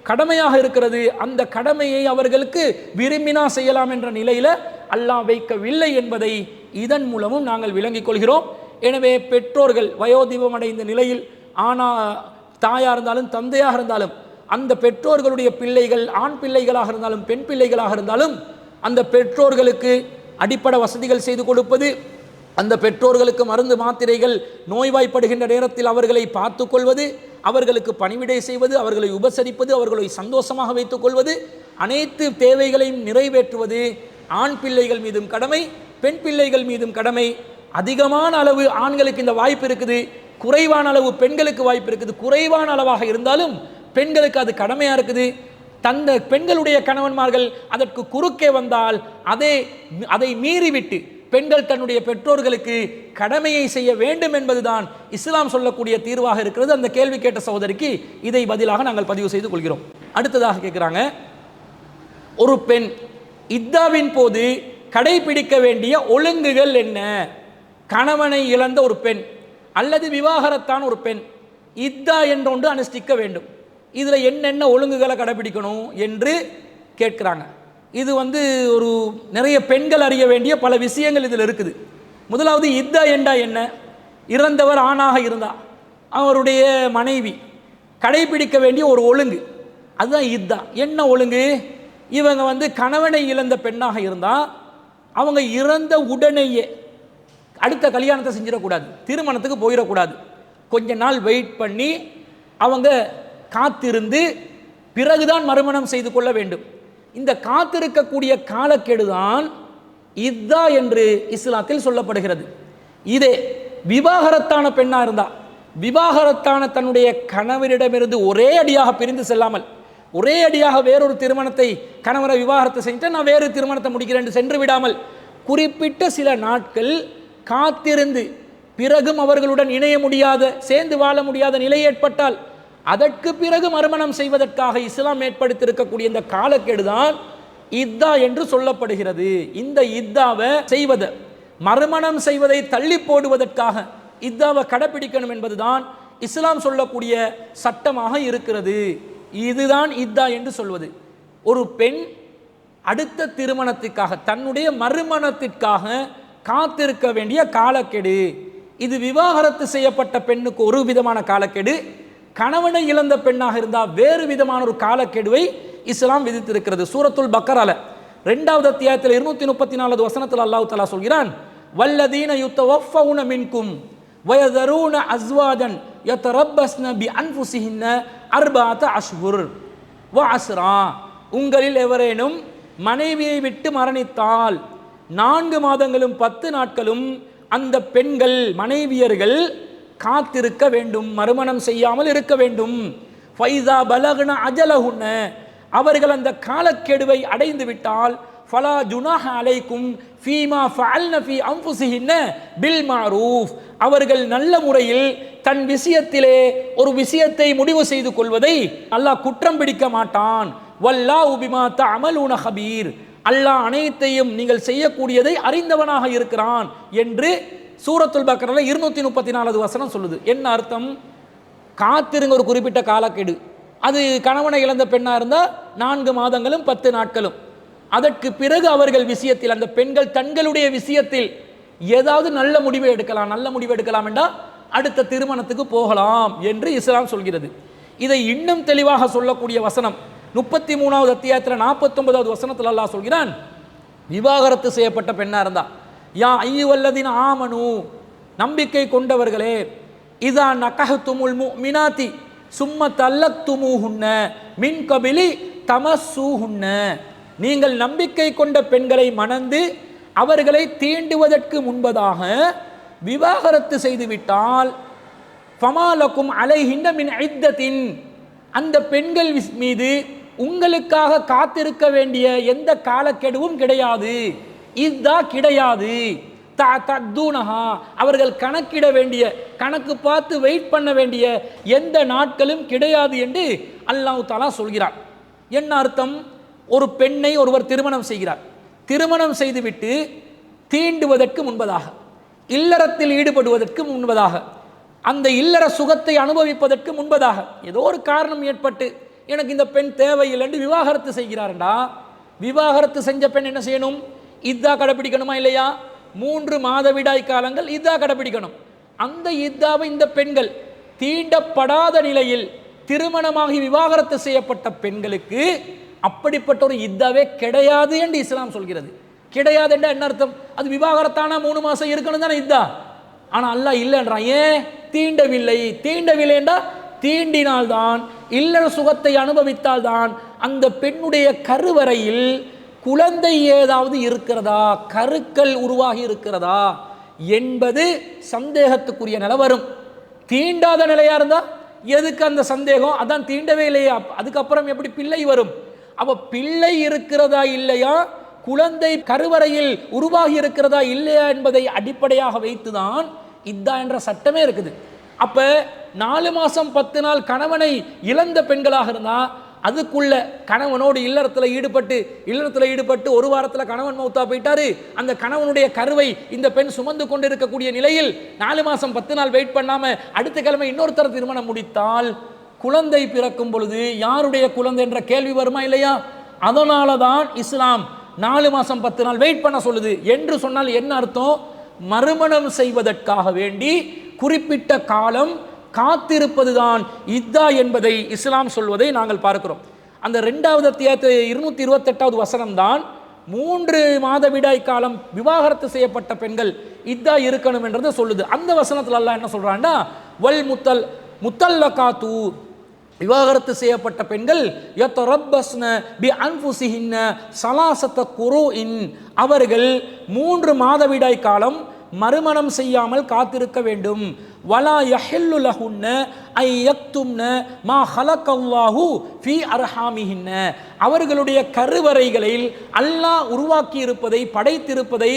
கடமையாக இருக்கிறது. அந்த கடமையை அவர்களுக்கு விரும்பினா செய்யலாம் என்ற நிலையில அல்லாஹ் வைக்கவில்லை என்பதை இதன் மூலமும் நாங்கள் விளங்கிக் கொள்கிறோம். எனவே பெற்றோர்கள் வயோதிபம் அடைந்த நிலையில் தாயாக இருந்தாலும் தந்தையாக இருந்தாலும் அந்த பெற்றோர்களுடைய பிள்ளைகள் ஆண் பிள்ளைகளாக இருந்தாலும் பெண் பிள்ளைகளாக இருந்தாலும் அந்த பெற்றோர்களுக்கு அடிப்படை வசதிகள் செய்து கொடுப்பது, அந்த பெற்றோர்களுக்கு மருந்து மாத்திரைகள் நோய்வாய்ப்படுகின்ற நேரத்தில் அவர்களை பார்த்து கொள்வது, அவர்களுக்கு பணிவிடை செய்வது, அவர்களை உபசரிப்பது, அவர்களை சந்தோஷமாக வைத்துக் கொள்வது, அனைத்து தேவைகளையும் நிறைவேற்றுவது ஆண் பிள்ளைகள் மீதும் கடமை, பெண் பிள்ளைகள் மீதும் கடமை. அதிகமான அளவு ஆண்களுக்கு இந்த வாய்ப்பு இருக்குது, குறைவான அளவு பெண்களுக்கு வாய்ப்பு இருக்குது. குறைவான அளவாக இருந்தாலும் பெண்களுக்கு அது கடமையா இருக்குது. தந்த பெண்களுடைய கணவன்மார்கள் அதற்கு குறுக்கே வந்தால் அதை மீறிவிட்டு பெண்கள் தன்னுடைய பெற்றோர்களுக்கு கடமையை செய்ய வேண்டும் என்பதுதான் இஸ்லாம் சொல்லக்கூடிய தீர்வாக இருக்கிறது. அந்த கேள்வி கேட்ட சகோதரிக்கு இதை பதிலாக நாங்கள் பதிவு செய்து கொள்கிறோம். அடுத்ததாக கேட்கிறாங்க, ஒரு பெண் இத்தாவின் போது கடைபிடிக்க வேண்டிய ஒழுங்குகள் என்ன? கணவனை இழந்த ஒரு பெண் அல்லது விவாகரத்தான ஒரு பெண் இத்தா என்றொன்று அனுஷ்டிக்க வேண்டும். இதுல என்னென்ன ஒழுங்குகளை கடைபிடிக்கணும் என்று கேட்கிறாங்க. இது ஒரு நிறைய பெண்கள் அறிய வேண்டிய பல விஷயங்கள் இதில் இருக்குது. முதலாவது இத்தா என்றா என்ன? இறந்தவர் ஆணாக இருந்தா அவருடைய மனைவி கடைபிடிக்க வேண்டிய ஒரு ஒழுங்கு, அதுதான் இத்தா. என்ன ஒழுங்கு? இவங்க கணவனை இழந்த பெண்ணாக இருந்தா அவங்க இறந்த உடனேயே அடுத்த கல்யாணத்தை செஞ்சிடக்கூடாது, திருமணத்துக்கு போயிடக்கூடாது. கொஞ்ச நாள் வெயிட் பண்ணி அவங்க காத்திருந்து பிறகுதான் மறுமணம் செய்து கொள்ள வேண்டும். இந்த காத்திருக்கக்கூடிய காலக்கெடுதான் இத்தா என்று இஸ்லாத்தில் சொல்லப்படுகிறது. இதே விவாகரத்தான பெண்ணா இருந்தா, விவாகரத்தான தன்னுடைய கணவரிடமிருந்து ஒரே அடியாக பிரிந்து செல்லாமல், ஒரே அடியாக வேறொரு திருமணத்தை கணவரை விவாகரத்தை செஞ்சுட்டு நான் வேறு திருமணத்தை முடிக்கிறேன் சென்று விடாமல் குறிப்பிட்ட சில நாட்கள் காத்திருந்து பிறகும் அவர்களுடன் இணைய முடியாத, சேர்ந்து வாழ முடியாத நிலை ஏற்பட்டால் அதற்கு பிறகு மறுமணம் செய்வதற்காக இஸ்லாம் ஏற்படுத்தியிருக்கக்கூடிய இந்த காலக்கெடுதான் இத்தா என்று சொல்லப்படுகிறது. இந்த இத்தாவை செய்வதை, மறுமணம் செய்வதை தள்ளி போடுவதற்காக இத்தாவை கடைபிடிக்கணும் என்பதுதான் இஸ்லாம் சொல்லக்கூடிய சட்டமாக இருக்கிறது. இதுதான் இத்தா என்று சொல்வது. ஒரு பெண் அடுத்த திருமணத்திற்காக, தன்னுடைய மறுமணத்திற்காக காத்திருக்க வேண்டிய காலக்கெடு. இது விவாகரத்து செய்யப்பட்ட பெண்ணுக்கு ஒரு விதமான காலக்கெடு, கணவனை இழந்த பெண்ணாக இருந்தால் வேறு விதமான ஒரு காலக்கெடுவை இஸ்லாம் விதித்திருக்கிறது. சூரத்துல் பக்கரால 2வது அத்தியாயத்தில் 234வது வசனத்தில் அல்லாஹ் தஆலா சொல்கிறான், வல்லதீன யுத்தவஃபவுன மின்கும் வயதரூன அஸ்வாஜன் யதரப்பஸ்ன பிஅன்ஃபுஸிஹின்ன அர்பஅத அஷ்ஹுர் வ அஸ்ரா. உங்களில் எவரேனும் மனைவியை விட்டு மரணித்தால் 4 மாதங்களும் 10 நாட்களும் அந்த பெண்கள் மனைவியர்கள் காத்திருக்க வேண்டும், மறுமணம் செய்யாமல் இருக்க வேண்டும். ஃபைஸா பலக்ன அஜலஹுன்ன, அவர்கள் அந்த காலக்கெடுவை அடைந்து விட்டால் ஃபலா ஜுனாஹ அலைக்கும் ஃபீமா ஃபஅல்ன ஃபீ அன்ஃபுஸிஹின்ன பில் மஅரூஃப், அவர்கள் நல்ல முறையில் தன் விஷயத்திலே ஒரு விஷயத்தை முடிவு செய்து கொள்வதை அல்லாஹ் குற்றம் பிடிக்க மாட்டான். வல்லாஹு பிமா தஅமலூன ஹபீர், அல்லாஹ் அனைத்தையும் நீங்கள் செய்யக்கூடியதை அறிந்தவனாக இருக்கிறான் என்று சூரத்துல் பக்ரால 234வது வசனம் சொல்லுது. என்ன அர்த்தம்? காத்திருங்க ஒரு குறிப்பிட்ட காலக்கெடு. அது கணவனை இழந்த பெண்ணாக இருந்தால் 4 மாதங்களும் 10 நாட்களும். அதற்கு பிறகு அவர்கள் விஷயத்தில், அந்த பெண்கள் தங்களுடைய விஷயத்தில் ஏதாவது நல்ல முடிவை எடுக்கலாம். நல்ல முடிவு எடுக்கலாம் என்றால் அடுத்த திருமணத்துக்கு போகலாம் என்று இஸ்லாம் சொல்கிறது. இதை இன்னும் தெளிவாக சொல்லக்கூடிய வசனம் 33வது அத்தியாயத்தில் 49வது வசனத்தில் அல்லாஹ் சொல்கிறான், விவாகரத்து செய்யப்பட்ட பெண்ணா இருந்தா, யா அய்யுவல்லதீன ஆமனு, நம்பிக்கை கொண்டவர்களே, இதா நகஹ்துமுல் முஃமினாத்தி சும்ம தல்லக்துமூஹுன்ன மின் கபிலி தமஸ்ஸூஹுன்ன, நீங்கள் நம்பிக்கை கொண்ட பெண்களை மணந்து அவர்களை தீண்டுவதற்கு முன்பதாக விவாகரத்து செய்துவிட்டால் ஃபமாலக்கும் அலைஹின்ன மின் இத்தத்தின், அந்த பெண்கள் மீது உங்களுக்காக காத்திருக்க வேண்டிய எந்த காலக்கெடுவும் கிடையாது. இதா கிடையாது. தஅதூனஹா, அவர்கள் கணக்கிட வேண்டிய, கணக்கு பார்த்து வெயிட் பண்ண வேண்டிய எந்த நாட்களும் கிடையாது என்று அல்லாஹ் தஆலா சொல்கிறார். என்ன அர்த்தம்? ஒரு பெண்ணை ஒருவர் திருமணம் செய்கிறார். திருமணம் செய்துவிட்டு தீண்டுவதற்கு முன்பதாக, இல்லறத்தில் ஈடுபடுவதற்கு முன்பதாக, அந்த இல்லற சுகத்தை அனுபவிப்பதற்கு முன்பதாக ஏதோ ஒரு காரணம் ஏற்பட்டு எனக்கு இந்த பெண் தேவையில்லை என்று விவாகரத்து செய்கிறார்டா, விவாகரத்து செஞ்ச பெண் என்ன செய்யணும்? இதா கடைப்பிடிக்கணுமா இல்லையா? 3 மாதவிடாய் காலங்கள் இதா கடைப்பிடிக்கணும். அந்த இத்தாவை இந்த பெண்கள் தீண்டப்படாத நிலையில் திருமணமாகி விவாகரத்து செய்யப்பட்ட பெண்களுக்கு அப்படிப்பட்ட ஒரு இத்தாவே கிடையாது என்று இஸ்லாம் சொல்கிறது. கிடையாது என்ற என்ன அர்த்தம்? அது விவாகரத்தான 3 மாதம் இருக்கணும் தானே இத்தா. ஆனால் அல்லாஹ் இல்லைன்றான். ஏன்? தீண்டவில்லை. தீண்டவில்லை என்றால் தீண்டினால்தான், இல்லற சுகத்தை அனுபவித்தால்தான் அந்த பெண்ணுடைய கருவறையில் குழந்தை ஏதாவது இருக்கிறதா, கருக்கள் உருவாகி இருக்கிறதா என்பது சந்தேகத்துக்குரிய நிலை வரும். தீண்டாத நிலையா இருந்தா எதுக்கு அந்த சந்தேகம்? அதான் தீண்டவே இல்லையா, அதுக்கப்புறம் எப்படி பிள்ளை வரும்? அப்ப பிள்ளை இருக்கிறதா இல்லையா, குழந்தை கருவறையில் உருவாகி இருக்கிறதா இல்லையா என்பதை அடிப்படையாக வைத்துதான் இதா என்ற சட்டமே இருக்குது. அப்ப 4 மாசம் 10 நாள் கணவனை இழந்த பெண்களாக இருந்தா அதுக்குள்ள கணவனோடு இல்லறத்தில் ஈடுபட்டு 1 வாரத்தில் கணவன் மௌத்தா போயிட்டாரு, அந்த கணவனுடைய கருவை இந்த பெண் சுமந்து கொண்டு இருக்கக்கூடிய நிலையில் 4 மாசம் 10 நாள் வெயிட் பண்ணாம அடுத்த கிழமை இன்னொருத்தர் திருமணம் முடித்தால் குழந்தை பிறக்கும் பொழுது யாருடைய குழந்தை என்ற கேள்வி வருமா இல்லையா? அதனால தான் இஸ்லாம் 4 மாசம் 10 நாள் வெயிட் பண்ண சொல்லுது. என்று சொன்னால் என்ன அர்த்தம்? மறுமணம் செய்வதற்காக வேண்டி குறிப்பிட்ட காலம் காத்திருப்பதுதான் இத்தா என்பதை இஸ்லாம் சொல்வதை நாங்கள் பார்க்கிறோம். அந்த 2வது அத்தியாயத்தில் 228வது வசனம் தான் 3 மாதவிடாய் காலம் விவாகரத்து செய்யப்பட்ட பெண்கள் இத்தா இருக்கணும் என்றதை சொல்லுது. அந்த வசனத்தில் அல்லாஹ் என்ன சொல்றான்னா, வல் முத்தல்லகாத்து, விவாகரத்து செய்யப்பட்ட பெண்கள் யத்தரப்பஸ்ன பி அன்ஃபுஸிஹின்ன ஸலாஸத குரூஇன், அவர்கள் 3 மாதவிடாய் காலம் மறுமணம் செய்யாமல் காத்திருக்க வேண்டும். வலா யஹில்லு லஹுன்ன ஐ யக்தும்ன மா ஹலக்கல்லாஹு ஃபீ அர்ஹாமிஹின்ன, அவர்களுடைய கருவறைகளில் அல்லாஹ் உருவாக்கி இருப்பதை, படைத்திருப்பதை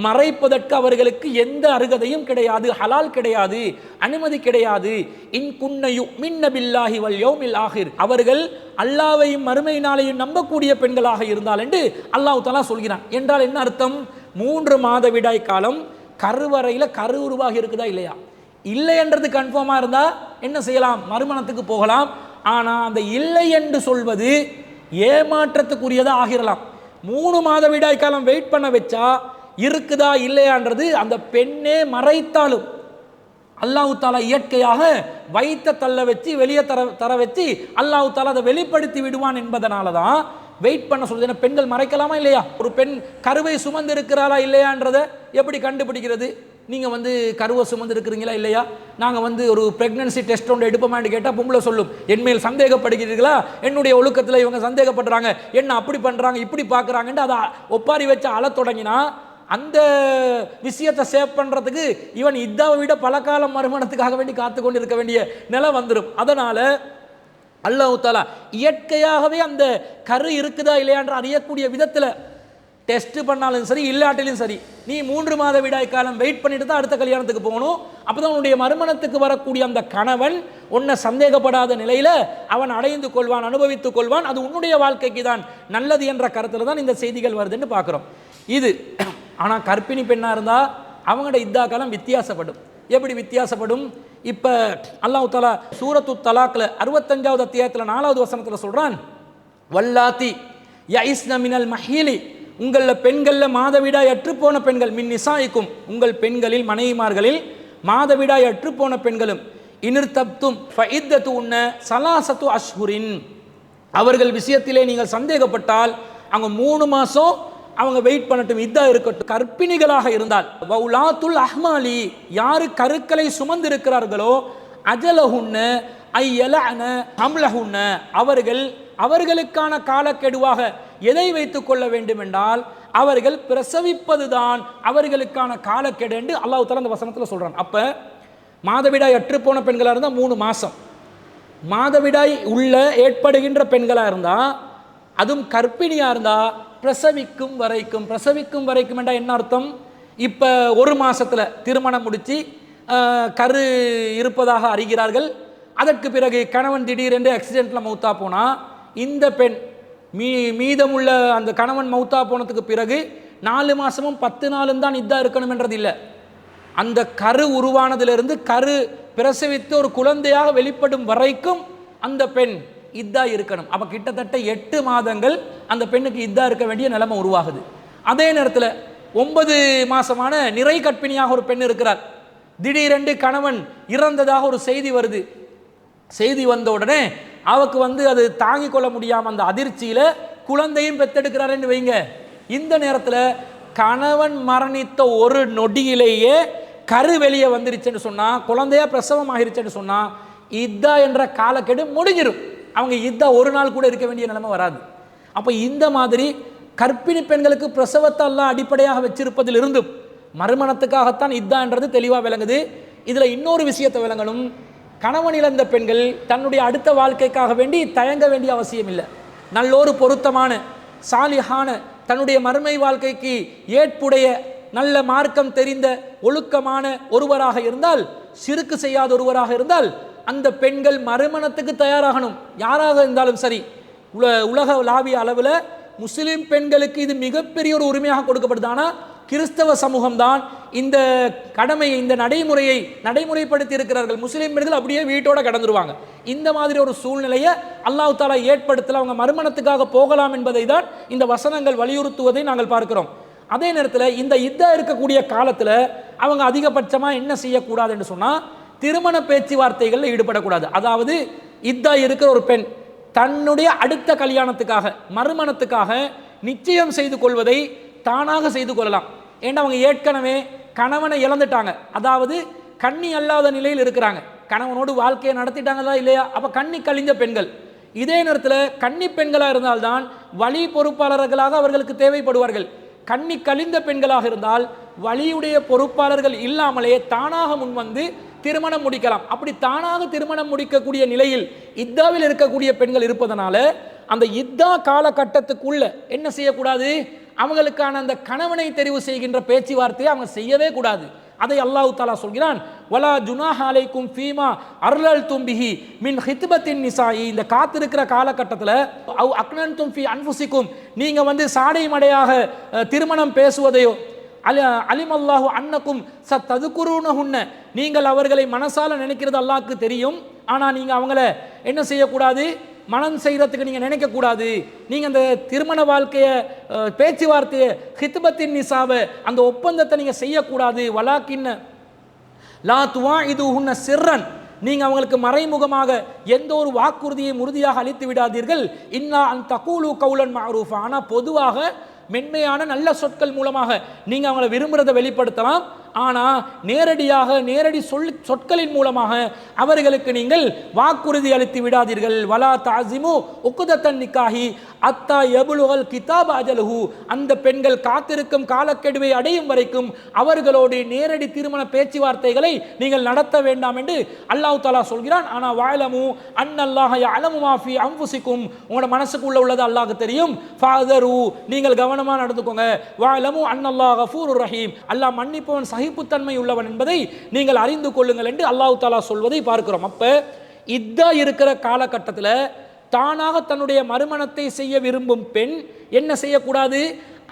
மறைப்பதற்கு அவர்களுக்கு எந்த அருகதையும் கிடையாது, ஹலால் கிடையாது, அனுமதி கிடையாது. இன் குன்ன யுமின்ன பில்லாஹி வல் யௌமில் ஆஹிர், அவர்கள் அல்லாஹ்வையும் மறுமை நாளையும் நம்பக்கூடிய பெண்களாக இருந்தால் என்று அல்லாஹ் தஆலா சொல்கிறான். என்றால் என்ன அர்த்தம்? 3 மாதவிடாய் காலம் கருவறையில் கரு உருவாகி இருக்குதா இல்லையா? இல்லை என்றது கன்ஃபார்மாக இருந்தால் என்ன செய்யலாம்? மறுமணத்துக்கு போகலாம். ஆனால் அந்த இல்லை என்று சொல்வது ஏமாற்றத்துக்குரியதாக ஆகிரலாம். 3 மாதவிடாய் காலம் வெயிட் பண்ண வச்சா இருக்குதா இல்லையான்றது அந்த பெண்ணே மறைத்தாலும் அல்லாஹ் தஆலா இயற்கையாக வைத்த தள்ள வச்சு வெளியே தர வச்சு அல்லாஹ் தஆலா அதை வெளிப்படுத்தி விடுவான் என்பதனால தான் வெயிட் பண்ண சொல்லுது. பெண்கள் மறைக்கலாமா இல்லையா? ஒரு பெண் கருவை சுமந்து இருக்கிறாளா இல்லையான்றதை எப்படி கண்டுபிடிக்கிறது? நீங்கள் கருவை சுமந்து இருக்கிறீங்களா இல்லையா, நாங்கள் ஒரு ப்ரெக்னன்சி டெஸ்ட் ஒன்று எடுப்போமான்னு கேட்டால் பொம்பளை சொல்லும், என்மேல் சந்தேகப்படுகிறீர்களா, என்னுடைய ஒழுக்கத்தில் இவங்க சந்தேகப்படுறாங்க, என்ன அப்படி பண்ணுறாங்க இப்படி பார்க்குறாங்கன்ட்டு அதை ஒப்பாரி வச்சு அழ தொடங்கினா அந்த விஷயத்தை சேவ் பண்ணுறதுக்கு இவன் இதாவை விட பல காலம் மறுமணத்துக்காக வேண்டி காத்து கொண்டு இருக்க வேண்டிய நிலை வந்துடும். அதனால் அல்லாஹ் தஆலா இயற்கையாகவே அந்த கரு இருக்குதா இல்லையான்ற அறியக்கூடிய விதத்தில் டெஸ்ட் பண்ணாலும் சரி இல்லாட்டிலும் சரி, நீ 3 மாத விடாய் காலம் வெயிட் பண்ணிட்டு தான் அடுத்த கல்யாணத்துக்கு போகணும். அப்பதான் உன்னுடைய மறுமணத்துக்கு வரக்கூடிய அந்த கணவன் உன்னை சந்தேகப்படாத நிலையில அவன் அடைந்து கொள்வான், அனுபவித்துக் கொள்வான். அது உன்னுடைய வாழ்க்கைக்கு தான் நல்லது என்ற கருத்துல தான் இந்த செய்திகள் வருதுன்னு பார்க்கிறோம். இது ஆனா கர்ப்பிணி பெண்ணா இருந்தா அவங்களோட இத்தா காலம் வித்தியாசப்படும். எப்படி வித்தியாசப்படும்? இப்ப அல்லாஹ் தஆலா சூரத்து தலாக்ல 65வது அத்தியாயத்துல 4வது வசனத்துல சொல்றான், வல்லாத்தி யஇஸ்ன மினல் மஹீலி, உங்கள பெண்கள்ல மாதவிடாய் அற்று போன பெண்கள், மின் நிசாயிக்கும், உங்கள் பெண்களில் மனைவிமார்களில் மாதவிடாய் அற்று போன பெண்களும், இனிர்தப்தும் ஃபஇத்தத்து உன்ன சலாசத்து அஷ்ஹுரின், அவர்கள் விஷயத்திலே நீங்கள் சந்தேகப்பட்டால் அவங்க 3 மாசம் அவங்க வெயிட் பண்ணட்டும், இதா இருக்கட்டும். கர்ப்பிணிகளாக இருந்தால் வௌலாத்துல் அஹ்மாலி, யாரு கருக்களை சுமந்திருக்கிறார்களோ, அஜலஹுன்ன ஐயலஅன ஹம்லஹுன்ன, அவர்களுக்கான காலக்கெடுவாக எதை வைத்துக் கொள்ள வேண்டும் என்றால் அவர்கள் பிரசவிப்பதுதான் அவர்களுக்கான காலக்கெடு என்று அல்லாஹ் தஆலா அந்த வசனத்தில் சொல்றான். அப்ப மாதவிடாய் அற்று போன பெண்களாக இருந்தால் 3 மாசம், மாதவிடாய் உள்ள ஏற்படுகின்ற பெண்களாக இருந்தா, அதுவும் கர்ப்பிணியா இருந்தா பிரசவிக்கும் வரைக்கும் என்றால் என்ன அர்த்தம்? இப்ப 1 மாசத்துல திருமணம் முடிச்சு கரு இருப்பதாக அறிகிறார்கள். அதற்கு பிறகு கணவன் திடீரென்று ஆக்சிடென்ட்ல மௌத்தா போனா, இந்த பெண் மீதமுள்ள அந்த கணவன் மௌத்தா போனதுக்கு பிறகு 4 மாசமும் 10 நாளும் தான் இதா இருக்கணும் என்றது இல்லை. அந்த கரு உருவானதிலிருந்து கரு பிரசவித்து ஒரு குழந்தையாக வெளிப்படும் வரைக்கும் அந்த பெண் இதா இருக்கணும். அப்ப கிட்டத்தட்ட 8 மாதங்கள் அந்த பெண்ணுக்கு இதா இருக்க வேண்டிய நிலைமை உருவாகுது. அதே நேரத்தில் 9 மாசமான நிறை கற்பிணியாக ஒரு பெண் இருக்கிறார். திடீரென்று கணவன் இறந்ததாக ஒரு செய்தி வருது. செய்தி வந்த உடனே அவக்கு அது தாங்கிக் கொள்ள முடியாம அந்த அதிர்ச்சியில குழந்தையும் பெத்தெடுக்கிறாருன்னு வைங்க. இந்த நேரத்தில் கணவன் மரணித்த ஒரு நொடியிலேயே கரு வெளியே வந்துருச்சுன்னு சொன்னா, குழந்தையா பிரசவம் ஆகிருச்சுன்னு சொன்னா, இதா என்ற காலக்கெடு முடிஞ்சிடும். அவங்க இதா ஒரு நாள் கூட இருக்க வேண்டிய நிலைமை வராது. அப்ப இந்த மாதிரி கர்ப்பிணி பெண்களுக்கு பிரசவத்தை எல்லாம் அடிப்படையாக வச்சிருப்பதில் இருந்தும் மறுமணத்துக்காகத்தான் இதா என்றது தெளிவாக விளங்குது. இதுல இன்னொரு விஷயத்தை விளங்கணும். கணவன் இழந்த பெண்கள் தன்னுடைய அடுத்த வாழ்க்கைக்காக வேண்டி தயங்க வேண்டிய அவசியம் இல்லை. நல்லொரு பொருத்தமான சாலிஹான தன்னுடைய மறுமை வாழ்க்கைக்கு ஏற்புடைய நல்ல மார்க்கம் தெரிந்த ஒழுக்கமான ஒருவராக இருந்தால், சிறுக்கு செய்யாத ஒருவராக இருந்தால், அந்த பெண்கள் மறுமணத்துக்கு தயாராகணும். யாராக இருந்தாலும் சரி, உலக லாவிய அளவில் முஸ்லிம் பெண்களுக்கு இது மிகப்பெரிய ஒரு உரிமையாக கொடுக்கப்படுது. ஆனால் கிறிஸ்தவ சமூகம்தான் இந்த கடமையை, இந்த நடைமுறையை நடைமுறைப்படுத்தி இருக்கிறார்கள். முஸ்லிம் பெண்கள் அப்படியே வீட்டோட கடந்துருவாங்க. இந்த மாதிரி ஒரு சூழ்நிலையை அல்லாஹ் தஆலா ஏற்படுத்தல, அவங்க மறுமணத்துக்காக போகலாம் என்பதை தான் இந்த வசனங்கள் வலியுறுத்துவதை நாங்கள் பார்க்கிறோம். அதே நேரத்தில் இந்த இதா இருக்கக்கூடிய காலத்தில் அவங்க அதிகபட்சமாக என்ன செய்யக்கூடாது என்று சொன்னால், திருமண பேச்சுவார்த்தைகளில் ஈடுபடக்கூடாது. அதாவது இதா இருக்கிற ஒரு பெண் தன்னுடைய அடுத்த கல்யாணத்துக்காக மறுமணத்துக்காக நிச்சயம் செய்து கொள்வதை தானாக செய்து கொள்ளலாம். ஏன்னா அவங்க ஏற்கனவே கணவனை இழந்துட்டாங்க, அதாவது கண்ணி அல்லாத நிலையில் இருக்கிறாங்க. கணவனோடு வாழ்க்கையை நடத்திட்டாங்களா இல்லையா? அப்ப கண்ணி கழிஞ்ச பெண்கள். இதே நேரத்தில் கன்னி பெண்களாக இருந்தால்தான் வழி பொறுப்பாளர்களாக அவர்களுக்கு தேவைப்படுவார்கள். கண்ணி கழிந்த பெண்களாக இருந்தால் வழியுடைய பொறுப்பாளர்கள் இல்லாமலே தானாக முன்வந்து திருமணம் முடிக்கலாம். அப்படி தானாக திருமணம் முடிக்கக்கூடிய நிலையில் இத்தாவில் இருக்கக்கூடிய பெண்கள் இருப்பதனால அந்த இதா காலகட்டத்துக்குள்ள என்ன செய்யக்கூடாது? அவங்களுக்கான அந்த கணவனை தெரிவு செய்கின்ற பேச்சுவார்த்தையை அவங்க செய்யவே கூடாது. அதை அல்லாஹ் தஆலா சொல்கிறான், வலா ஜுனாஹ அலைக்கும் ஃபீமா அர்லல்தும் பிஹி மின் ஹித்பத்தின் நிசாயி. இந்த காத்திருக்கிற காலகட்டத்தில் அவ் அக்னன்தும் ஃபீ அன்ஃபுசிக்கும், நீங்க சாடை மடையாக திருமணம் பேசுவதையோ, அலிமல்லாஹு அன்னக்கும் சத்ததுகுருனஹுன்ன, நீங்கள் அவர்களை மனசால நினைக்கிறது அல்லாஹ்க்கு தெரியும். ஆனால் நீங்க அவங்கள என்ன செய்யக்கூடாது? மனம் செய்யறதுக்கு நீங்க நினைக்க கூடாது. நீங்க அந்த திருமண வாழ்க்கையை பேச்சுவார்த்தையை ஹித்பத்தின் நிசாவை அந்த ஒப்பந்தத்தை நீங்க செய்யக்கூடாது. வலாக்கின்ன லா துவாஇதுஹுன்ன சிர்ரன், நீங்க அவங்களுக்கு மறைமுகமாக எந்த ஒரு வாக்குறுதியை உறுதியாக அளித்து விடாதீர்கள். இன்னா அன் தகூலு கௌலன் மஅரூஃபா, ஆனால் பொதுவாக மென்மையான நல்ல சொற்கள் மூலமாக நீங்க அவங்களை விரும்புறதை வெளிப்படுத்தலாம். ஆனால் நேரடி சொற்களின் மூலமாக அவர்களுக்கு நீங்கள் வாக்குறுதி அளித்து விடாதீர்கள். வலா தாசிமு உக்குதத்தன் நிக்காஹி அத்தா யபுலுகல் கிதாப் அஜலுஹு, அந்த பெண்கள் காத்திருக்கும் காலக்கெடுவை அடையும் வரைக்கும் அவர்களோடு நேரடி திருமண பேச்சுவார்த்தைகளை நீங்கள் நடத்த வேண்டாம் என்று அல்லாஹ் தஆலா சொல்கிறான். ஆனால் வஅலமு அன்னல்லாஹ யஅலமு மா ஃபீ அன்ஃபுசிக்கும், உங்களோட மனசுக்குள்ள உள்ளது அல்லாஹ்வுக்கு தெரியும். ஃபஅதரு, நீங்கள் கவனமா நடந்துக்கோங்க. வஅலமு அன்னல்லாஹ கஃபூருர் ரஹீம், அல்லாஹ் மன்னிப்பவன் சகிப்புத்தன்மை உள்ளவன் என்பதை நீங்கள் அறிந்து கொள்ளுங்கள் என்று அல்லாஹ் தஆலா சொல்வதை பார்க்கிறோம். அப்ப இத்தா இருக்கிற காலகட்டத்தில் தானாக தன்னுடைய மறுமணத்தை செய்ய விரும்பும் பெண் என்ன செய்யக்கூடாது?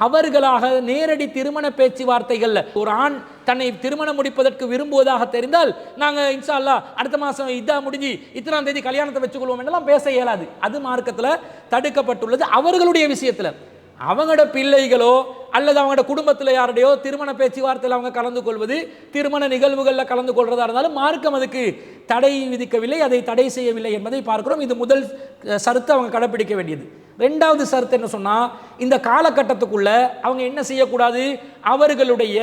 அவர்களாக நேரடி திருமண பேச்சுவார்த்தைகள், ஒரு ஆண் தன்னை திருமணம் முடிப்பதற்கு விரும்புவதாக தெரிந்தால் நாங்கள் இன்ஷா அல்லாஹ் அடுத்த மாதம் இதா முடிஞ்சு இத்தனாம் தேதி கல்யாணத்தை வச்சுக்கொள்வோம் என்றெல்லாம் பேச இயலாது. அது மார்க்கத்தில் தடுக்கப்பட்டுள்ளது. அவர்களுடைய விஷயத்தில் அவங்களோட பிள்ளைகளோ அல்லது அவங்களோட குடும்பத்தில் யாருடையோ திருமண பேச்சுவார்த்தையில் அவங்க கலந்து கொள்வது, திருமண நிகழ்வுகளில் கலந்து கொள்றதா இருந்தாலும் மார்க்கம் அதுக்கு தடை விதிக்கவில்லை, அதை தடை செய்யவில்லை என்பதை பார்க்கிறோம். இது முதல் சருத்தை அவங்க கடைப்பிடிக்க வேண்டியது. ரெண்டாவது சருத்து என்ன சொன்னால், இந்த காலகட்டத்துக்குள்ள அவங்க என்ன செய்யக்கூடாது? அவர்களுடைய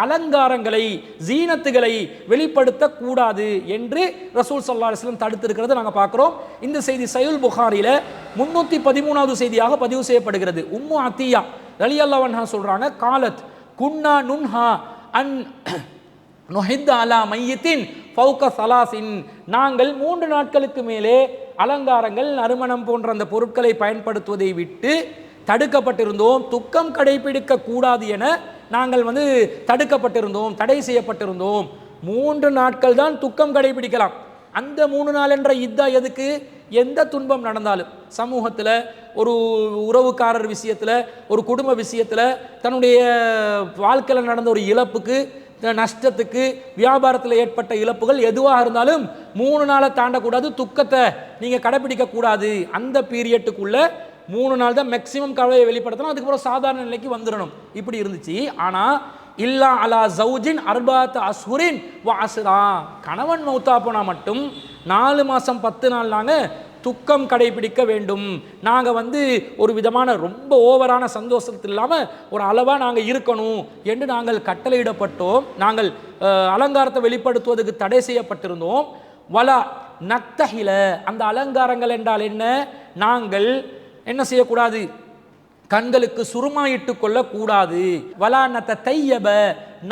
அலங்காரங்களை ஜீனத்துகளை வெளிப்படுத்தக்கூடாது என்று ரசூல் ஸல்லல்லாஹு அலைஹி வஸல்லம் தடுத்திருக்கிறத நாங்கள் பார்க்குறோம். இந்த செய்தி சஹீஹுல் புகாரில 313வது செய்தியாக பதிவு செய்யப்படுகிறது. உம்மு அத்தியா ரலியல்லாஹு அன்ஹா சொல்றாங்க, காலத் குன்னா நுன்ஹா அன் நுஹித் அலா மையத்தின் ஃபௌக சலாசின், நாங்கள் 3 நாட்களுக்கு மேலே அலங்காரங்கள் நறுமணம் போன்ற அந்த பொருட்களை பயன்படுத்துவதை விட்டு தடுக்கப்பட்டிருந்தோம். துக்கம் கடைபிடிக்க கூடாது என நாங்கள் தடுக்கப்பட்டிருந்தோம், தடை செய்யப்பட்டிருந்தோம். 3 நாட்கள் தான் துக்கம் கடைபிடிக்கலாம். அந்த 3 நாள் என்ற இத்தா எதுக்கு? எந்த துன்பம் நடந்தாலும் சமூகத்தில், ஒரு உறவுக்காரர் விஷயத்தில், ஒரு குடும்ப விஷயத்தில், தன்னுடைய வாழ்க்கையில் நடந்த ஒரு இழப்புக்கு, நஷ்டத்துக்கு, வியாபாரத்தில் ஏற்பட்ட இழப்புகள் எதுவாக இருந்தாலும் 3 நாளை தாண்டக்கூடாது, துக்கத்தை நீங்கள் கடைபிடிக்க கூடாது. அந்த பீரியட்டுக்குள்ள 3 நாள் தான் மேக்சிமம் கவலையை வெளிப்படுத்தணும், அதுக்கப்புறம் சாதாரண நிலைக்கு வந்துடணும். இப்படி இருந்துச்சு. ஆனால் இல்லா அலா ஜவுஜின் அர்பாத் அஸ்ஹுரின் வ அஸ்ரா, கணவன் மௌத்தா போனால் மட்டும் 4 மாதம் 10 நாள் நாங்கள் துக்கம் கடைபிடிக்க வேண்டும். நாங்கள் ஒரு விதமான ரொம்ப ஓவரான சந்தோஷத்தில் இல்லாமல் ஒரு அளவாக நாங்கள் இருக்கணும் என்று நாங்கள் கட்டளையிடப்பட்டோம். நாங்கள் அலங்காரத்தை வெளிப்படுத்துவதற்கு தடை செய்யப்பட்டிருந்தோம். வலா நக்தஹில, அந்த அலங்காரங்கள் என்றால் என்ன? நாங்கள் என்ன செய்யக்கூடாது? கண்களுக்கு சுருமாயிட்டு கொள்ளக்கூடாது. வலா நத்த தையப,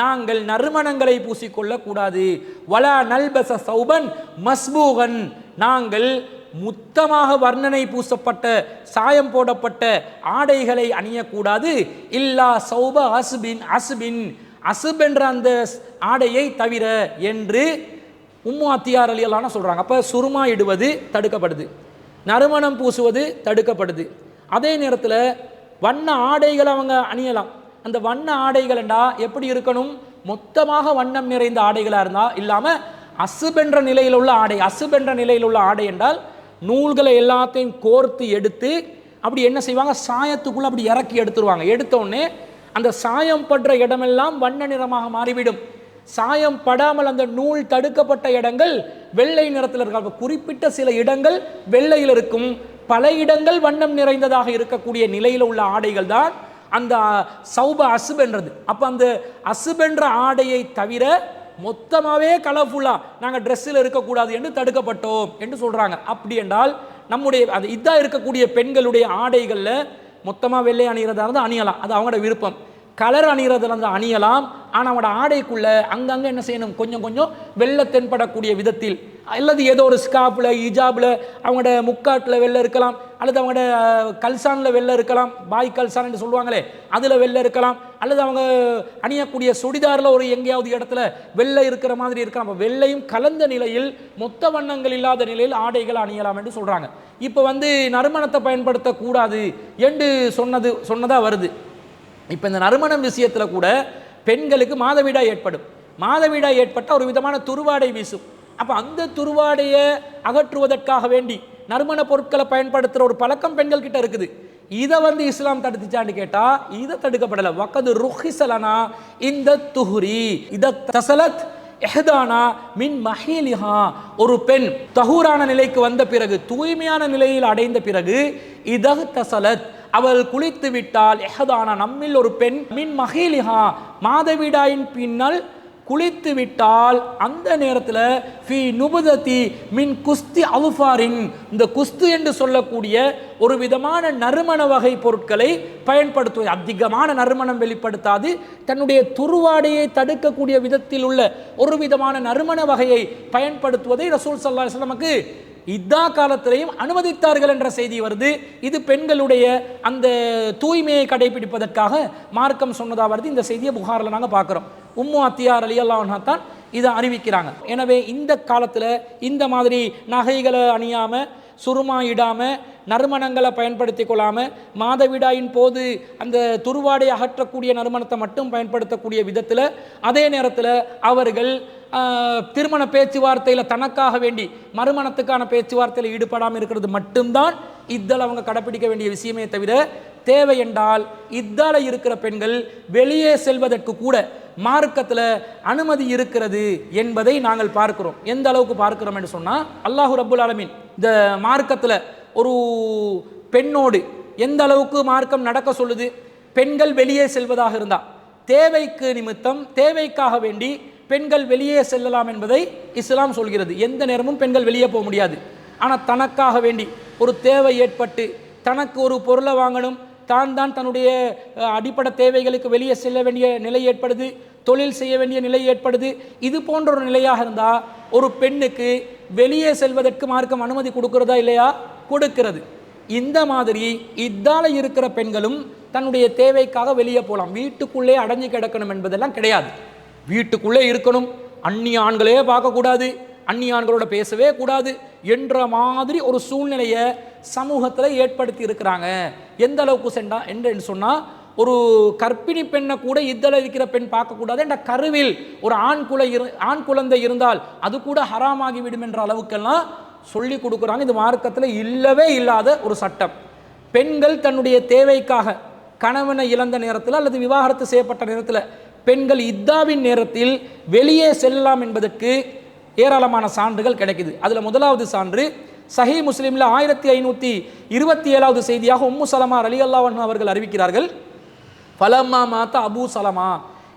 நாங்கள் நறுமணங்களை பூசிக்கொள்ளக்கூடாது. வலா நல்பச சௌபன் மஸ்பூகன், நாங்கள் முத்தமாக வர்ணனை பூசப்பட்ட சாயம் போடப்பட்ட ஆடைகளை அணியக்கூடாது. இல்லா சௌப அஸ்பின் அஸ்பின், அசுப் என்ற அந்த ஆடையை தவிர என்று உம்மு அத்தியா ரலியல்லாஹு அன்ஹா சொல்றாங்க. அப்போ சுருமா இடுவது தடுக்கப்படுது, நறுமணம் பூசுவது தடுக்கப்படுது. அதே நேரத்தில் வண்ண ஆடைகளை அவங்க அணியலாம். அந்த வண்ண ஆடைகள் என்றால் எப்படி இருக்கணும்? மொத்தமாக வண்ணம் நிறைந்த ஆடைகளாக இருந்தால் இல்லாமல் அசுபென்ற நிலையில் உள்ள ஆடை. அசுபென்ற நிலையில் உள்ள ஆடை என்றால் நூல்களை எல்லாத்தையும் கோர்த்து எடுத்து அப்படி என்ன செய்வாங்க? சாயத்துக்குள்ளே அப்படி இறக்கி எடுத்துருவாங்க. எடுத்தோடனே அந்த சாயம் படுற இடமெல்லாம் வண்ண நிறமாக மாறிவிடும். சாயம் படாமல் அந்த நூல் தடுக்கப்பட்ட இடங்கள் வெள்ளை நிறத்தில் இருக்க, குறிப்பிட்ட சில இடங்கள் வெள்ளையில் இருக்கும், பல இடங்கள் வண்ணம் நிறைந்ததாக இருக்கக்கூடிய நிலையில் உள்ள ஆடைகள் தான் அந்த சௌப அசுபென்றது. அப்போ அந்த அசுபென்ற ஆடையை தவிர மொத்தமாகவே கலர்ஃபுல்லாக நாங்கள் ட்ரெஸ்ஸில் இருக்கக்கூடாது என்று தடுக்கப்பட்டோம் என்று சொல்கிறாங்க. அப்படி என்றால் நம்முடைய அது இதாக இருக்கக்கூடிய பெண்களுடைய ஆடைகளில் மொத்தமாக வெள்ளை அணிகிறதா இருந்தால் அணியலாம், அது அவங்களோட விருப்பம். கலர் அணிகிறதுல இருந்தால் அணியலாம். ஆனால் அவங்களோட ஆடைக்குள்ளே அங்கங்கே என்ன செய்யணும்? கொஞ்சம் கொஞ்சம் வெள்ளை தென்படக்கூடிய விதத்தில், அல்லது ஏதோ ஒரு ஸ்காப்பில் ஹிஜாபில் அவங்களோட முக்காட்டில் வெள்ளை இருக்கலாம், அல்லது அவங்களோட கல்சானில் வெள்ளை இருக்கலாம், பாய் கல்சான் என்று சொல்லுவாங்களே அதில் வெள்ளை இருக்கலாம், அல்லது அவங்க அணியக்கூடிய சுடிதாரில் ஒரு எங்கேயாவது இடத்துல வெள்ளை இருக்கிற மாதிரி இருக்கலாம். அப்போ வெள்ளையும் கலந்த நிலையில் மொத்த வண்ணங்கள் இல்லாத நிலையில் ஆடைகள் அணியலாம் என்று சொல்கிறாங்க. இப்போ நறுமணத்தை பயன்படுத்தக்கூடாது என்று சொன்னதாக வருது. இப்போ இந்த நறுமணம் விஷயத்தில் கூட பெண்களுக்கு மாதவிடாய் ஏற்படும். மாதவிடாய் ஏற்பட்டால் ஒரு விதமான துருவாடை வீசும். அப்போ அந்த துருவாடையை அகற்றுவதற்காக வேண்டி நறுமண பொருட்களை பயன்படுத்துகிற ஒரு பழக்கம் பெண்கள் கிட்ட இருக்குது. இதை இஸ்லாம் தடுத்துச்சான்னு கேட்டால் இதை தடுக்கப்படலை. வக்கது ருஹிசலனா இந்த துஹுரி இத தசலத் எஹதானா மின் மஹீலிஹா, ஒரு பெண் தஹூரான நிலைக்கு வந்த பிறகு, தூய்மையான நிலையில் அடைந்த பிறகு, இதஹ் தசலத் அவள் குளித்து விட்டால், எஹதானா நம்மில் ஒரு பெண், மின் மஹீலிஹா மாதவிடாயின் பின்னால் குளித்து விட்டால் அந்த நேரத்தில் ஃபி நுபுததி மின் குஸ்தி அவுஃபாரின், இந்த குஸ்து என்று சொல்லக்கூடிய ஒரு விதமான நறுமண வகை பொருட்களை பயன்படுத்துவது. அதிகமான நறுமணம் வெளிப்படுத்தாது, தன்னுடைய துருவாடையை தடுக்கக்கூடிய விதத்தில் உள்ள ஒரு விதமான நறுமண வகையை பயன்படுத்துவதை ரசூல் ஸல்லல்லாஹு அலைஹி வஸல்லமுக்கு இதா காலத்திலையும் அனுமதித்தார்கள் என்ற செய்தி வருது. இது பெண்களுடைய அந்த தூய்மையை கடைபிடிப்பதற்காக மார்க்கம் சொன்னதாக வருது. இந்த செய்தியை புகாரில் நாங்கள் பார்க்குறோம். உம்மு அத்தியா ரலியல்லாஹு அன்ஹா தான் இதை அறிவிக்கிறாங்க. எனவே இந்த காலத்தில் இந்த மாதிரி நகைகளை அணியாமல், சுருமா இடாமல், நறுமணங்களை பயன்படுத்தி கொள்ளாமல், மாதவிடாயின் போது அந்த துருவாடை அகற்றக்கூடிய நறுமணத்தை மட்டும் பயன்படுத்தக்கூடிய விதத்தில், அதே நேரத்தில் அவர்கள் திருமண பேச்சுவார்த்தையில் தனக்காக வேண்டி மறுமணத்துக்கான பேச்சுவார்த்தையில் ஈடுபடாமல் இருக்கிறது மட்டும்தான் இத்தால் அவங்க கடைப்பிடிக்க வேண்டிய விஷயமே தவிர, தேவை என்றால் இத்தால இருக்கிற பெண்கள் வெளியே செல்வதற்கு கூட மார்க்கத்தில் அனுமதி இருக்கிறது என்பதை நாங்கள் பார்க்கிறோம். எந்த அளவுக்கு பார்க்கிறோம் என்று சொன்னால், அல்லாஹு ரப்புல் ஆலமீன் இந்த மார்க்கத்தில் ஒரு பெண்ணோடு எந்த அளவுக்கு மார்க்கம் நடக்க சொல்லுது. பெண்கள் வெளியே செல்வதாக இருந்தால் தேவைக்கு நிமித்தம், தேவைக்காக வேண்டி பெண்கள் வெளியே செல்லலாம் என்பதை இஸ்லாம் சொல்கிறது. எந்த நேரமும் பெண்கள் வெளியே போக முடியாது. ஆனால் தனக்காக வேண்டி ஒரு தேவை ஏற்பட்டு, தனக்கு ஒரு பொருளை வாங்கணும், தான் தன்னுடைய அடிப்படை தேவைகளுக்கு வெளியே செல்ல வேண்டிய நிலை ஏற்படுது, தொழில் செய்ய வேண்டிய நிலை ஏற்படுது. இது போன்ற ஒரு நிலையாக இருந்தால் ஒரு பெண்ணுக்கு வெளியே செல்வதற்கு மார்க்கம் அனுமதி கொடுக்கிறதா இல்லையா? கொடுக்கிறது. இந்த மாதிரி இதால இருக்கிற பெண்களும் தன்னுடைய தேவைக்காக வெளியே போகலாம். வீட்டுக்குள்ளே அடைஞ்சு கிடக்கணும் என்பதெல்லாம் கிடையாது. வீட்டுக்குள்ளே இருக்கணும், அந்நிய ஆண்களே பார்க்கக்கூடாது, அந்நிய ஆண்களோட பேசவே கூடாது என்ற மாதிரி ஒரு சூழ்நிலையை சமூகத்தில் ஏற்படுத்தி இருக்கிறாங்க. எந்த அளவுக்கு சென்றா என்று சொன்னால், ஒரு கர்ப்பிணி பெண்ணை கூட இதில் இருக்கிற பெண் பார்க்கக்கூடாது என்ற கருவில் ஒரு ஆண் குழந்தை இருந்தால் அது கூட ஹராமாகிவிடும் என்ற அளவுக்கெல்லாம் சொல்லி கொடுக்குறாங்க. இது மார்க்கத்தில் இல்லவே இல்லாத ஒரு சட்டம். பெண்கள் தன்னுடைய தேவைக்காக கணவனை இழந்த நேரத்தில் அல்லது விவாகரத்து செய்யப்பட்ட நேரத்தில் பெண்கள் இத்தாவின் நேரத்தில் வெளியே செல்லலாம் என்பதற்கு ஏராளமான சான்றுகள் கிடைக்குது. அதில் முதலாவது சான்று சஹீ முஸ்லிமில் 1527வது செய்தியாக உம்மு சலமா ரலியல்லாஹு அன்ஹா அவர்கள் அறிவிக்கிறார்கள். ஃபலம்மா மாத்த அபூ சலமா,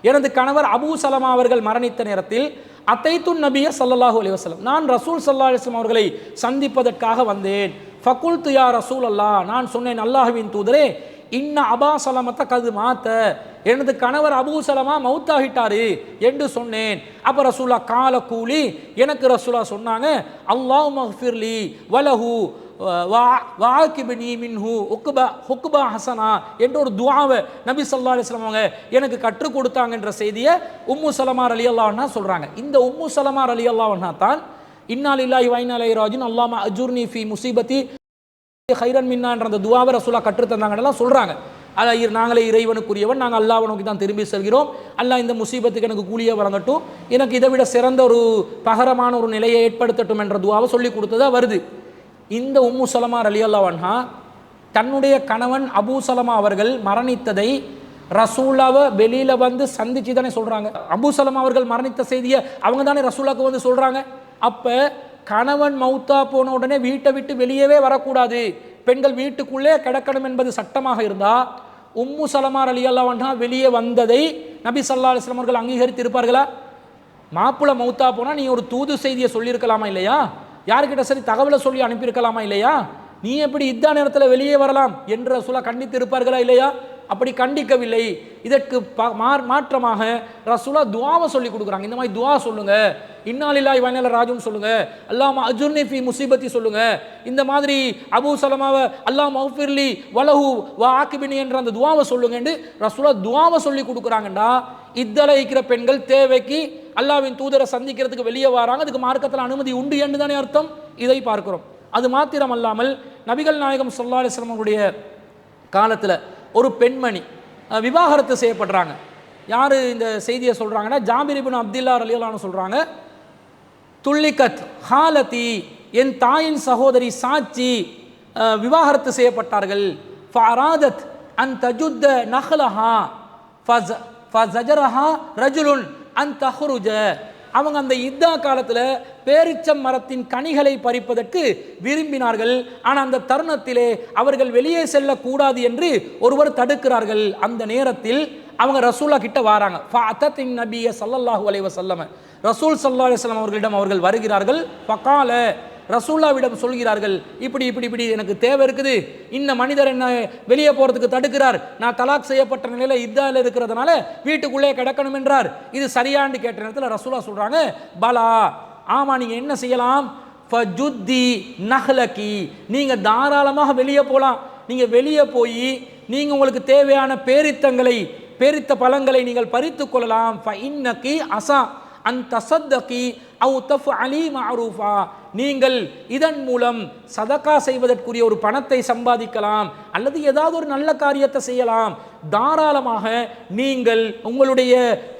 எனது கணவர் அபூ சலமா அவர்கள் மரணித்த நேரத்தில் அத்தைத்துன் நபிய ஸல்லல்லாஹு அலைஹி வஸல்லம், நான் ரசூல் ஸல்லல்லாஹு அலைஹி வஸல்லம் அவர்களை சந்திப்பதற்காக வந்தேன். ஃபகுல்து யா ரசூல் அல்லாஹ், நான் சொன்னேன் அல்லாஹ்வின் தூதரே, இன்ன அபா சலமத்த கது மாத்த, எனது கணவர் அபூ சலமா மௌத்தாகிட்டாரு என்று சொன்னேன். அப்போ ரசூலா கால கூலி, எனக்கு ரசூலா சொன்னாங்க, அல்லாஹ் மஃபிர்லி வலஹு வாக்கிபினி மின்ஹு ஹுக்பா ஹசனா என்ற ஒரு துஆவை நபி ஸல்லல்லாஹு அலைஹி வஸல்லம் அவங்க எனக்கு கற்றுக் கொடுத்தாங்க என்ற செய்தியை உம்மு சலமா ரலியல்லாஹு அன்ஹா சொல்றாங்க. இந்த உம்மு சலமா ரலியல்லாஹு அன்ஹா தான் இன்னா லில்லாஹி வ இன்னா இலைஹி ராஜிஊன் அல்லாஹும்ம அஜுர்னி ஃபீ முஸீபத்தி ஹைரன் மின்னா என்ற அந்த துஆவை ரசூலா கற்றுத் தந்தாங்கன்னு சொல்றாங்க. அதாவது நாங்களே இறைவனுக்குரியவன், நாங்கள் அல்லாஹ்வை நோக்கி தான் திரும்பி செல்கிறோம், அல்லாஹ் இந்த முசீபத்துக்கு எனக்கு கூலியை வழங்கட்டும், எனக்கு இதை விட சிறந்த ஒரு பகரமான ஒரு நிலையை ஏற்படுத்தட்டும் என்ற துஆவை சொல்லி கொடுத்ததா வருது. இந்த உம்மு சலமா ரலியல்லாஹு அன்ஹா தன்னுடைய கணவன் அபூ சலமா அவர்கள் மரணித்ததை ரசூலாவை வெளியில வந்து சந்திச்சு தானே சொல்றாங்க. அபூ சலமா அவர்கள் மரணித்த செய்தியை அவங்க தானே ரசூலாவுக்கு வந்து சொல்றாங்க. அப்ப கணவன் மௌத்தா போன உடனே வீட்டை விட்டு வெளியவே வரக்கூடாது, பெண்கள் வீட்டுக்குள்ளே கிடக்கணும் என்பது சட்டமாக இருந்தா உம்மு சலமா ரலியல்லாஹு அன்ஹா வெளியே வந்ததை நபி ஸல்லல்லாஹு அலைஹி வஸல்லம் அவர்கள் அங்கீகரித்து இருப்பார்களா? மாப்பிள்ளை மௌத்தா போனா நீ ஒரு தூது செய்தியை சொல்லியிருக்கலாமா இல்லையா? யாருக்கிட்ட சரி தகவலை சொல்லி அனுப்பியிருக்கலாமா இல்லையா? நீ எப்படி இத்தா நேரத்தில் வெளியே வரலாம் என்று ரசூலா கண்டித்து இருப்பார்களா இல்லையா? அப்படி கண்டிக்கவில்லை. இதற்கு மாற்றமாக ரசூலா துஆவை சொல்லி கொடுக்குறாங்க. இந்த மாதிரி துஆ சொல்லுங்க, இன்னா லில்லாஹி வ இன்னா இலைஹி ராஜிஊன் சொல்லுங்க, அல்லாஹும்ம அஜுர்னி ஃபீ முஸீபத்தி சொல்லுங்க. இந்த மாதிரி அபூ சலமாவை அல்லாஹ் மஃபிர்லி வலஹு வ ஆக்கிபினி என்ற அந்த துஆவை சொல்லுங்க என்று ரசூலா துஆவை சொல்லி கொடுக்குறாங்கண்டா, இத்தல இருக்கிற பெண்கள் தேவைக்கு அல்லாஹ்வின் தூதரை சந்திக்கிறதுக்கு வெளியே வராங்க, அதுக்கு மார்க்கத்தில் அனுமதி உண்டு என்று தானே அர்த்தம். இதை பார்க்கிறோம். அது மாத்திரம் அல்லாமல் நபிகள் நாயகம் ஸல்லல்லாஹு அலைஹி வஸல்லம் அவருடைய காலத்தில் ஒரு பெண்மணி விவாகரத்து செய்யப்படுறாங்க. யார் இந்த செய்தியை சொல்கிறாங்கன்னா, ஜாபிர் இப்னு அப்துல்லாஹ் ரலியல்லாஹு அன்ஹு சொல்கிறாங்க, துல்லிகத் ஹாலதி, என் தாயின் சகோதரி சாட்சி விவாகரத்து செய்யப்பட்டார்கள். ஃபஅராதத் அன் தஜுத்த நஹ்லஹா ஃபஸஜரஹா ரஜுலுன் அன் தஹ்ருஜ, அவங்க அந்த இத்தா காலத்தில் பேரிச்சம் மரத்தின் கனிகளை பறிப்பதற்கு விரும்பினார்கள். ஆனால் அந்த தருணத்திலே அவர்கள் வெளியே செல்லக்கூடாது என்று ஒருவர் தடுக்கிறார்கள். அந்த நேரத்தில் அவங்க ரசூலா கிட்ட வராங்க. ஃபஅத்தத்தின் நபிய ஸல்லல்லாஹு அலைஹி வஸல்லம், ரசூல் ஸல்லல்லாஹு அலைஹி வஸல்லம் அவர்களிடம் அவர்கள் வருகிறார்கள். ஃபகால, ரசூல்லாவிடம் சொல்கிறார்கள், இப்படி இப்படி இப்படி எனக்கு தேவை இருக்குது, இந்த மனிதர் என்ன வெளியே போகிறதுக்கு தடுக்கிறார், நான் தலாக் செய்யப்பட்ட நிலையில் இத்தால இருக்கிறதுனால வீட்டுக்குள்ளே கிடக்கணும் என்றார், இது சரியான்னு கேட்ட நேரத்தில் ரசூலா சொல்கிறாங்க, பலா, ஆமாம், நீங்கள் என்ன செய்யலாம், ஃபஜுத்தி நஹ்லகி, நீங்கள் தாராளமாக வெளியே போகலாம். நீங்கள் வெளியே போய் நீங்கள் உங்களுக்கு தேவையான பேரித்த பழங்களை நீங்கள் பறித்து கொள்ளலாம். ஃபஇன்னகி அஸா அன் தஸத்தகி அவு தஃஅலி மஅரூஃபா, நீங்கள் இதன் மூலம் சதகா செய்வதற்குரிய ஒரு பணத்தை சம்பாதிக்கலாம், அல்லது ஏதாவது ஒரு நல்ல காரியத்தை செய்யலாம். தாராளமாக நீங்கள் உங்களுடைய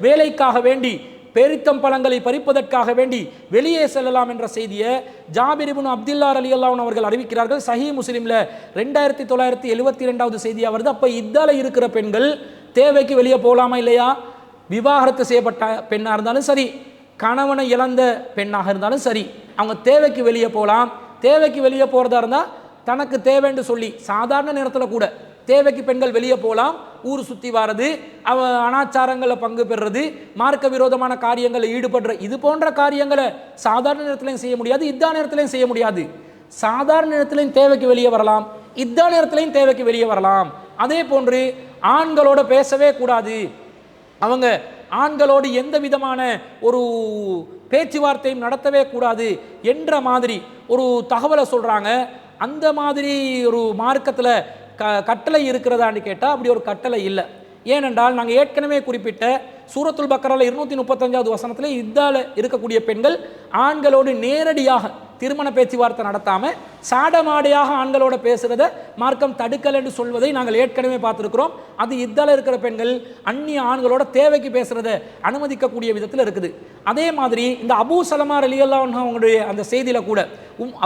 வேலைக்காக வேண்டி பேரித்தம் பழங்களை பறிப்பதற்காக வேண்டி வெளியே செல்லலாம் என்ற செய்தியை ஜாபிர் இப்னு அப்துல்லா ரலியல்லாஹு அன்ஹு அவர்கள் அறிவிக்கிறார்கள். சஹீஹ் முஸ்லிமில் 2972 செய்தியாக வருது. அப்போ இத்தால இருக்கிற பெண்கள் தேவைக்கு வெளியே போகலாமா இல்லையா? விவாகரத்து செய்யப்பட்ட பெண்ணாக இருந்தாலும் சரி, கணவனை இழந்த பெண்ணாக இருந்தாலும் சரி, அவங்க தேவைக்கு வெளியே போகலாம். தேவைக்கு வெளியே போகிறதா இருந்தால் தனக்கு தேவைன்னு சொல்லி சாதாரண நேரத்தில் கூட தேவைக்கு பெண்கள் வெளியே போகலாம். ஊர் சுற்றி வாரது, அனாச்சாரங்களில் பங்கு பெறுறது, மார்க்க விரோதமான காரியங்களில் ஈடுபடுற இது போன்ற காரியங்களை சாதாரண நேரத்திலையும் செய்ய முடியாது, இத்தா நேரத்திலையும் செய்ய முடியாது. சாதாரண நேரத்திலையும் தேவைக்கு வெளியே வரலாம், இத்தா நேரத்திலையும் தேவைக்கு வெளியே வரலாம். அதே போன்று ஆண்களோட பேசவே கூடாது, அவங்க ஆண்களோடு எந்த விதமான ஒரு பேச்சுவார்த்தையும் நடத்தவே கூடாது என்ற மாதிரி ஒரு தகவலை சொல்கிறாங்க. அந்த மாதிரி ஒரு மார்க்கத்தில் கட்டளை இருக்கிறதான்னு கேட்டால் அப்படி ஒரு கட்டளை இல்லை. ஏனென்றால் நாங்கள் ஏற்கனவே குறிப்பிட்ட சூரத்துல் பக்கரால 235வது வசனத்தில் இத்தால இருக்கக்கூடிய பெண்கள் ஆண்களோடு நேரடியாக திருமண பேச்சுவார்த்தை நடத்தாமல் சாடமாடையாக ஆண்களோட பேசுகிறத மார்க்கம் தடுக்கல் என்று சொல்வதை நாங்கள் ஏற்கனவே பார்த்துருக்கிறோம். அது இத்தால இருக்கிற பெண்கள் அந்நிய ஆண்களோட தேவைக்கு பேசுகிறத அனுமதிக்கக்கூடிய விதத்தில் இருக்குது. அதே மாதிரி இந்த அபூ சலமா ரலியல்லாஹு அன்ஹு அவங்களுடைய அந்த செய்தியில் கூட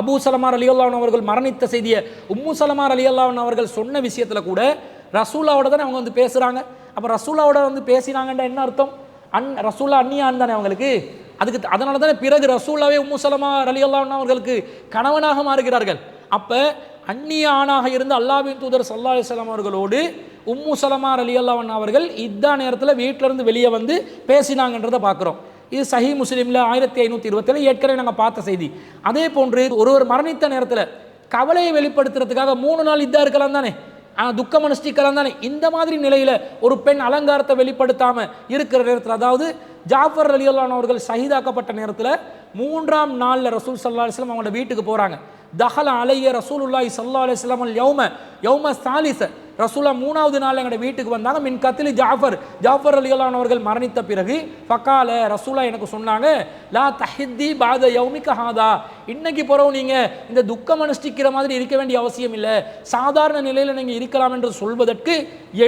அபூ சலமா ரலியல்லாஹு அன்ஹு அவர்கள் மரணித்த செய்தியை உம்மு சலமா ரலியல்லாஹு அன்ஹு அவர்கள் சொன்ன விஷயத்தில் கூட ரசூலாவோட தானே அவங்க வந்து பேசுகிறாங்க. அப்போ ரசூலாவோட வந்து பேசினாங்கன்ற என்ன அர்த்தம்? ரசூலா அந்நிய ஆண் தானே அவங்களுக்கு. அதனால தானே பிறகு ரசூலாவே உம்மு சலமா ரலியல்லாஹு அன்ஹா அவர்களுக்கு கணவனாக மாறுகிறார்கள். அப்போ அந்நிய ஆணாக இருந்து அல்லாஹ்வின் தூதர் ஸல்லல்லாஹு அலைஹி வஸல்லம் அவர்களோடு உம்மு சலமா ரலியல்லாஹு அன்ஹா அவர்கள் இதா நேரத்தில் வீட்டிலிருந்து வெளியே வந்து பேசினாங்கன்றதை பார்க்குறோம். இது சஹீஹ் முஸ்லிமில் 1527 ஏற்கனவே நாங்கள் பார்த்த செய்தி. அதே போன்று ஒருவர் மரணித்த நேரத்தில் கவலையை வெளிப்படுத்துறதுக்காக 3 நாள் இதா இருக்கலாம் தானே, துக்கம் அனுஷ்டிக்கலாம் தானே. இந்த மாதிரி நிலையில் ஒரு பெண் அலங்காரத்தை வெளிப்படுத்தாமல் இருக்கிற நேரத்தில், அதாவது ஜாஃபர் ரலியல்லாஹு அன்ஹு அவர்கள் ஷஹீதாக்கப்பட்ட நேரத்தில் 3ஆம் நாளில் ரசூல் ஸல்லல்லாஹு அலைஹி வஸல்லம் அவங்களோட வீட்டுக்கு போகிறாங்க. தஹல அலைய ரசூலுல்லாஹி ஸல்லல்லாஹு அலைஹி வஸல்லம் யௌம சாலிஸ, ரசூலா 3வது நாள் எங்களோட வீட்டுக்கு வந்தாங்க. மின் கத்லி ஜாஃபர் ரலியல்லாஹு அன்ஹு அவர்கள் மரணித்த பிறகு ஃபகால, ரசூலா எனக்கு சொன்னாங்க, லா தஹித்தி பாத யௌமிக ஹாதா, இன்னைக்கு பிறகு நீங்கள் இந்த துக்கம் அனுஷ்டிக்கிற மாதிரி இருக்க வேண்டிய அவசியம் இல்லை, சாதாரண நிலையில் நீங்கள் இருக்கலாம் என்று சொல்வதற்கு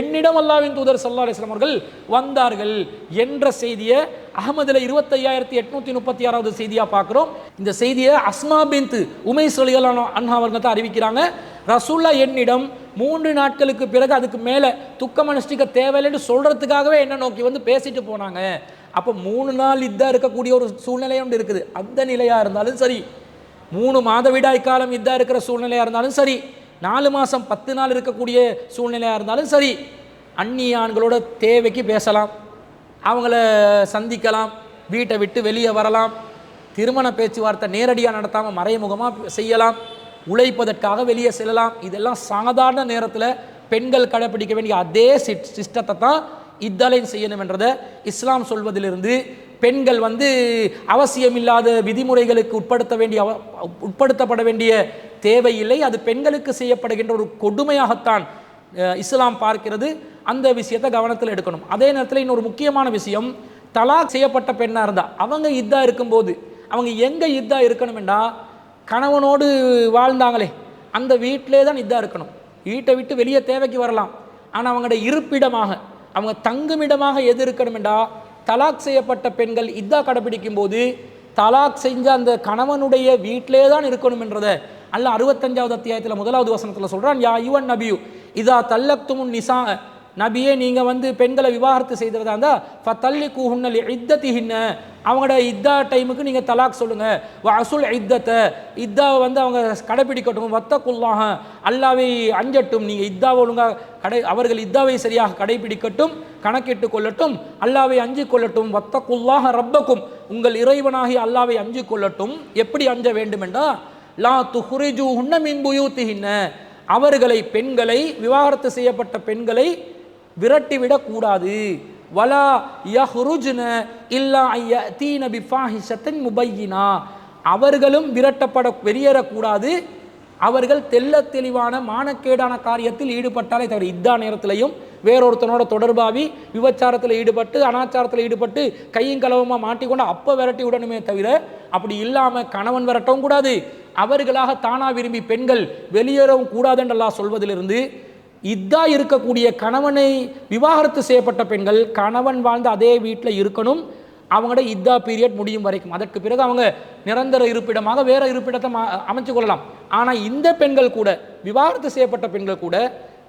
என்னிடம் அல்லாஹ்வின் தூதர் ஸல்லல்லாஹு அலைஹி வஸல்லம் அவர்கள் வந்தார்கள் என்ற செய்தியை அஹ்மதுல 25836வது செய்தியாக பார்க்குறோம். இந்த செய்தியை அஸ்மா பின்த் உமைஸ் ரலியல்லாஹு அன்ஹா அவர்கள் தான் அறிவிக்கிறாங்க. ரசூல்லா என்னிடம் 3 நாட்களுக்கு பிறகு அதுக்கு மேலே துக்கம் அனுஷ்டிக்க தேவையில்லைன்னு சொல்கிறதுக்காகவே என்ன நோக்கி வந்து பேசிட்டு போனாங்க. அப்போ 3 நாள் இதாக இருக்கக்கூடிய ஒரு சூழ்நிலை ஒன்று இருக்குது. அந்த நிலையாக இருந்தாலும் சரி, 3 மாதவிடாய் காலம் இதாக இருக்கிற சூழ்நிலையாக இருந்தாலும் சரி, 4 மாதம் 10 நாள் இருக்கக்கூடிய சூழ்நிலையாக இருந்தாலும் சரி, அந்நிய ஆண்களோட தேவைக்கு பேசலாம், அவங்கள சந்திக்கலாம், வீட்டை விட்டு வெளியே வரலாம், திருமண பேச்சுவார்த்தை நேரடியாக நடத்தாமல் மறைமுகமாக செய்யலாம், உழைப்பதற்காக வெளியே செல்லலாம். இதெல்லாம் சாதாரண நேரத்தில் பெண்கள் கடைப்பிடிக்க வேண்டிய அதே சிஸ்டத்தை தான் இத்தாலையும் செய்யணும் என்றதை இஸ்லாம் சொல்வதிலிருந்து பெண்கள் வந்து அவசியமில்லாத விதிமுறைகளுக்கு உட்படுத்தப்பட வேண்டிய தேவையில்லை, அது பெண்களுக்கு செய்யப்படுகின்ற ஒரு கொடுமையாகத்தான் இஸ்லாம் பார்க்கிறது. அந்த விஷயத்தை கவனத்தில் எடுக்கணும். அதே நேரத்தில் இன்னொரு முக்கியமான விஷயம், தலாக் செய்யப்பட்ட பெண்ணாக இருந்தால் அவங்க இதா இருக்கும்போது அவங்க எங்கே இதா இருக்கணும்டா, கணவனோடு வாழ்ந்தாங்களே அந்த வீட்டிலே தான் இதா இருக்கணும். வீட்டை விட்டு வெளியே தேவைக்கு வரலாம், ஆனால் அவங்களோட இருப்பிடமாக அவங்க தங்குமிடமாக எது இருக்கணும்டா, தலாக் செய்யப்பட்ட பெண்கள் இதா கடைபிடிக்கும் போது தலாக் செஞ்ச அந்த கணவனுடைய வீட்டிலே தான் இருக்கணும் என்றதை அல்லாஹ் 65வது அத்தியாயத்தில் 1வது வசனத்தில் சொல்கிறான், யா யுவன் நபியு இதா தல்லக்துமுன் நிசா நபியே நீங்கள் வந்து பெண்களை விவாகரத்து செய்கிறதா இருந்தால் ஃபத்தல்லி கூஹுன்னல் இத்தத்திஹின்ன, அவங்களோட இத்தா டைமுக்கு நீங்கள் தலாக் சொல்லுங்கள். அசுல் இத்தத்தை, இத்தாவை வந்து அவங்க கடைப்பிடிக்கட்டும். வத்தக்குல்லாஹ, அல்லாவை அஞ்சட்டும். நீங்கள் இத்தாவை ஒழுங்காக அவர்கள் இத்தாவை சரியாக கடைப்பிடிக்கட்டும், கணக்கிட்டு கொள்ளட்டும், அல்லாவை அஞ்சு கொள்ளட்டும். வத்தக்குல்லாஹ ரப்பக்கும், உங்கள் இறைவனாகி அல்லாவை அஞ்சு கொள்ளட்டும். எப்படி அஞ்ச வேண்டும் என்றால், லா துஹ்ரிஜூஹுன்ன மின் புயூத்திஹின்ன, அவர்களை பெண்களை விவாகரத்து செய்யப்பட்ட பெண்களை விரட்டிவிடக் கூடாது. வலா யஹ்ருஜ்ன இல்லா யஅதீன பிஃபாஹிஷத்தின் முபையினா, அவர்களும் வெளியேறக்கூடாது அவர்கள் தெல்ல தெளிவான மானக்கேடான காரியத்தில் ஈடுபட்டாலே தவிர. இத்தா நேரத்திலையும் வேறொருத்தனோட தொடர்பாகி விபச்சாரத்தில் ஈடுபட்டு அனாச்சாரத்தில் ஈடுபட்டு கையும் களவுமாக மாட்டிக்கொண்டு அப்போ விரட்டி விடணுமே தவிர, அப்படி இல்லாமல் கணவன் விரட்டவும் கூடாது, அவர்களாக தானா விரும்பி பெண்கள் வெளியேறவும் கூடாது என்றெல்லாம் சொல்வதிலிருந்து, இத்தா இருக்கக்கூடிய கணவனை விவாகரத்து செய்யப்பட்ட பெண்கள் கணவன் வாழ்ந்த அதே வீட்டில் இருக்கணும், அவங்களோட இத்தா பீரியட் முடியும் வரைக்கும். அதற்கு பிறகு அவங்க நிரந்தர இருப்பிடமாக வேற இருப்பிடத்தை அமைச்சு கொள்ளலாம். ஆனால் இந்த பெண்கள் கூட, விவாகரத்து செய்யப்பட்ட பெண்கள் கூட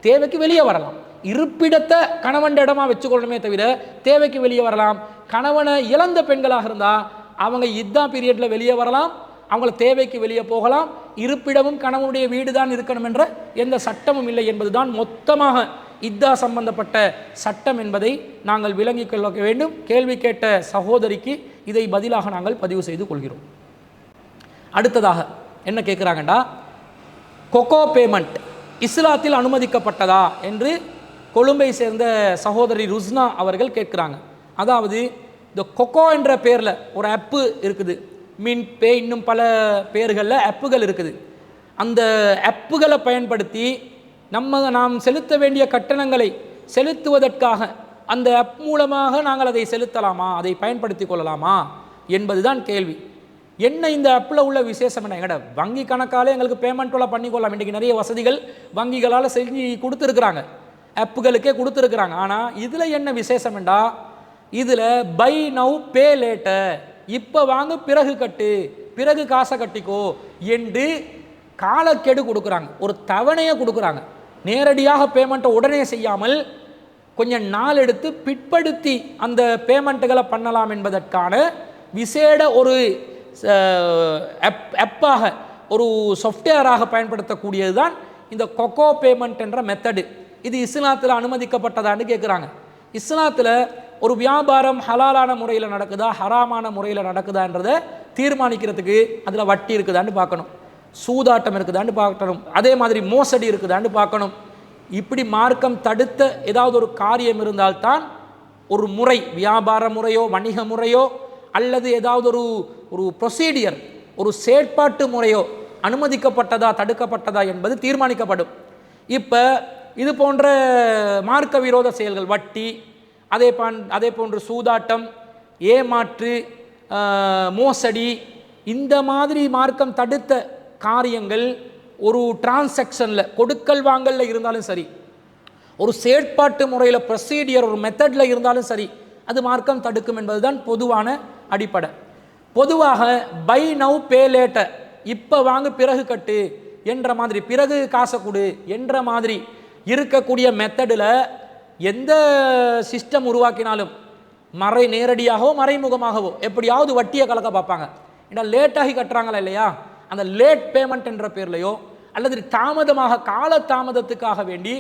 தேவைக்கு வெளியே வரலாம். இருப்பிடத்தை கணவன் இடமா வச்சுக்கொள்ளணுமே தவிர தேவைக்கு வெளியே வரலாம். கணவனை இழந்த பெண்களாக இருந்தால் அவங்க இத்தா பீரியட்ல வெளியே வரலாம், அவங்கள தேவைக்கு வெளியே போகலாம். இருப்பிடமும் கணவனுடைய வீடு தான் இருக்கணும் என்ற எந்த சட்டமும் இல்லை என்பதுதான் மொத்தமாக இத்தா சம்பந்தப்பட்ட சட்டம் என்பதை நாங்கள் விளங்கிக் கொள்ள வேண்டும். கேள்வி கேட்ட சகோதரிக்கு இதை பதிலாக நாங்கள் பதிவு செய்து கொள்கிறோம். அடுத்ததாக என்ன கேட்குறாங்கண்டா, கொக்கோ பேமெண்ட் இஸ்லாத்தில் அனுமதிக்கப்பட்டதா என்று கொழும்பை சேர்ந்த சகோதரி ருஸ்னா அவர்கள் கேட்குறாங்க. அதாவது இந்த கொக்கோ என்ற பேரில் ஒரு ஆப்பு இருக்குது, மின் பே, இன்னும் பல பேர்களில் ஆப்புகள் இருக்குது. அந்த ஆப்புகளை பயன்படுத்தி நாம் செலுத்த வேண்டிய கட்டணங்களை செலுத்துவதற்காக அந்த ஆப் மூலமாக நாங்கள் அதை செலுத்தலாமா, அதை பயன்படுத்தி கொள்ளலாமா என்பதுதான் கேள்வி. என்ன இந்த ஆப்பில் உள்ள விசேஷம் என்ன? எங்கட வங்கி கணக்காலே எங்களுக்கு பேமெண்ட்டெல்லாம் பண்ணிக்கொள்ளலாம். இன்றைக்கி நிறைய வசதிகள் வங்கிகளால் செஞ்சு கொடுத்துருக்குறாங்க, ஆப்புகளுக்கே கொடுத்துருக்குறாங்க. ஆனால் இதில் என்ன விசேஷம் என்றா, இதில் பை நவ் பே லேட்டர், இப்போ வாங்க பிறகு கட்டு, பிறகு காசை கட்டிக்கோ என்று காலக்கெடு கொடுக்குறாங்க, ஒரு தவணையை கொடுக்குறாங்க. நேரடியாக பேமெண்ட்டை உடனே செய்யாமல் கொஞ்சம் நாள் எடுத்து பிற்படுத்தி அந்த பேமெண்ட்டுகளை பண்ணலாம் என்பதற்கான விசேட ஒரு ஆப்பாக, ஒரு சாஃப்ட்வேராக பயன்படுத்தக்கூடியது தான் இந்த கொக்கோ பேமெண்ட் என்ற மெத்தடு. இது இஸ்லாத்தில் அனுமதிக்கப்பட்டதான்னு கேட்குறாங்க. இஸ்லாத்தில் ஒரு வியாபாரம் ஹலாலான முறையில் நடக்குதா ஹராமான முறையில் நடக்குதான்றதை தீர்மானிக்கிறதுக்கு அதில் வட்டி இருக்குதான்னு பார்க்கணும், சூதாட்டம் இருக்குதான்னு பார்க்கணும், அதே மாதிரி மோசடி இருக்குதான்னு பார்க்கணும். இப்படி மார்க்கம் தடுத்த ஏதாவது ஒரு காரியம் இருந்தால்தான் ஒரு முறை, வியாபார முறையோ வணிக முறையோ அல்லது ஏதாவது ஒரு ப்ரொசீடியர், ஒரு செயற்பாட்டு முறையோ அனுமதிக்கப்பட்டதா தடுக்கப்பட்டதா என்பது தீர்மானிக்கப்படும். இப்போ இது போன்ற மார்க்க விரோத செயல்கள், வட்டி, அதே போன்று சூதாட்டம், ஏமாற்று, மோசடி, இந்த மாதிரி மார்க்கம் தடுத்த காரியங்கள் ஒரு டிரான்சாக்ஷனில், கொடுக்கல் வாங்கலில் இருந்தாலும் சரி, ஒரு செயற்பாட்டு முறையில் ப்ரொசீடியர், ஒரு மெத்தடில் இருந்தாலும் சரி, அது மார்க்கம் தடுக்கும் என்பதுதான் பொதுவான அடிப்படை. பொதுவாக பை நவ் பே லேட்டர், இப்போ வாங்க பிறகு கட்டு என்ற மாதிரி, பிறகு காசை கொடு என்ற மாதிரி இருக்கக்கூடிய மெத்தடில் எந்த சிஸ்டம் உருவாக்கினாலும் நேரடியாகவோ மறைமுகமாகவோ எப்படியாவது வட்டியை கலக்க பார்ப்பாங்க. ஏன்னா லேட்டாகி கட்டுறாங்களா இல்லையா, அந்த லேட் பேமெண்ட் என்ற பேர்லையோ அல்லது தாமதமாக, கால தாமதத்துக்காக வேண்டி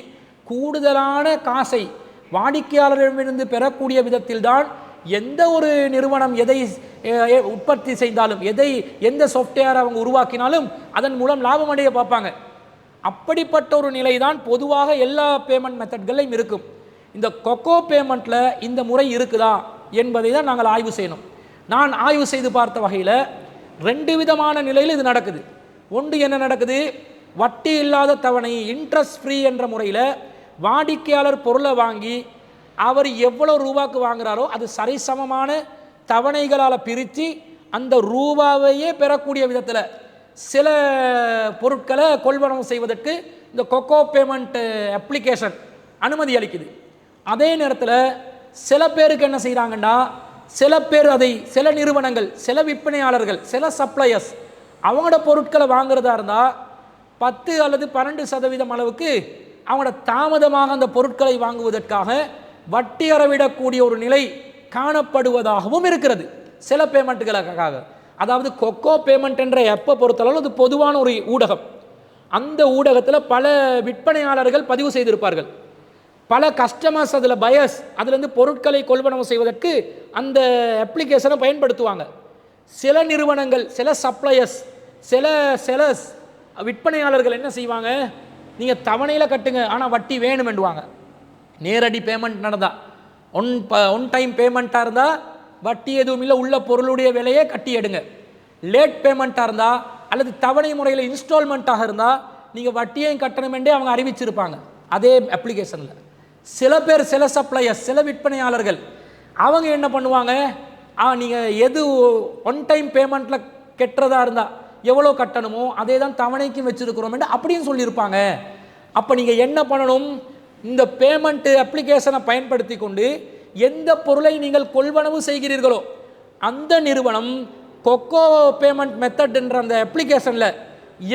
கூடுதலான காசை வாடிக்கையாளரிடமிருந்து பெறக்கூடிய விதத்தில் தான் எந்த ஒரு நிறுவனம் எதை உற்பத்தி செய்தாலும், எந்த சாஃப்ட்வேர் அவங்க உருவாக்கினாலும் அதன் மூலம் லாபம் அடைய பார்ப்பாங்க. அப்படிப்பட்ட ஒரு நிலை தான் பொதுவாக எல்லா பேமெண்ட் மெத்தட்களையும் இருக்கும். இந்த கொக்கோ பேமெண்ட்டில் இந்த முறை இருக்குதா என்பதை தான் நாங்கள் ஆய்வு செய்யணும். நான் ஆய்வு செய்து பார்த்த வகையில் 2 விதமான நிலையில் இது நடக்குது. ஒன்று என்ன நடக்குது, வட்டி இல்லாத தவணை, இன்ட்ரெஸ்ட் ஃப்ரீ என்ற முறையில் வாடிக்கையாளர் பொருளை வாங்கி அவர் எவ்வளோ ரூபாய்க்கு வாங்குறாரோ அது சரிசமமான தவணைகளால் பிரித்து அந்த ரூபாவையே பெறக்கூடிய விதத்தில் சில பொருட்களை கொள்வனவு செய்வதற்கு இந்த கொக்கோ பேமெண்ட் அப்ளிகேஷன் அனுமதி அளிக்குது. அதே நேரத்தில் சில பேருக்கு என்ன செய்கிறாங்கன்னா, சில நிறுவனங்கள், சில விற்பனையாளர்கள், சில சப்ளையர்ஸ் அவங்களோட பொருட்களை வாங்குறதா இருந்தால் 10 அல்லது 12% அளவுக்கு அவங்களோட தாமதமாக அந்த பொருட்களை வாங்குவதற்காக வட்டி அறவிடக்கூடிய ஒரு நிலை காணப்படுவதாகவும் இருக்கிறது சில பேமெண்ட்டுகளுக்காக. அதாவது கொக்கோ பேமெண்ட் என்ற எப்போ பொறுத்தளவு அது பொதுவான ஒரு ஊடகம். அந்த ஊடகத்தில் பல விற்பனையாளர்கள் பதிவு செய்திருப்பார்கள். பல கஸ்டமர்ஸ் அதில் பயஸ் அதிலிருந்து பொருட்களை கொள்வனவு செய்வதற்கு அந்த அப்ளிகேஷனை பயன்படுத்துவாங்க. சில நிறுவனங்கள், சில சப்ளையர்ஸ், சில செலர்ஸ், விற்பனையாளர்கள் என்ன செய்வாங்க, நீங்கள் தவணையில் கட்டுங்க ஆனால் வட்டி வேணுமென்றுவாங்க. நேரடி பேமெண்ட் நடந்தால் ஒன் டைம் பேமெண்ட்டாக இருந்தால் வட்டி எதுவும் இல்லை, உள்ள பொருளுடைய விலையே கட்டி எடுங்க. லேட் பேமெண்ட்டாக இருந்தால் அல்லது தவணை முறையில் இன்ஸ்டால்மெண்ட்டாக இருந்தால் நீங்கள் வட்டியையும் கட்டணுமென்றே அவங்க அறிவிச்சிருப்பாங்க அதே அப்ளிகேஷனில். சில பேர், சில சப்ளையர்ஸ், சில விற்பனையாளர்கள் அவங்க என்ன பண்ணுவாங்க, நீங்கள் எது ஒன் டைம் பேமெண்ட்டில் கட்டுறதா இருந்தால் எவ்வளோ கட்டணுமோ அதே தான் தவணைக்கும் வச்சுருக்கிறோம் அப்படின்னு சொல்லியிருப்பாங்க. அப்போ நீங்கள் என்ன பண்ணணும், இந்த பேமெண்ட்டு அப்ளிகேஷனை பயன்படுத்தி கொண்டு எந்த பொருளை நீங்கள் கொள்வனவு செய்கிறீர்களோ அந்த நிறுவனம் கொக்கோ பேமெண்ட் மெத்தட் என்ற அந்த அப்ளிகேஷனில்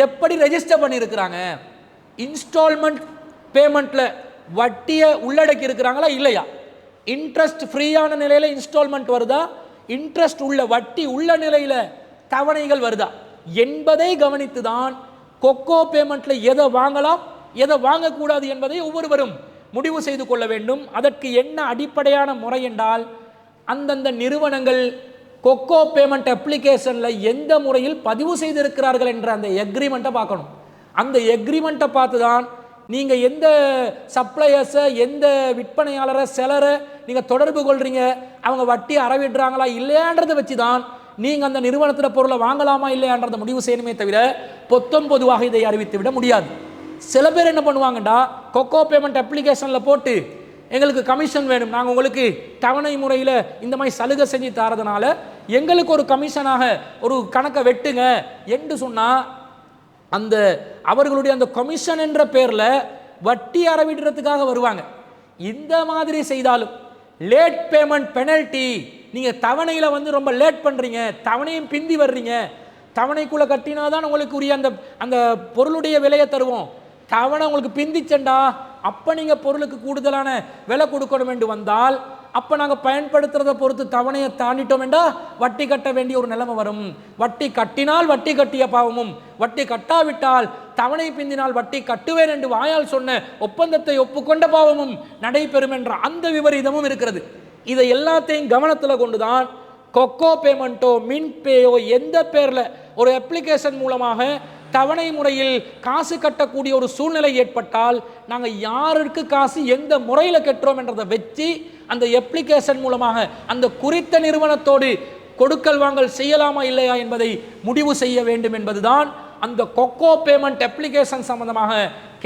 எப்படி ரெஜிஸ்டர் பண்ணியிருக்கிறாங்க, இன்ஸ்டால்மெண்ட் பேமெண்ட்டில் வட்டியை உள்ளடக்கி இருக்கிறாங்களா இல்லையா, இன்ட்ரெஸ்ட் ஃப்ரீயான நிலையில் இன்ஸ்டால்மெண்ட் வருதா, இன்ட்ரெஸ்ட் உள்ள வட்டி உள்ள நிலையில் தவணைகள் வருதா என்பதை கவனித்து தான் கொக்கோ பேமெண்ட்டில் எதை வாங்கலாம் எதை வாங்கக்கூடாது என்பதை ஒவ்வொருவரும் முடிவு செய்து கொள்ள வேண்டும். அதற்கு என்ன அடிப்படையான முறை என்றால், அந்தந்த நிறுவனங்கள் கொக்கோ பேமெண்ட் அப்ளிகேஷனில் எந்த முறையில் பதிவு செய்திருக்கிறார்கள் என்ற அந்த எக்ரிமெண்ட்டை பார்க்கணும். அந்த எக்ரிமெண்ட்டை பார்த்து தான் நீங்கள் எந்த சப்ளையர்ஸை, எந்த விற்பனையாளரை, செலரை நீங்கள் தொடர்பு கொள்கிறீங்க, அவங்க வட்டி அறவிடுறாங்களா இல்லையான்றதை வச்சு தான் நீங்கள் அந்த நிறுவனத்தில் பொருளை வாங்கலாமா இல்லையான்றதை முடிவு செய்யணுமே தவிர பொதுவாக இதை அறிவித்து விட முடியாது. சில பேர் என்ன பண்ணுவாங்கடா, கொக்கோ பேமெண்ட் அப்ளிகேஷனில் போட்டு எங்களுக்கு கமிஷன் வேணும், நாங்கள் உங்களுக்கு தவணை முறையில் இந்த மாதிரி சலுகை செஞ்சு தரதுனால எங்களுக்கு ஒரு கமிஷனாக ஒரு கணக்கை வெட்டுங்க என்று சொன்னால் அந்த அவர்களுடைய அந்த கமிஷன் என்ற பேரில் வட்டி அறவிடுறதுக்காக வருவாங்க. இந்த மாதிரி செய்தாலும் லேட் பேமெண்ட் பெனல்ட்டி, நீங்கள் தவணையில் ரொம்ப லேட் பண்ணுறீங்க, தவணையும் பிந்தி வர்றீங்க, தவணைக்குள்ளே கட்டினா தான் உங்களுக்கு உரிய அந்த அந்த பொருளுடைய விலையை தருவோம், தவணை உங்களுக்கு பிந்திச்சண்டா அப்போ நீங்கள் பொருளுக்கு கூடுதலான விலை கொடுக்கணும் என்று வந்தால் அப்போ நாங்கள் பயன்படுத்துறதை பொறுத்து தவணையை தாண்டிட்டோம் என்றா வட்டி கட்ட வேண்டிய ஒரு நிலைமை வரும். வட்டி கட்டினால் வட்டி கட்டிய பாவமும், வட்டி கட்டாவிட்டால் தவணை பிந்தினால் வட்டி கட்டுவேன் என்று வாயால் சொன்ன ஒப்பந்தத்தை ஒப்புக்கொண்ட பாவமும் நடைபெறும் என்ற அந்த விபரீதமும் இருக்கிறது. இதை எல்லாத்தையும் கவனத்தில் கொண்டுதான் கொக்கோ பேமெண்ட்டோ மின்பேயோ எந்த பேரில் ஒரு அப்ளிகேஷன் மூலமாக தவணை முறையில் காசு கட்டக்கூடிய ஒரு சூழ்நிலை ஏற்பட்டால் நாங்கள் யாருக்கு காசு எந்த முறையில் கட்டுறோம் என்றதை வச்சு அந்த அப்ளிகேஷன் மூலமாக அந்த குறித்த நிறுவனத்தோடு கொடுக்கல் வாங்கல் செய்யலாமா இல்லையா என்பதை முடிவு செய்ய வேண்டும் என்பதுதான் அந்த கொக்கோ பேமெண்ட் அப்ளிகேஷன் சம்பந்தமாக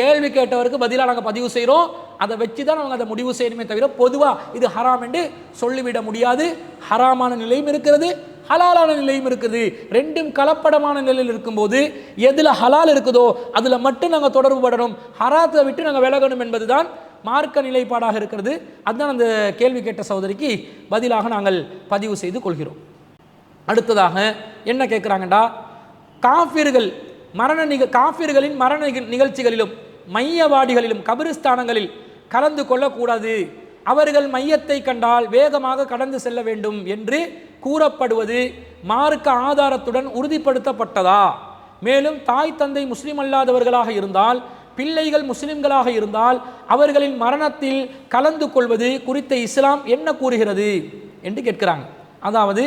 கேள்வி கேட்டவருக்கு பதிலாக நாங்கள் பதிவு செய்கிறோம். அதை வச்சு தான் அவங்க அதை முடிவு செய்யணுமே தவிர பொதுவாக இது ஹராம் என்று சொல்லிவிட முடியாது. ஹராமான நிலையும் இருக்கிறது, ஹலாலான நிலையும் இருக்குது. ரெண்டும் கலப்படமான நிலையில் இருக்கும்போது எதில் ஹலால் இருக்குதோ அதில் மட்டும் நாங்கள் தொடர்பு படணும், ஹராத்தை விட்டு நாங்கள் விலகணும் என்பதுதான் மார்க்க நிலைப்பாடாக இருக்கிறது. அதுதான் அந்த கேள்வி கேட்ட சகோதரிக்கு பதிலாக நாங்கள் பதிவு செய்து கொள்கிறோம். அடுத்ததாக என்ன கேட்குறாங்கடா, காஃபிர்களின் மரண நிகழ்ச்சிகளிலும் மையவாடிகளிலும் கபிரிஸ்தானங்களில் கலந்து கொள்ளக்கூடாது, அவர்கள் மையத்தை கண்டால் வேகமாக கடந்து செல்ல வேண்டும் என்று கூறப்படுவது மார்க்க ஆதாரத்துடன் உறுதிப்படுத்தப்பட்டதா? மேலும் தாய் தந்தை முஸ்லிம் அல்லாதவர்களாக இருந்தால், பிள்ளைகள் முஸ்லிம்களாக இருந்தால் அவர்களின் மரணத்தில் கலந்து கொள்வது குறித்த இஸ்லாம் என்ன கூறுகிறது என்று கேட்கிறாங்க. அதாவது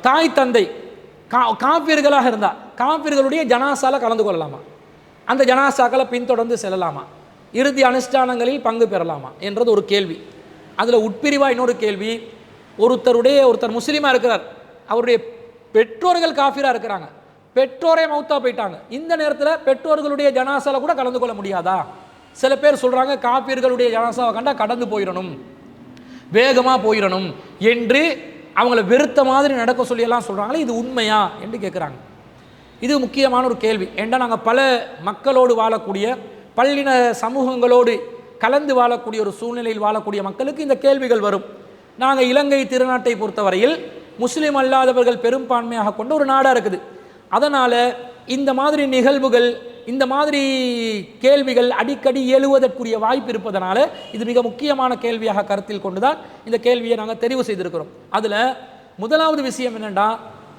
தாய் தந்தை காஃபிர்களாக இருந்தால் காஃபிர்களுடைய ஜனாசால கலந்து கொள்ளலாமா, அந்த ஜனாசாக்களை பின்தொடர்ந்து செல்லலாமா, இறுதி அனுஷ்டானங்களில் பங்கு பெறலாமா என்றது ஒரு கேள்வி. அதில் உட்பிரிவாக இன்னொரு கேள்வி, ஒருத்தர் முஸ்லீமாக இருக்கிறார், அவருடைய பெற்றோர்கள் காஃபிராக இருக்கிறாங்க, பெற்றோரே மௌத்தா போயிட்டாங்க, இந்த நேரத்தில் பெற்றோர்களுடைய ஜனாசால கூட கலந்து கொள்ள முடியாதா? சில பேர் சொல்கிறாங்க காஃபிர்களுடைய ஜனாசாவை கண்டா கடந்து போயிடணும், வேகமாக போயிடணும் என்று அவங்கள வெறுத்த மாதிரி நடக்க சொல்லியெல்லாம் சொல்கிறாங்களே, இது உண்மையா என்று கேட்குறாங்க. இது முக்கியமான ஒரு கேள்வி. ஏண்டா நாங்கள் பல மக்களோடு வாழக்கூடிய பல்லின சமூகங்களோடு கலந்து வாழக்கூடிய ஒரு சூழ்நிலையில் வாழக்கூடிய மக்களுக்கு இந்த கேள்விகள் வரும். நாங்கள் இலங்கை திருநாட்டை பொறுத்தவரையில் முஸ்லீம் அல்லாதவர்கள் பெரும்பான்மையாக கொண்ட ஒரு நாடாக இருக்குது. அதனால் இந்த மாதிரி நிகழ்வுகள் இந்த மாதிரி கேள்விகள் அடிக்கடி எழுவதற்குரிய வாய்ப்பு இருப்பதனால இது மிக முக்கியமான கேள்வியாக கருத்தில் கொண்டுதான் இந்த கேள்வியை நாங்கள் தெரிவு செய்திருக்கிறோம். அதில் முதலாவது விஷயம் என்னென்னா,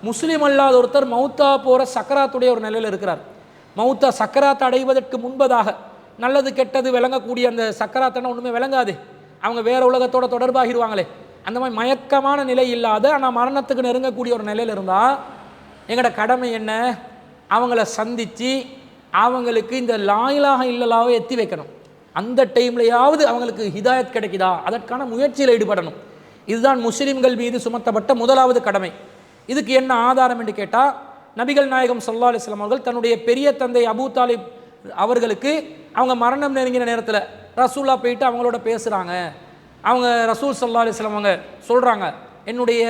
முஸ்லீம் அல்லாத ஒருத்தர் மௌத்தா போகிற சக்கராத்துடைய ஒரு நிலையில் இருக்கிறார். மௌத்தா சக்கராத்தை அடைவதற்கு முன்பதாக நல்லது கெட்டது விளங்கக்கூடிய அந்த சக்கராத்தனை ஒன்றுமே விளங்காது, அவங்க வேறு உலகத்தோட தொடர்பாகிடுவாங்களே, அந்த மாதிரி மயக்கமான நிலை இல்லாத ஆனால் மரணத்துக்கு நெருங்கக்கூடிய ஒரு நிலையில் இருந்தால் எங்களோட கடமை என்ன, அவங்கள சந்தித்து அவங்களுக்கு இந்த லா இலாஹ இல்லல்லாஹ்வை எத்தி வைக்கணும். அந்த டைம்லையாவது அவங்களுக்கு ஹிதாயத் கிடைக்குதா அதற்கான முயற்சியில் ஈடுபடணும். இதுதான் முஸ்லிம்கள் மீது சுமத்தப்பட்ட முதலாவது கடமை. இதுக்கு என்ன ஆதாரம் என்று கேட்டால், நபிகள் நாயகம் ஸல்லல்லாஹு அலைஹி வஸல்லம் அவர்கள் தன்னுடைய பெரிய தந்தை அபூ தாலிப் அவர்களுக்கு அவங்க மரணம் நெருங்கின நேரத்தில் ரசூல்லா போயிட்டு அவங்களோட பேசுகிறாங்க. அவங்க ரசூல் ஸல்லல்லாஹு அலைஹி வஸல்லம் அவங்க சொல்கிறாங்க, என்னுடைய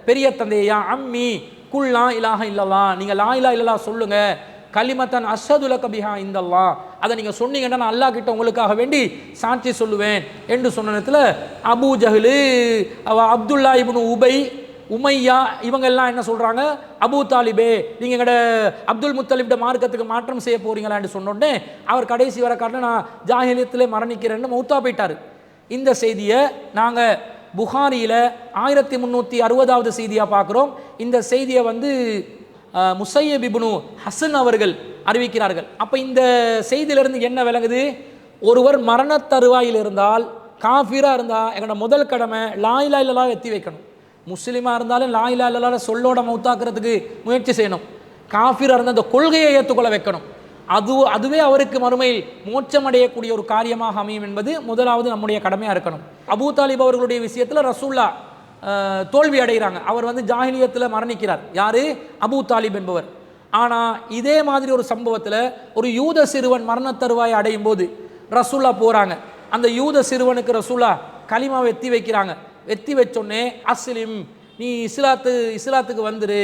பெரிய தந்தையா அம்மி குல் லா இலாஹ இல்லல்லாஹ், நீங்கள் லா இலாஹ இல்லல்லாஹ் சொல்லுங்கள், கலிமத்தன் அஷ்ஹது லக பிஹா இந்தல்லாஹ், அதை நீங்கள் சொன்னீங்கன்னா நான் அல்லாஹ் கிட்ட உங்களுக்காக வேண்டி சாட்சி சொல்லுவேன் என்று சொன்ன நேரத்தில் அபூ ஜஹ்லு, அப்துல்லா இப்னு உபை, உமையா இவங்க எல்லாம் என்ன சொல்கிறாங்க, அபூ தாலிபே நீங்கள் எங்கட அப்துல் முத்தலிப்ட மார்க்கத்துக்கு மாற்றம் செய்ய போகிறீங்களான்னு சொன்னோடனே அவர் கடைசி வர காட்டில் நான் ஜாஹிலியத்திலே மரணிக்கிறேன்னு மௌத்தா போயிட்டார். இந்த செய்தியை நாங்கள் புகாரியில் 1360வது செய்தியாக பார்க்குறோம். இந்த செய்தியை முஸையப் இப்னு ஹசன் அவர்கள் அறிவிக்கிறார்கள். அப்போ இந்த செய்தியிலிருந்து என்ன விளங்குது, ஒருவர் மரண தருவாயில் இருந்தால், காஃபிராக இருந்தால் எங்களோட முதல் கடமை லா இலாஹ இல்லல்லாஹ் எத்தி வைக்கணும். முஸ்லீமாக இருந்தாலும் லா இலாஹ இல்லல்லாஹ் சொல்லோட மௌத்தாக்குறதுக்கு முயற்சி செய்யணும். காஃபிராக இருந்தால் அந்த கொள்கையை ஏற்றுக்கொள்ள வைக்கணும். அதுவே அவருக்கு மறுமையில் மோட்சம் அடையக்கூடிய ஒரு காரியமாக அமையும் என்பது முதலாவது நம்முடைய கடமையாக இருக்கணும். அபூ தாலிப் அவர்களுடைய விஷயத்தில் ரசூல்லா தோல்வி அடைகிறாங்க. அவர் ஜாஹிலியத்தில் மரணிக்கிறார். யார்? அபூ தாலிப் என்பவர். ஆனால் இதே மாதிரி ஒரு சம்பவத்தில் ஒரு யூத சிறுவன் மரண தருவாயை அடையும் போது ரசூல்லா போகிறாங்க. அந்த யூத சிறுவனுக்கு ரசூல்லா கலிமாவை எத்தி வைக்கிறாங்க. எத்தி வச்சோடனே அஸ்லிம், நீ இஸ்லாத்துக்கு வந்துரு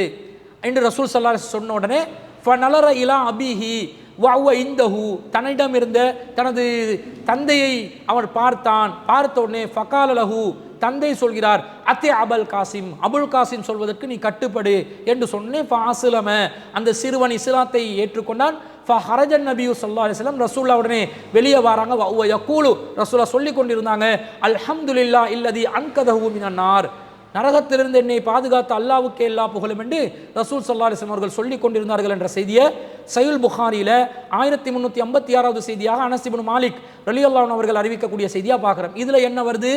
என்று ரசூல் ஸல்லல்லாஹு அலைஹி வஸல்லம் சொன்ன உடனே ஃபனலர இலா அபிஹி வஅவ இந்தஹு, தன்னிடம் இருந்த தனது தந்தையை அவர் பார்த்தான். பார்த்த உடனே ஃபகால லஹு, தந்தை சொல்கிறார், அத்தே அபுல் காசிம், அபுல் காசிம் சொல்வதற்கு நீ கட்டுப்படு என்று சொன்னே. ஃபாசிலம, அந்த சிறுவன் இஸ்லாத்தை ஏற்றுக்கொண்டான். ஃபஹரஜன் நபியு ஸல்லல்லாஹு அலைஹி வஸல்லம், ரசூல்லா உடனே வெளியே வராங்க. வஅவ யகூலு, ரசூலா சொல்லி கொண்டிருந்தாங்க, அல்ஹம்துலில்லாஹ் இல்லதி அன்கதஹு மினன் நார், நரகத்திலிருந்து என்னை பாதுகாத்த அல்லாஹ்வுக்கே எல்லா புகழும் என்று ரசூல் ஸல்லல்லாஹு அலைஹி வஸல்லம் அவர்கள் சொல்லி கொண்டிருந்தார்கள் என்ற செய்தியை சஹீஹுல் புகாரியில் 1356வது செய்தியாக அனஸ் இப்னு மாலிக் ரலியல்லாஹு அன்ஹு அவர்கள் அறிவிக்கக்கூடிய செய்தியாக பார்க்குறோம். இதில் என்ன வருது,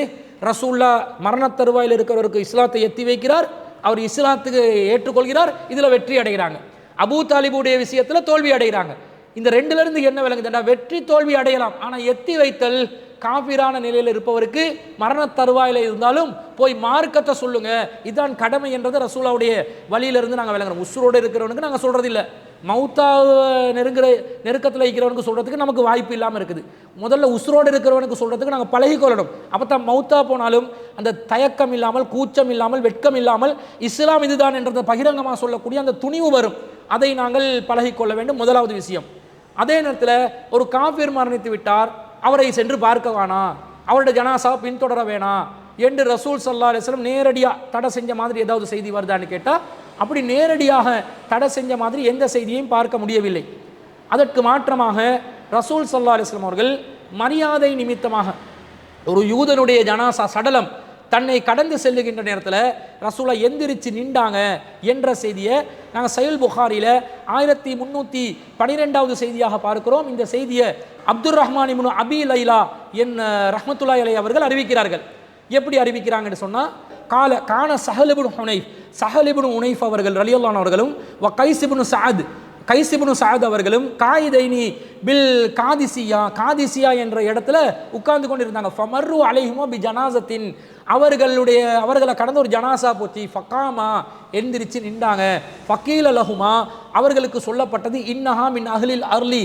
ரசூல்லா மரண தருவாயில் இருக்கிறவருக்கு இஸ்லாத்தை எத்தி வைக்கிறார், அவர் இஸ்லாத்துக்கு ஏற்றுக்கொள்கிறார், இதில் வெற்றி அடைகிறாங்க. அபூ தாலிபுடைய விஷயத்தில் தோல்வி அடைகிறாங்க. இந்த ரெண்டுலேருந்து என்ன விளங்குதுன்னா, வெற்றி தோல்வி அடையலாம், ஆனால் எத்தி வைத்தல் காபிரான நிலையில் இருப்பவருக்கு மரண தருவாயில் இருந்தாலும் போய் மார்க்கத்தை சொல்லுங்க, இதுதான் கடமை என்றது ரசூலாவுடைய வழியிலிருந்து நாங்கள் விளங்குறோம். உசுரோடு இருக்கிறவனுக்கு நாங்கள் சொல்கிறது இல்லை, மௌத்தா நெருக்கத்தில் இருக்கிறவனுக்கு சொல்கிறதுக்கு நமக்கு வாய்ப்பு இல்லாமல் இருக்குது. முதல்ல உசுரோடு இருக்கிறவனுக்கு சொல்கிறதுக்கு நாங்கள் பழகிக்கொள்ளணும். அப்போ தான் மௌத்தா போனாலும் அந்த தயக்கம் இல்லாமல், கூச்சம் இல்லாமல், வெட்கம் இல்லாமல் இஸ்லாம் இதுதான் என்றதை பகிரங்கமாக சொல்லக்கூடிய அந்த துணிவு வரும். அதை நாங்கள் பழகிக்கொள்ள வேண்டும், முதலாவது விஷயம். அதே நேரத்தில் ஒரு காஃபிர் மரணித்து விட்டார், அவரை சென்று பார்க்க வேணாம், அவருடைய ஜனாசாவை பின்தொடர வேணாம் என்று ரசூல் ஸல்லல்லாஹு அலைஹி வஸல்லம் நேரடியாக தடை செஞ்ச மாதிரி ஏதாவது செய்தி வருதான்னு கேட்டால், அப்படி நேரடியாக தடை செஞ்ச மாதிரி எந்த செய்தியையும் பார்க்க முடியவில்லை. அதற்கு மாற்றமாக ரசூல் ஸல்லல்லாஹு அலைஹி வஸல்லம் அவர்கள் மரியாதை நிமித்தமாக ஒரு யூதனுடைய ஜனாசா சடலம் தன்னை கடந்து செல்லுகின்ற நேரத்தில் ரசூலா எந்திரிச்சு நின்றாங்க என்ற செய்தியை நாங்கள் சஹீஹுல் புகாரியில் 1312வது செய்தியாக பார்க்கிறோம். இந்த செய்தியை அப்துர் ரஹ்மான் இப்னு அபி லைலா என் ரஹ்மத்துல்லாஹி அலைஹி அவர்கள் அறிவிக்கிறார்கள். எப்படி அறிவிக்கிறாங்கன்னு சொன்னால், கான சஹல் இப்னு ஹுனைஃப் அவர்கள் ரலியல்லாஹு அன்ஹு அவர்களும் கைஸ் இப்னு சஅத் அவர்களும் காயிதைனி பில் காதிசியா என்ற இடத்துல உட்கார்ந்து கொண்டு இருந்தாங்க. ஃபமர்ரு அலைஹிமா பி ஜனாசத்தின், அவர்களை கடந்த ஒரு ஜனாசா போச்சு. ஃபகாமா, எந்திரிச்சு நின்றாங்க. ஃபகீல லஹுமா, அவர்களுக்கு சொல்லப்பட்டது, இன்னஹா மின் அஹ்லில் அர்லி,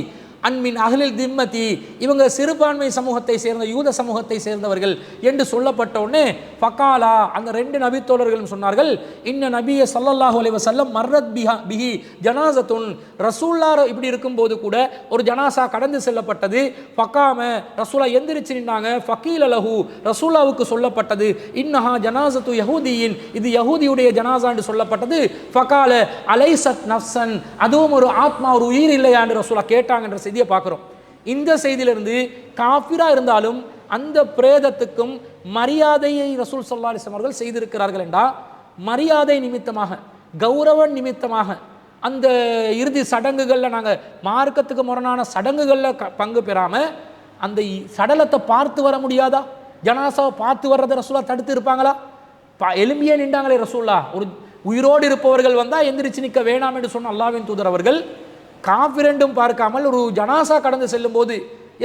அன்மின் அஹ்லில் திம்மதி, இவங்க சிறுபான்மை சமூகத்தை சேர்ந்த யூத சமூகத்தை சேர்ந்தவர்கள் என்று சொல்லப்பட்ட உடனே ஃபகாலா, அந்த ரெண்டு நபித்தோழர்களும் சொன்னார்கள், இன்ன நபிய ஸல்லல்லாஹு அலைஹி வஸல்லம் மர்ரத் பிஹி ஜனாஸத்துன், ரசூல்லா இப்படி இருக்கும்போது கூட ஒரு ஜனாசா கடந்து செல்லப்பட்டது. ஃபகாம, ரசூலா எந்திரிச்சு நின்னாங்க. ஃபகீல லஹு, ரசூலாவுக்கு சொல்லப்பட்டது, இன்னஹா ஜனாஸத்து யஹூதியின், இது யஹூதியுடைய ஜனாசா என்று சொல்லப்பட்டது. ஃபகால அலைசத் நஃப்ஸன், அதுவும் ஒரு ஆத்மா, ஒரு உயிர் இல்லையா என்று ரசூலா கேட்டாங்க என்ற செய்தியை பார்க்கிறோம். இந்த செய்தியிலிருந்து காஃபிரா இருந்தாலும் அந்த பிரேதத்துக்கும் மரியாதையை ரசூல் ஸல்லல்லாஹு அலைஹி வஸல்லம் அவர்கள் செய்திருக்கிறார்கள் என்றால், மரியாதை நிமித்தமாக, கௌரவ நிமித்தமாக அந்த இறுதி சடங்குகளில் நாங்கள் மார்க்கத்துக்கு முரணான சடங்குகளில் பங்கு பெறாமல் அந்த சடலத்தை பார்த்து வர முடியாதா? ஜனாசாவை பார்த்து வர்றதை ரசூலா தடுத்து இருப்பாங்களா? எலும்பியே நின்றாங்களே ரசூல்லா. ஒரு உயிரோடு இருப்பவர்கள் வந்தால் எந்திரிச்சு நிற்க வேணாம் என்று சொன்ன அல்லாஹ்வின் தூதர் அவர்கள் காஃபிரெண்டும் பார்க்காமல் ஒரு ஜனாசா கடந்து செல்லும் போது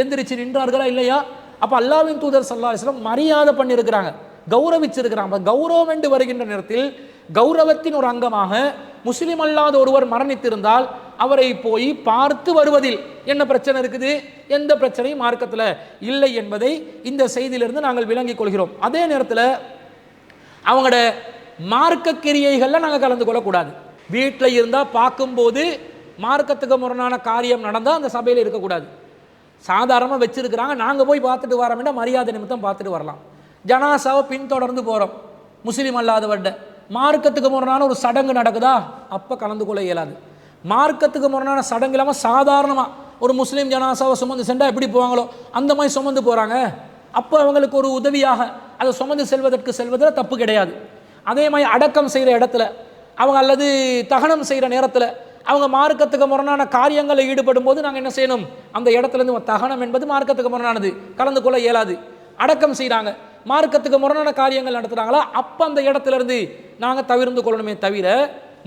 எந்திரிச்சு நின்றார்களா இல்லையா? அப்போ அல்லாஹ்வின் தூதர் ஸல்லல்லாஹு அலைஹி வஸல்லம் மரியாதை பண்ணியிருக்கிறாங்க, கௌரவிச்சிருக்கிறாங்க. கௌரவம் என்று வருகின்ற நேரத்தில் கௌரவத்தின் ஒரு அங்கமாக முஸ்லிம் அல்லாத ஒருவர் மரணித்திருந்தால் அவரை போய் பார்த்து வருவதில் என்ன பிரச்சனை இருக்குது? எந்த பிரச்சனையும் மார்க்கத்தில் இல்லை என்பதை இந்த செய்தியிலிருந்து நாங்கள் விளங்கிக் கொள்கிறோம். அதே நேரத்தில் அவங்களோட மார்க்க கிரியைகளில் நாங்கள் கலந்து கொள்ளக்கூடாது. வீட்டில் இருந்தால் பார்க்கும்போது மார்க்கத்துக்கு முரணான காரியம் நடந்தால் அந்த சபையில் இருக்கக்கூடாது. சாதாரணமாக வச்சிருக்கிறாங்க, நாங்கள் போய் பார்த்துட்டு வரோம்னா மரியாதை நிமித்தம் பார்த்துட்டு வரலாம். ஜனாசாவை பின்தொடர்ந்து போகிறோம், முஸ்லீம் அல்லாதவர்கிட்ட மார்க்கத்துக்கு முரணான ஒரு சடங்கு நடக்குதா, அப்போ கலந்து கொள்ள இயலாது. மார்க்கத்துக்கு முரணான சடங்கு இல்லாமல் சாதாரணமாக ஒரு முஸ்லீம் ஜனாசாவை சுமந்து சென்றால் எப்படி போவாங்களோ அந்த மாதிரி சுமந்து போகிறாங்க. அப்போ அவங்களுக்கு ஒரு உதவியாக அதை சுமந்து செல்வதில் தப்பு கிடையாது. அதே மாதிரி அடக்கம் செய்கிற இடத்துல அவங்க அல்லது தகனம் செய்கிற நேரத்தில் அவங்க மார்க்கத்துக்கு முரணான காரியங்களில் ஈடுபடும் போது நாங்கள் என்ன செய்யணும்? அந்த இடத்துலேருந்து தகனம் என்பது மார்க்கத்துக்கு முரணானது, கலந்து கொள்ள இயலாது. அடக்கம் செய்கிறாங்க, மார்க்கத்துக்கு முரணான காரியங்கள் நடத்துகிறாங்களா, அப்போ அந்த இடத்துல இருந்து நாங்கள் தவிர்த்து கொள்ளணுமே தவிர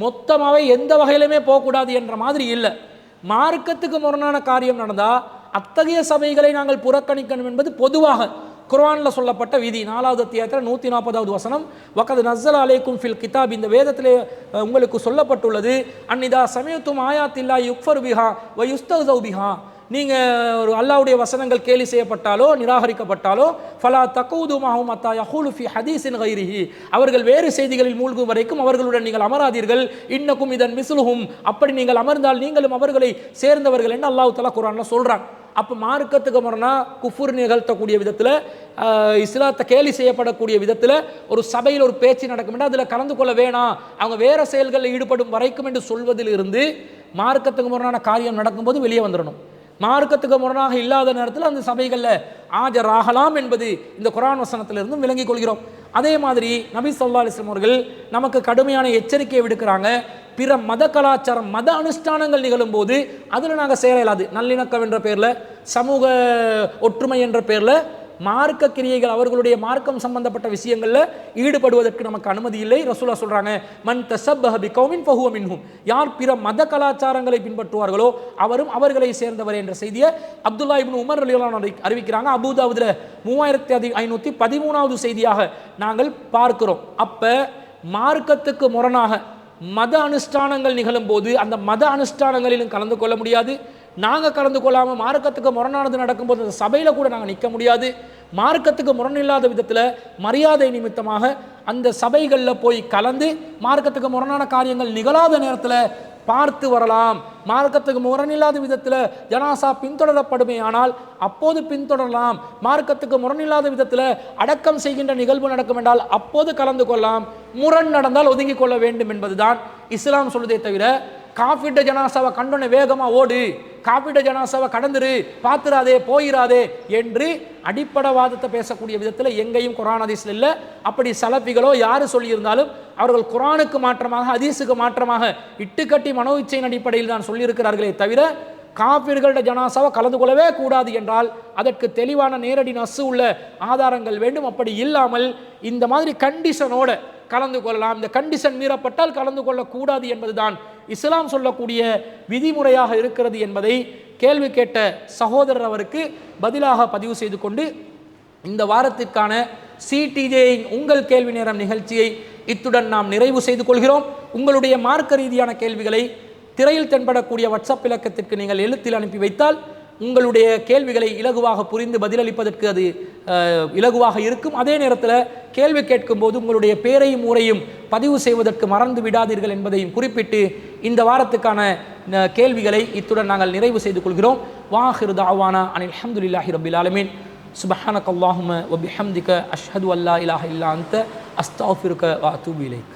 மொத்தமாகவே எந்த வகையிலுமே போகக்கூடாது என்ற மாதிரி இல்லை. மார்க்கத்துக்கு முரணான காரியம் நடந்தால் அத்தகைய சபைகளை நாங்கள் புறக்கணிக்கணும் என்பது பொதுவாக குர்ஆனில் சொல்லப்பட்ட விதி. 4வது அத்தியாயத்தில் 140வது வசனம், வகத் நஸ்ஸல அலைக்கும் ஃபில் கிதாப், இந்த வேதத்திலே உங்களுக்கு சொல்லப்பட்டுள்ளது, அன்னிதா சமயத்தும் ஆயாத்தில்லாஹி யுக்ஃபரு பிஹா வ யுஸ்தஹ்ஸவு பிஹா, நீங்கள் ஒரு அல்லாஹ்வுடைய வசனங்கள் கேலி செய்யப்பட்டாலோ நிராகரிக்கப்பட்டாலோ ஃபலா தகூது மஹும் அத்தா யகூலு ஃபி ஹதீஸின் கைரிஹி, அவர்கள் வேறு செய்திகளில் மூழ்கும் வரைக்கும் அவர்களுடன் நீங்கள் அமராதீர்கள். இன்னக்கும் இதன் மிஸ்லுஹும், அப்படி நீங்கள் அமர்ந்தால் நீங்களும் அவர்களை சேர்ந்தவர்கள் என்று அல்லாஹ் தஆலா குர்ஆனில் சொல்கிறான். அப்போ மார்க்கத்துக்கு முரணா குஃபுர் நிகழ்த்தக்கூடிய விதத்தில், இஸ்லாத்தை கேலி செய்யப்படக்கூடிய விதத்தில் ஒரு சபையில் ஒரு பேச்சு நடக்கும் என்றால் அதில் கலந்து கொள்ள வேணாம், அவங்க வேறு செயல்களில் ஈடுபடும் வரைக்கும் என்று சொல்வதிலிருந்து மார்க்கத்துக்கு முரணான காரியம் நடக்கும்போது வெளியே வந்துடணும். மார்க்கத்துக்கு முரணாக இல்லாத நேரத்தில் அந்த சபைகளில் ஆஜராகலாம் என்பது இந்த குர்ஆன் வசனத்திலிருந்து விளங்கிக் கொள்கிறோம். அதே மாதிரி நபி ஸல்லல்லாஹு அலைஹி வஸல்லம் அவர்கள் நமக்கு கடுமையான எச்சரிக்கையை விடுக்கிறாங்க. பிற மத கலாச்சாரம், மத அனுஷ்டானங்கள் நிகழும் போது அதில் நாங்கள் சேர இயலாது. நல்லிணக்கம் என்ற பேரில், சமூக ஒற்றுமை என்ற பேரில் மார்க்க கிரியைகள், அவர்களுடைய மார்க்கம் சம்பந்தப்பட்ட விஷயங்களில் ஈடுபடுவதற்கு நமக்கு அனுமதி இல்லை. ரசூலா சொல்கிறாங்க, மன் தஸப்பஹ பிகௌமின் ஃபஹுவ மின்ஹும், யார் பிற மத கலாச்சாரங்களை பின்பற்றுவார்களோ அவரும் அவர்களை சேர்ந்தவர் என்ற செய்தியை அப்துல்லா இப்னு உமர் ரலியல்லாஹு அன்ஹு அறிவிக்கிறாங்க. அபூதாவுதில் 3513வது செய்தியாக நாங்கள் பார்க்கிறோம். அப்போ மார்க்கத்துக்கு முரணாக மத அனுஷ்டானங்கள் நிகழும் போது அந்த மத அனுஷ்டானங்களிலும் கலந்து கொள்ள முடியாது. நாங்கள் கலந்து கொள்ளாமல் மார்க்கத்துக்கு முரணானது நடக்கும்போது அந்த சபையில் கூட நாங்கள் நிற்க முடியாது. மார்க்கத்துக்கு முரணில்லாத விதத்தில் மரியாதை நிமித்தமாக அந்த சபைகளில் போய் கலந்து மார்க்கத்துக்கு முரணான காரியங்கள் நிகழாத நேரத்தில் பார்த்து வரலாம். மார்க்கத்துக்கு முரணில்லாத விதத்தில் ஜனாசா பின்தொடரப்படுமே ஆனால் அப்போது பின்தொடரலாம். மார்க்கத்துக்கு முரணில்லாத விதத்தில் அடக்கம் செய்கின்ற நிகழ்வு நடக்கும் என்றால் அப்போது கலந்து கொள்ளலாம். முரண் நடந்தால் ஒதுங்கிக் கொள்ள வேண்டும் என்பதுதான் இஸ்லாம் சொல்வதே தவிர காஃபிட்ட ஜனாசாவை கண்டோன்னே வேகமாக ஓடு, காஃபிட்ட ஜனாசாவை கடந்துரு, பார்த்துராதே, போயிராதே என்று அடிப்படைவாதத்தை பேசக்கூடிய விதத்தில் எங்கேயும் குர்ஆன் ஹதீஸில் இல்லை. அப்படி சலஃபிகளோ யார் சொல்லியிருந்தாலும் அவர்கள் குர்ஆனுக்கு மாற்றமாக, ஹதீஸுக்கு மாற்றமாக இட்டுக்கட்டி மனோ இச்சையின் அடிப்படையில் தான் சொல்லியிருக்கிறார்களே தவிர காஃபிர்களோட ஜனாசாவை கலந்து கொள்ளவே கூடாது என்றால் அதற்கு தெளிவான நேரடி நஸ்ஸு உள்ள ஆதாரங்கள் வேண்டும். அப்படி இல்லாமல் இந்த மாதிரி கண்டிஷனோட கலந்து கொள்ளலாம், இந்த கண்டிஷன் மீறப்பட்டால் கலந்து கொள்ளக்கூடாது என்பதுதான் இஸ்லாம் சொல்லக்கூடிய விதிமுறையாக இருக்கிறது என்பதை கேள்வி கேட்ட சகோதரர் அவருக்கு பதிலாக பதிவு செய்து கொண்டு இந்த வாரத்திற்கான சிடிஜேயின் உங்கள் கேள்வி நேரம் நிகழ்ச்சியை இத்துடன் நாம் நிறைவு செய்து கொள்கிறோம். உங்களுடைய மார்க்க ரீதியான கேள்விகளை திரையில் தென்படக்கூடிய வாட்ஸ்அப் இலக்கத்திற்கு நீங்கள் எழுத்தில் அனுப்பி வைத்தால் உங்களுடைய கேள்விகளை இலகுவாக புரிந்து பதிலளிப்பதற்கு அது இலகுவாக இருக்கும். அதே நேரத்தில் கேள்வி கேட்கும் போது உங்களுடைய பேரையும் ஊரையும் பதிவு செய்வதற்கு மறந்து விடாதீர்கள் என்பதையும் குறிப்பிட்டு இந்த வாரத்துக்கான கேள்விகளை இத்துடன் நாங்கள் நிறைவு செய்து கொள்கிறோம். வாஹிரு தாவானா அனில் ஹம்துலில்லாஹி ரப்பில் ஆலமீன். சுப்ஹானக அல்லாஹும்ம வ பிஹம்திக அஷ்ஹது அல்லா இலாஹ இல்லா அன்த அஸ்தக்ஃபிருக வ அத்தூபு இலைக்.